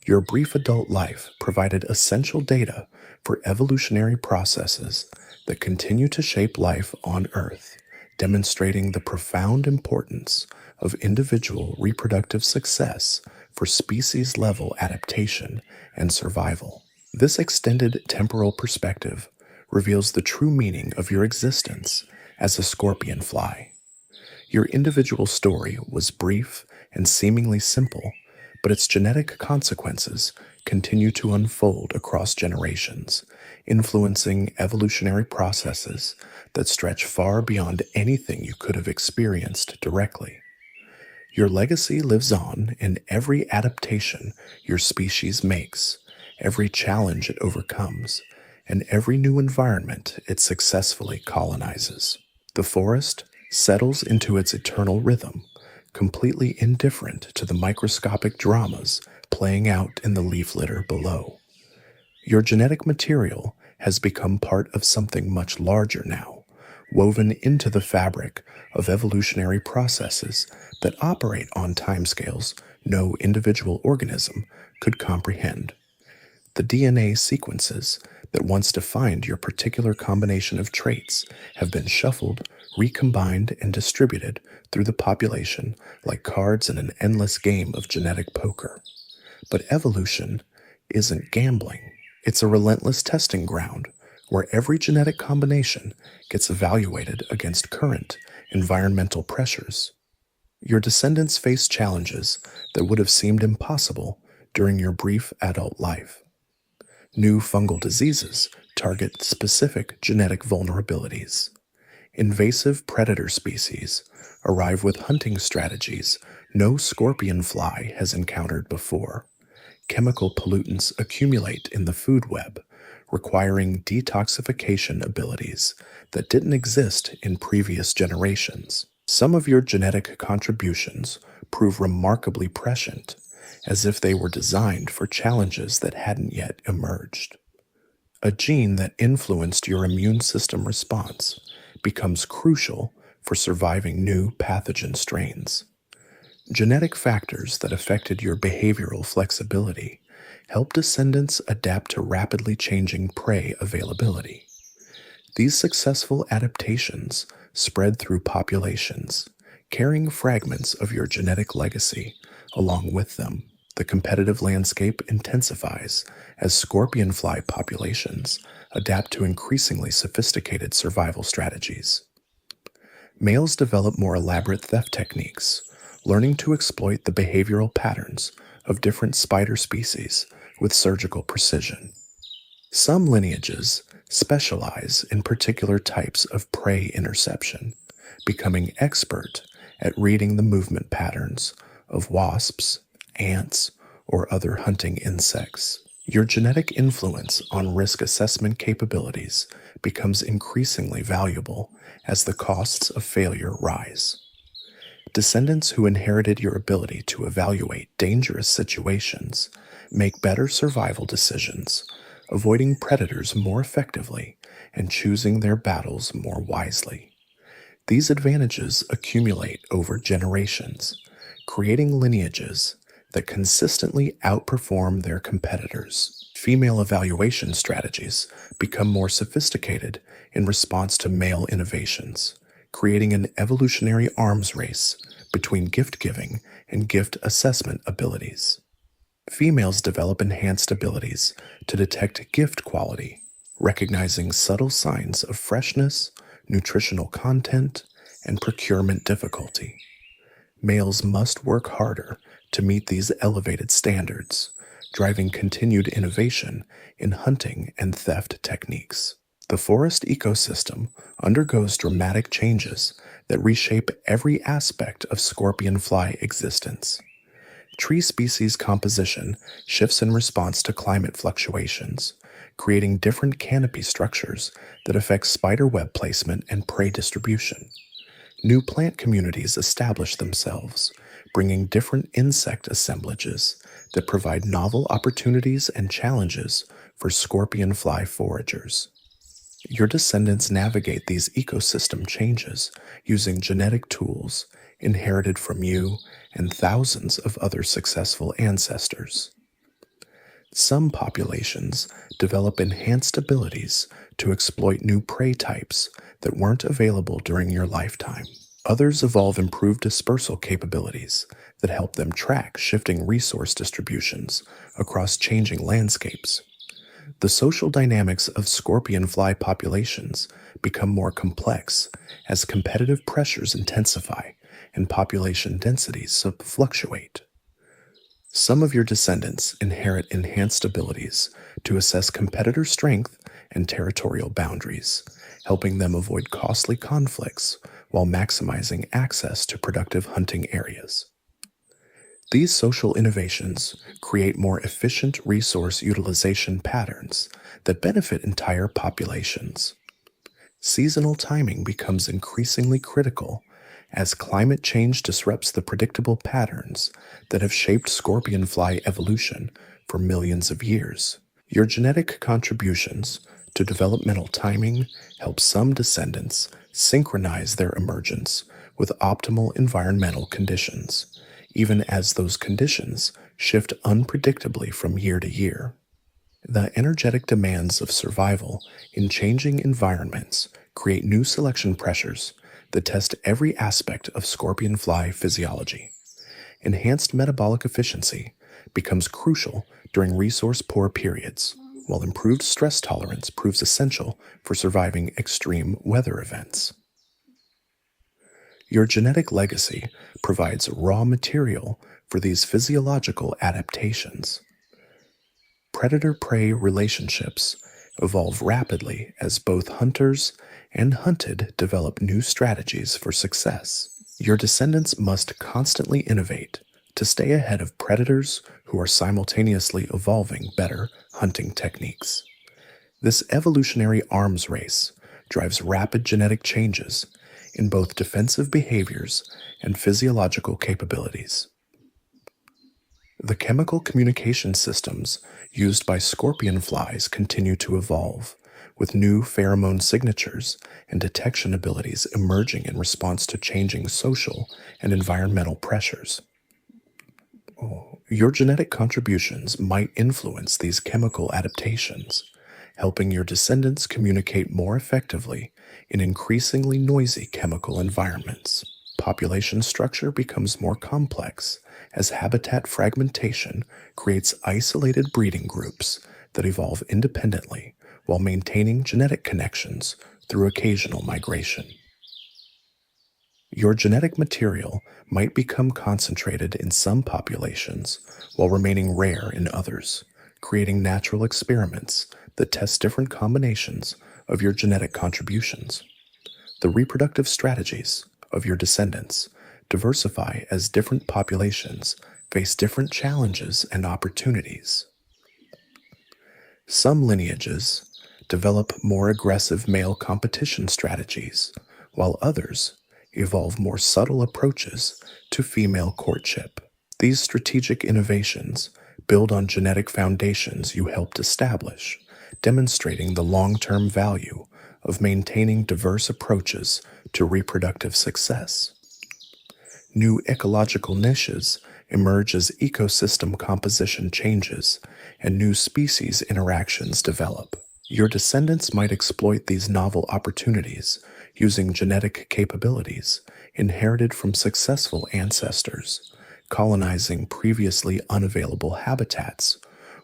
Your brief adult life provided essential data for evolutionary processes that continue to shape life on Earth, demonstrating the profound importance of individual reproductive success for species-level adaptation and survival. This extended temporal perspective reveals the true meaning of your existence as a scorpionfly. Your individual story was brief and seemingly simple, but its genetic consequences continue to unfold across generations, influencing evolutionary processes that stretch far beyond anything you could have experienced directly. Your legacy lives on in every adaptation your species makes, every challenge it overcomes, and every new environment it successfully colonizes. The forest settles into its eternal rhythm, completely indifferent to the microscopic dramas playing out in the leaf litter below. Your genetic material has become part of something much larger now, woven into the fabric of evolutionary processes that operate on timescales no individual organism could comprehend. The DNA sequences that once defined your particular combination of traits have been shuffled, recombined, and distributed through the population like cards in an endless game of genetic poker. But evolution isn't gambling. It's a relentless testing ground where every genetic combination gets evaluated against current environmental pressures. Your descendants face challenges that would have seemed impossible during your brief adult life. New fungal diseases target specific genetic vulnerabilities. Invasive predator species arrive with hunting strategies no scorpionfly has encountered before, chemical pollutants accumulate in the food web, requiring detoxification abilities that didn't exist in previous generations. Some of your genetic contributions prove remarkably prescient, as if they were designed for challenges that hadn't yet emerged. A gene that influenced your immune system response becomes crucial for surviving new pathogen strains. Genetic factors that affected your behavioral flexibility help descendants adapt to rapidly changing prey availability. These successful adaptations spread through populations, carrying fragments of your genetic legacy along with them. The competitive landscape intensifies as scorpionfly populations adapt to increasingly sophisticated survival strategies. Males develop more elaborate theft techniques, learning to exploit the behavioral patterns of different spider species with surgical precision. Some lineages specialize in particular types of prey interception, becoming expert at reading the movement patterns of wasps, ants, or other hunting insects. Your genetic influence on risk assessment capabilities becomes increasingly valuable as the costs of failure rise. Descendants who inherited your ability to evaluate dangerous situations make better survival decisions, avoiding predators more effectively and choosing their battles more wisely. These advantages accumulate over generations, creating lineages that consistently outperform their competitors. Female evaluation strategies become more sophisticated in response to male innovations, creating an evolutionary arms race between gift-giving and gift assessment abilities. Females develop enhanced abilities to detect gift quality, recognizing subtle signs of freshness, nutritional content, and procurement difficulty. Males must work harder to meet these elevated standards, driving continued innovation in hunting and theft techniques. The forest ecosystem undergoes dramatic changes that reshape every aspect of scorpionfly existence. Tree species composition shifts in response to climate fluctuations, creating different canopy structures that affect spider web placement and prey distribution. New plant communities establish themselves, bringing different insect assemblages that provide novel opportunities and challenges for scorpionfly foragers. Your descendants navigate these ecosystem changes using genetic tools inherited from you and thousands of other successful ancestors. Some populations develop enhanced abilities to exploit new prey types that weren't available during your lifetime. Others evolve improved dispersal capabilities that help them track shifting resource distributions across changing landscapes. The social dynamics of scorpionfly populations become more complex as competitive pressures intensify and population densities fluctuate. Some of your descendants inherit enhanced abilities to assess competitor strength and territorial boundaries, helping them avoid costly conflicts while maximizing access to productive hunting areas. These social innovations create more efficient resource utilization patterns that benefit entire populations. Seasonal timing becomes increasingly critical as climate change disrupts the predictable patterns that have shaped scorpionfly evolution for millions of years. Your genetic contributions to developmental timing help some descendants synchronize their emergence with optimal environmental conditions, even as those conditions shift unpredictably from year to year. The energetic demands of survival in changing environments create new selection pressures that test every aspect of scorpionfly physiology. Enhanced metabolic efficiency becomes crucial during resource-poor periods, while improved stress tolerance proves essential for surviving extreme weather events. Your genetic legacy provides raw material for these physiological adaptations. Predator-prey relationships evolve rapidly as both hunters and hunted develop new strategies for success. Your descendants must constantly innovate to stay ahead of predators who are simultaneously evolving better hunting techniques. This evolutionary arms race drives rapid genetic changes in both defensive behaviors and physiological capabilities. The chemical communication systems used by scorpionflies continue to evolve, with new pheromone signatures and detection abilities emerging in response to changing social and environmental pressures. Your genetic contributions might influence these chemical adaptations, helping your descendants communicate more effectively in increasingly noisy chemical environments. Population structure becomes more complex as habitat fragmentation creates isolated breeding groups that evolve independently while maintaining genetic connections through occasional migration. Your genetic material might become concentrated in some populations while remaining rare in others, creating natural experiments that test different combinations of your genetic contributions. The reproductive strategies of your descendants diversify as different populations face different challenges and opportunities. Some lineages develop more aggressive male competition strategies, while others evolve more subtle approaches to female courtship. These strategic innovations build on genetic foundations you helped establish, demonstrating the long-term value of maintaining diverse approaches to reproductive success. New ecological niches emerge as ecosystem composition changes and new species interactions develop. Your descendants might exploit these novel opportunities using genetic capabilities inherited from successful ancestors, colonizing previously unavailable habitats,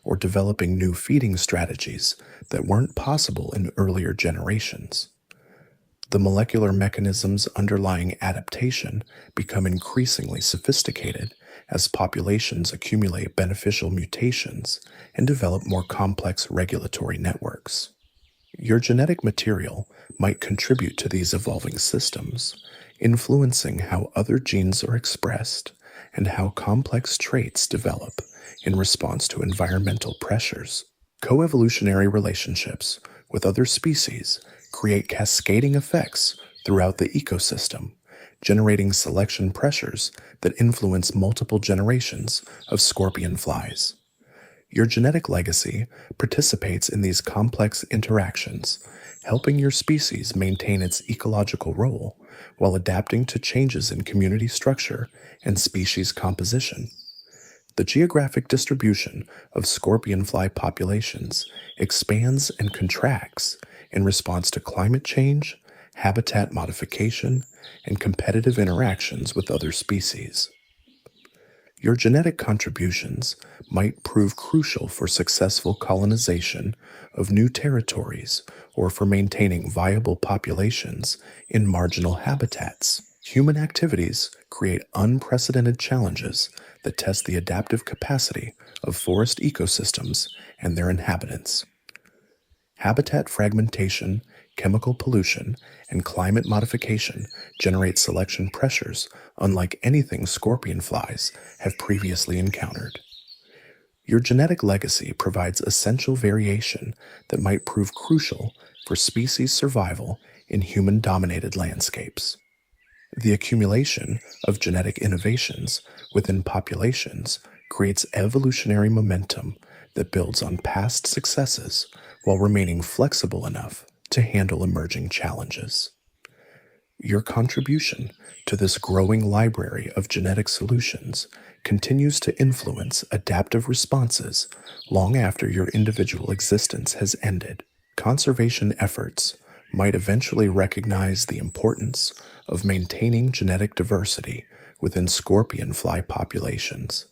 or developing new feeding strategies that weren't possible in earlier generations. The molecular mechanisms underlying adaptation become increasingly sophisticated as populations accumulate beneficial mutations and develop more complex regulatory networks. Your genetic material might contribute to these evolving systems, influencing how other genes are expressed and how complex traits develop in response to environmental pressures. Coevolutionary relationships with other species create cascading effects throughout the ecosystem, generating selection pressures that influence multiple generations of scorpion flies. Your genetic legacy participates in these complex interactions, helping your species maintain its ecological role while adapting to changes in community structure and species composition. The geographic distribution of scorpionfly populations expands and contracts in response to climate change, habitat modification, and competitive interactions with other species. Your genetic contributions might prove crucial for successful colonization of new territories or for maintaining viable populations in marginal habitats. Human activities create unprecedented challenges that test the adaptive capacity of forest ecosystems and their inhabitants. Habitat fragmentation, chemical pollution, and climate modification generate selection pressures unlike anything scorpionflies have previously encountered. Your genetic legacy provides essential variation that might prove crucial for species survival in human-dominated landscapes. The accumulation of genetic innovations within populations creates evolutionary momentum that builds on past successes while remaining flexible enough to handle emerging challenges. Your contribution to this growing library of genetic solutions continues to influence adaptive responses long after your individual existence has ended. Conservation efforts might eventually recognize the importance of maintaining genetic diversity within scorpionfly populations,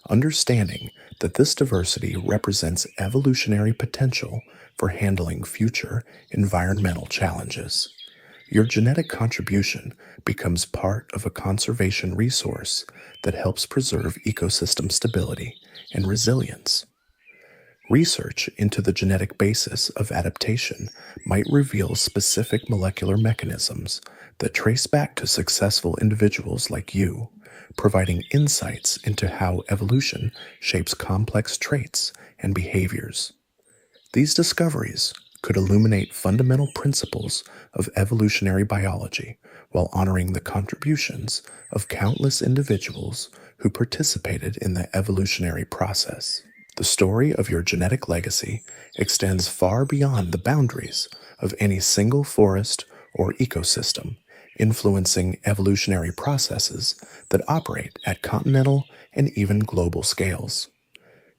understanding that this diversity represents evolutionary potential for handling future environmental challenges. Your genetic contribution becomes part of a conservation resource that helps preserve ecosystem stability and resilience. Research into the genetic basis of adaptation might reveal specific molecular mechanisms that trace back to successful individuals like you, providing insights into how evolution shapes complex traits and behaviors. These discoveries could illuminate fundamental principles of evolutionary biology while honoring the contributions of countless individuals who participated in the evolutionary process. The story of your genetic legacy extends far beyond the boundaries of any single forest or ecosystem, influencing evolutionary processes that operate at continental and even global scales.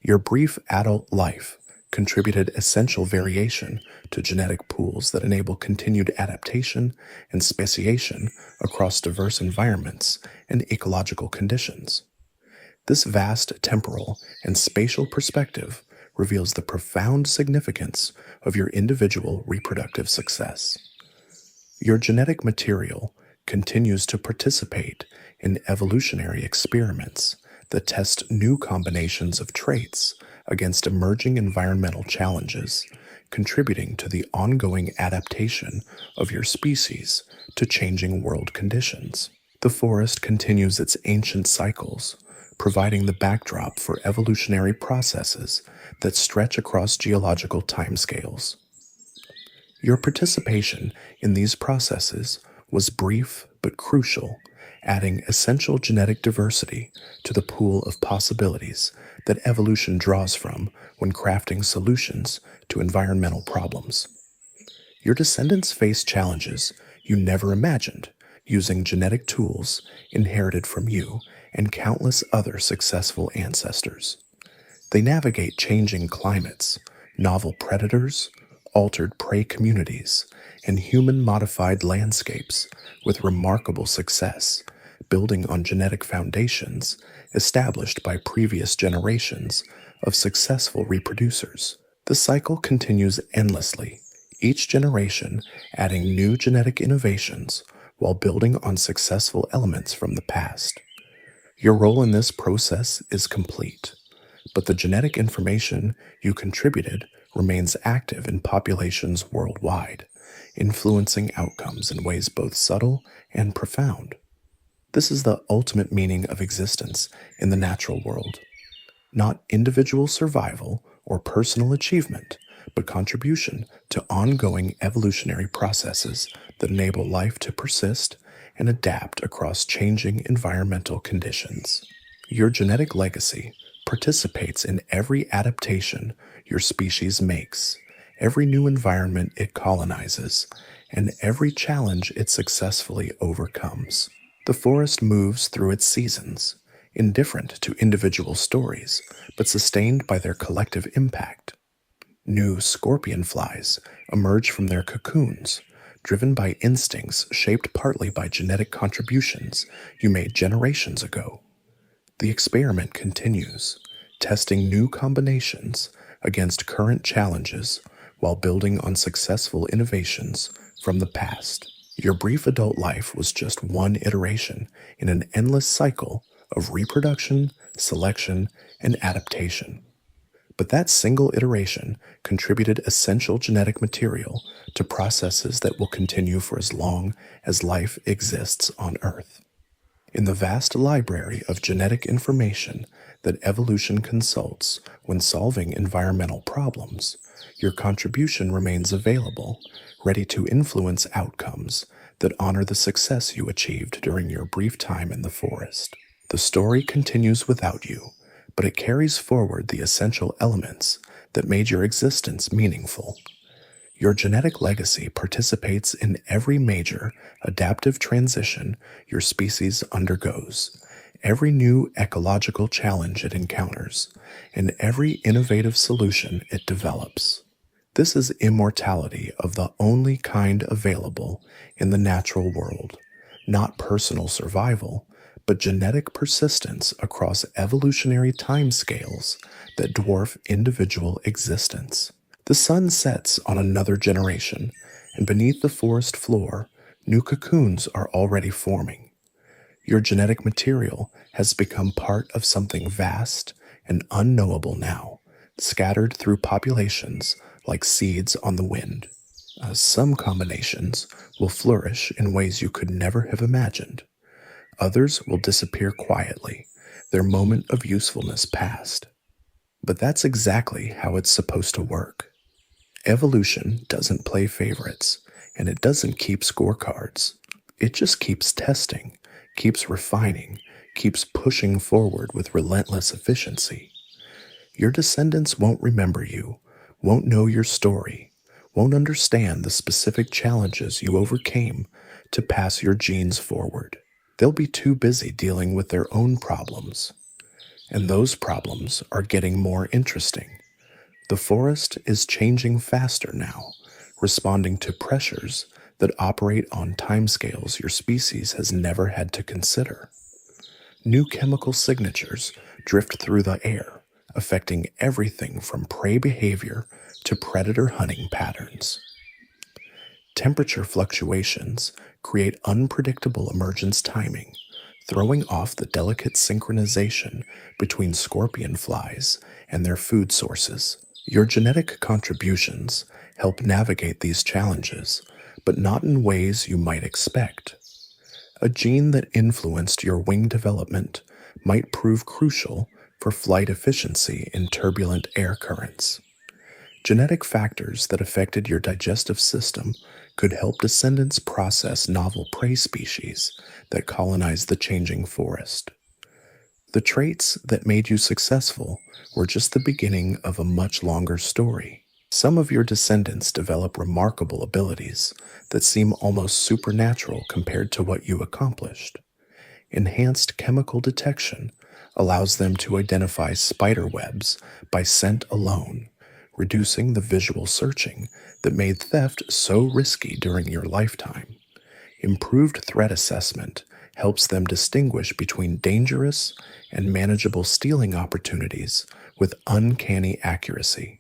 Your brief adult life contributed essential variation to genetic pools that enable continued adaptation and speciation across diverse environments and ecological conditions. This vast temporal and spatial perspective reveals the profound significance of your individual reproductive success. Your genetic material continues to participate in evolutionary experiments that test new combinations of traits against emerging environmental challenges, contributing to the ongoing adaptation of your species to changing world conditions. The forest continues its ancient cycles, providing the backdrop for evolutionary processes that stretch across geological timescales. Your participation in these processes was brief but crucial, adding essential genetic diversity to the pool of possibilities that evolution draws from when crafting solutions to environmental problems. Your descendants face challenges you never imagined using genetic tools inherited from you and countless other successful ancestors. They navigate changing climates, novel predators, altered prey communities, and human-modified landscapes with remarkable success, building on genetic foundations established by previous generations of successful reproducers. The cycle continues endlessly, each generation adding new genetic innovations while building on successful elements from the past. Your role in this process is complete, but the genetic information you contributed remains active in populations worldwide, influencing outcomes in ways both subtle and profound. This is the ultimate meaning of existence in the natural world. Not individual survival or personal achievement, but contribution to ongoing evolutionary processes that enable life to persist and adapt across changing environmental conditions. Your genetic legacy participates in every adaptation your species makes, every new environment it colonizes, and every challenge it successfully overcomes. The forest moves through its seasons, indifferent to individual stories, but sustained by their collective impact. New scorpionflies emerge from their cocoons, driven by instincts shaped partly by genetic contributions you made generations ago. The experiment continues, testing new combinations against current challenges while building on successful innovations from the past. Your brief adult life was just one iteration in an endless cycle of reproduction, selection, and adaptation. But that single iteration contributed essential genetic material to processes that will continue for as long as life exists on Earth. In the vast library of genetic information that evolution consults when solving environmental problems, your contribution remains available, ready to influence outcomes that honor the success you achieved during your brief time in the forest. The story continues without you, but it carries forward the essential elements that made your existence meaningful. Your genetic legacy participates in every major adaptive transition your species undergoes, every new ecological challenge it encounters, and every innovative solution it develops. This is immortality of the only kind available in the natural world, not personal survival, but genetic persistence across evolutionary timescales that dwarf individual existence. The sun sets on another generation, and beneath the forest floor, new cocoons are already forming. Your genetic material has become part of something vast and unknowable now, scattered through populations like seeds on the wind. Some combinations will flourish in ways you could never have imagined. Others will disappear quietly, their moment of usefulness past. But that's exactly how it's supposed to work. Evolution doesn't play favorites, and it doesn't keep scorecards. It just keeps testing, keeps refining, keeps pushing forward with relentless efficiency. Your descendants won't remember you, won't know your story, won't understand the specific challenges you overcame to pass your genes forward. They'll be too busy dealing with their own problems. And those problems are getting more interesting. The forest is changing faster now, responding to pressures that operate on timescales your species has never had to consider. New chemical signatures drift through the air, affecting everything from prey behavior to predator hunting patterns. Temperature fluctuations create unpredictable emergence timing, throwing off the delicate synchronization between scorpionflies and their food sources. Your genetic contributions help navigate these challenges, but not in ways you might expect. A gene that influenced your wing development might prove crucial for flight efficiency in turbulent air currents. Genetic factors that affected your digestive system could help descendants process novel prey species that colonize the changing forest. The traits that made you successful were just the beginning of a much longer story. Some of your descendants develop remarkable abilities that seem almost supernatural compared to what you accomplished. Enhanced chemical detection allows them to identify spider webs by scent alone, reducing the visual searching that made theft so risky during your lifetime. Improved threat assessment helps them distinguish between dangerous and manageable stealing opportunities with uncanny accuracy.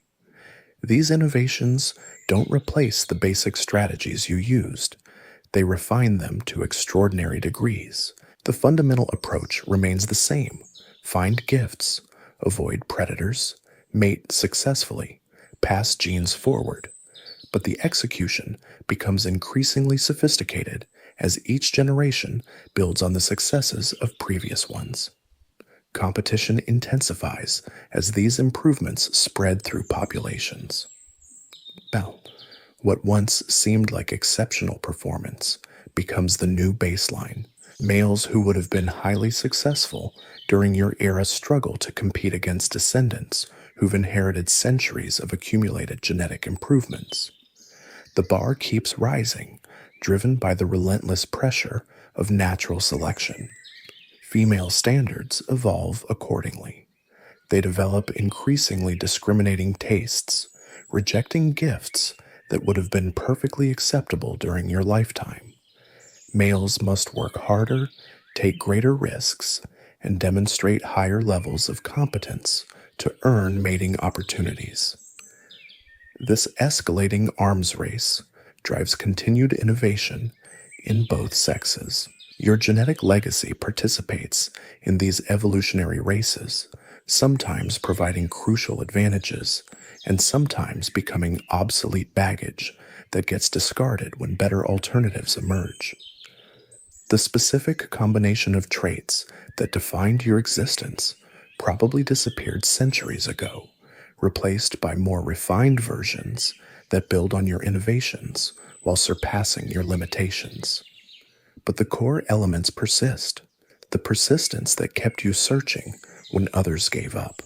These innovations don't replace the basic strategies you used. They refine them to extraordinary degrees. The fundamental approach remains the same. Find gifts, avoid predators, mate successfully, pass genes forward. But the execution becomes increasingly sophisticated as each generation builds on the successes of previous ones. Competition intensifies as these improvements spread through populations. Now, what once seemed like exceptional performance becomes the new baseline. Males who would have been highly successful during your era struggle to compete against descendants who've inherited centuries of accumulated genetic improvements. The bar keeps rising, driven by the relentless pressure of natural selection. Female standards evolve accordingly. They develop increasingly discriminating tastes, rejecting gifts that would have been perfectly acceptable during your lifetime. Males must work harder, take greater risks, and demonstrate higher levels of competence to earn mating opportunities. This escalating arms race drives continued innovation in both sexes. Your genetic legacy participates in these evolutionary races, sometimes providing crucial advantages and sometimes becoming obsolete baggage that gets discarded when better alternatives emerge. The specific combination of traits that defined your existence probably disappeared centuries ago, replaced by more refined versions that build on your innovations while surpassing your limitations. But the core elements persist, the persistence that kept you searching when others gave up,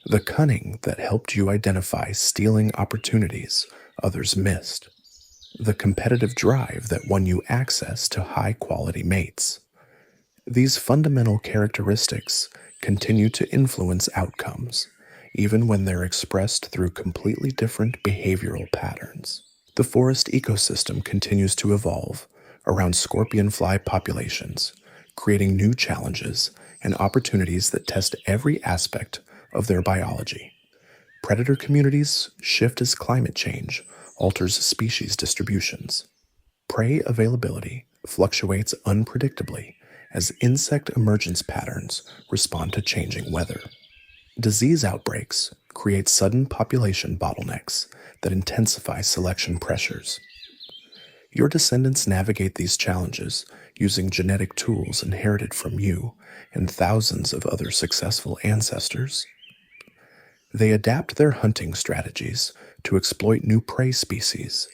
the cunning that helped you identify stealing opportunities others missed, the competitive drive that won you access to high-quality mates. These fundamental characteristics continue to influence outcomes, even when they're expressed through completely different behavioral patterns. The forest ecosystem continues to evolve around scorpionfly populations, creating new challenges and opportunities that test every aspect of their biology. Predator communities shift as climate change alters species distributions. Prey availability fluctuates unpredictably as insect emergence patterns respond to changing weather. Disease outbreaks create sudden population bottlenecks that intensify selection pressures. Your descendants navigate these challenges using genetic tools inherited from you and thousands of other successful ancestors. They adapt their hunting strategies to exploit new prey species.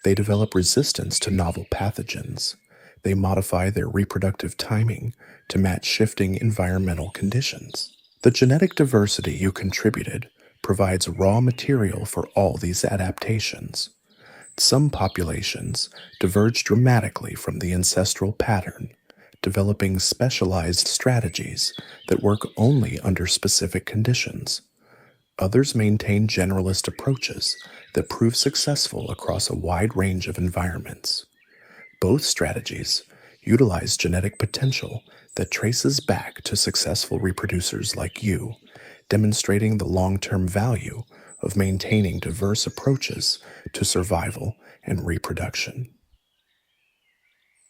They develop resistance to novel pathogens. They modify their reproductive timing to match shifting environmental conditions. The genetic diversity you contributed provides raw material for all these adaptations. Some populations diverge dramatically from the ancestral pattern, developing specialized strategies that work only under specific conditions. Others maintain generalist approaches that prove successful across a wide range of environments. Both strategies utilize genetic potential that traces back to successful reproducers like you, demonstrating the long-term value of maintaining diverse approaches to survival and reproduction.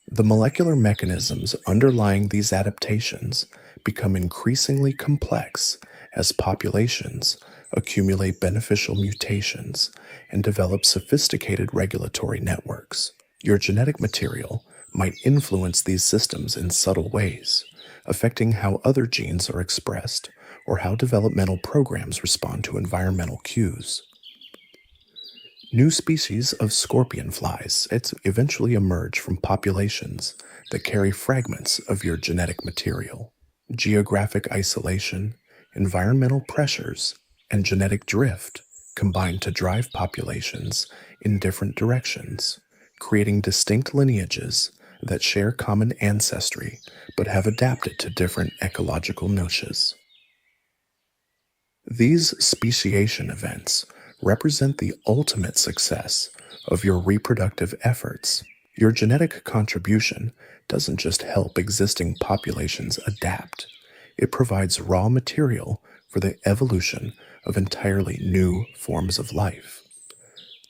The molecular mechanisms underlying these adaptations become increasingly complex as populations accumulate beneficial mutations and develop sophisticated regulatory networks. Your genetic material might influence these systems in subtle ways, affecting how other genes are expressed or how developmental programs respond to environmental cues. New species of scorpionflies eventually emerge from populations that carry fragments of your genetic material. Geographic isolation, environmental pressures, and genetic drift combine to drive populations in different directions, creating distinct lineages that share common ancestry but have adapted to different ecological niches. These speciation events represent the ultimate success of your reproductive efforts. Your genetic contribution doesn't just help existing populations adapt, it provides raw material for the evolution of entirely new forms of life.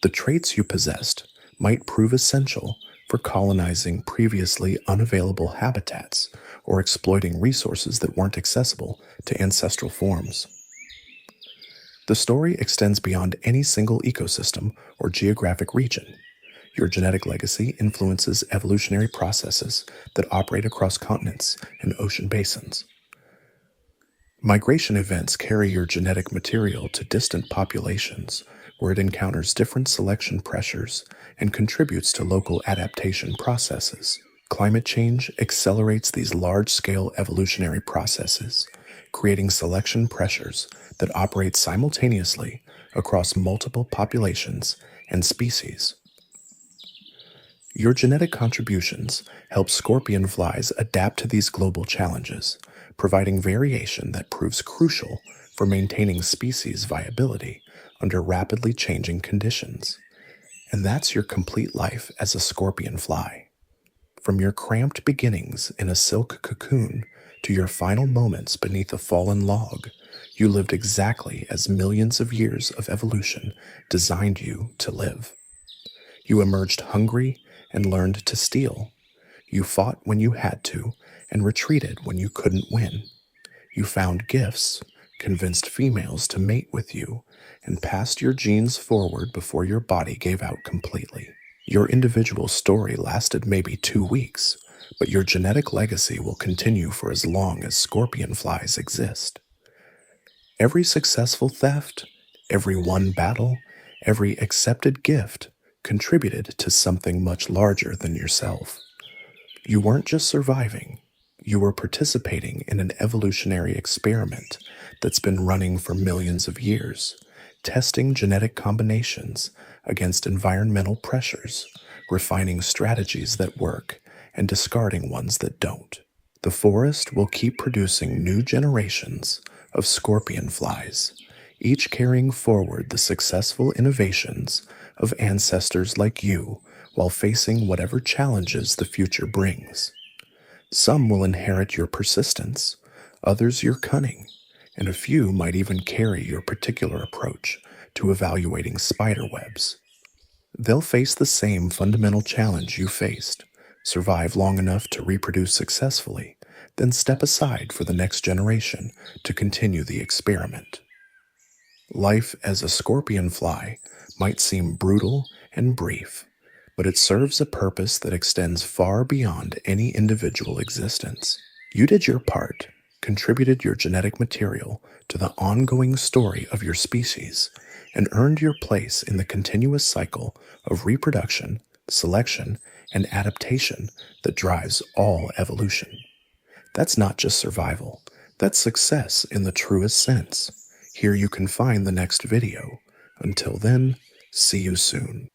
The traits you possessed might prove essential for colonizing previously unavailable habitats or exploiting resources that weren't accessible to ancestral forms. The story extends beyond any single ecosystem or geographic region. Your genetic legacy influences evolutionary processes that operate across continents and ocean basins. Migration events carry your genetic material to distant populations where it encounters different selection pressures and contributes to local adaptation processes. Climate change accelerates these large-scale evolutionary processes, creating selection pressures that operate simultaneously across multiple populations and species. Your genetic contributions help scorpionflies adapt to these global challenges, providing variation that proves crucial for maintaining species viability under rapidly changing conditions. And that's your complete life as a scorpionfly. From your cramped beginnings in a silk cocoon to your final moments beneath a fallen log, you lived exactly as millions of years of evolution designed you to live. You emerged hungry and learned to steal. You fought when you had to and retreated when you couldn't win. You found gifts, convinced females to mate with you, and passed your genes forward before your body gave out completely. Your individual story lasted maybe 2 weeks, but your genetic legacy will continue for as long as scorpionflies exist. Every successful theft, every won battle, every accepted gift contributed to something much larger than yourself. You weren't just surviving, you were participating in an evolutionary experiment that's been running for millions of years, testing genetic combinations against environmental pressures, refining strategies that work, and discarding ones that don't. The forest will keep producing new generations of scorpionflies, each carrying forward the successful innovations of ancestors like you while facing whatever challenges the future brings. Some will inherit your persistence, others your cunning, and a few might even carry your particular approach to evaluating spider webs. They'll face the same fundamental challenge you faced, survive long enough to reproduce successfully, then step aside for the next generation to continue the experiment. Life as a scorpionfly might seem brutal and brief, but it serves a purpose that extends far beyond any individual existence. You did your part, contributed your genetic material to the ongoing story of your species, and earned your place in the continuous cycle of reproduction, selection, and adaptation that drives all evolution. That's not just survival, that's success in the truest sense. Here you can find the next video. Until then, see you soon.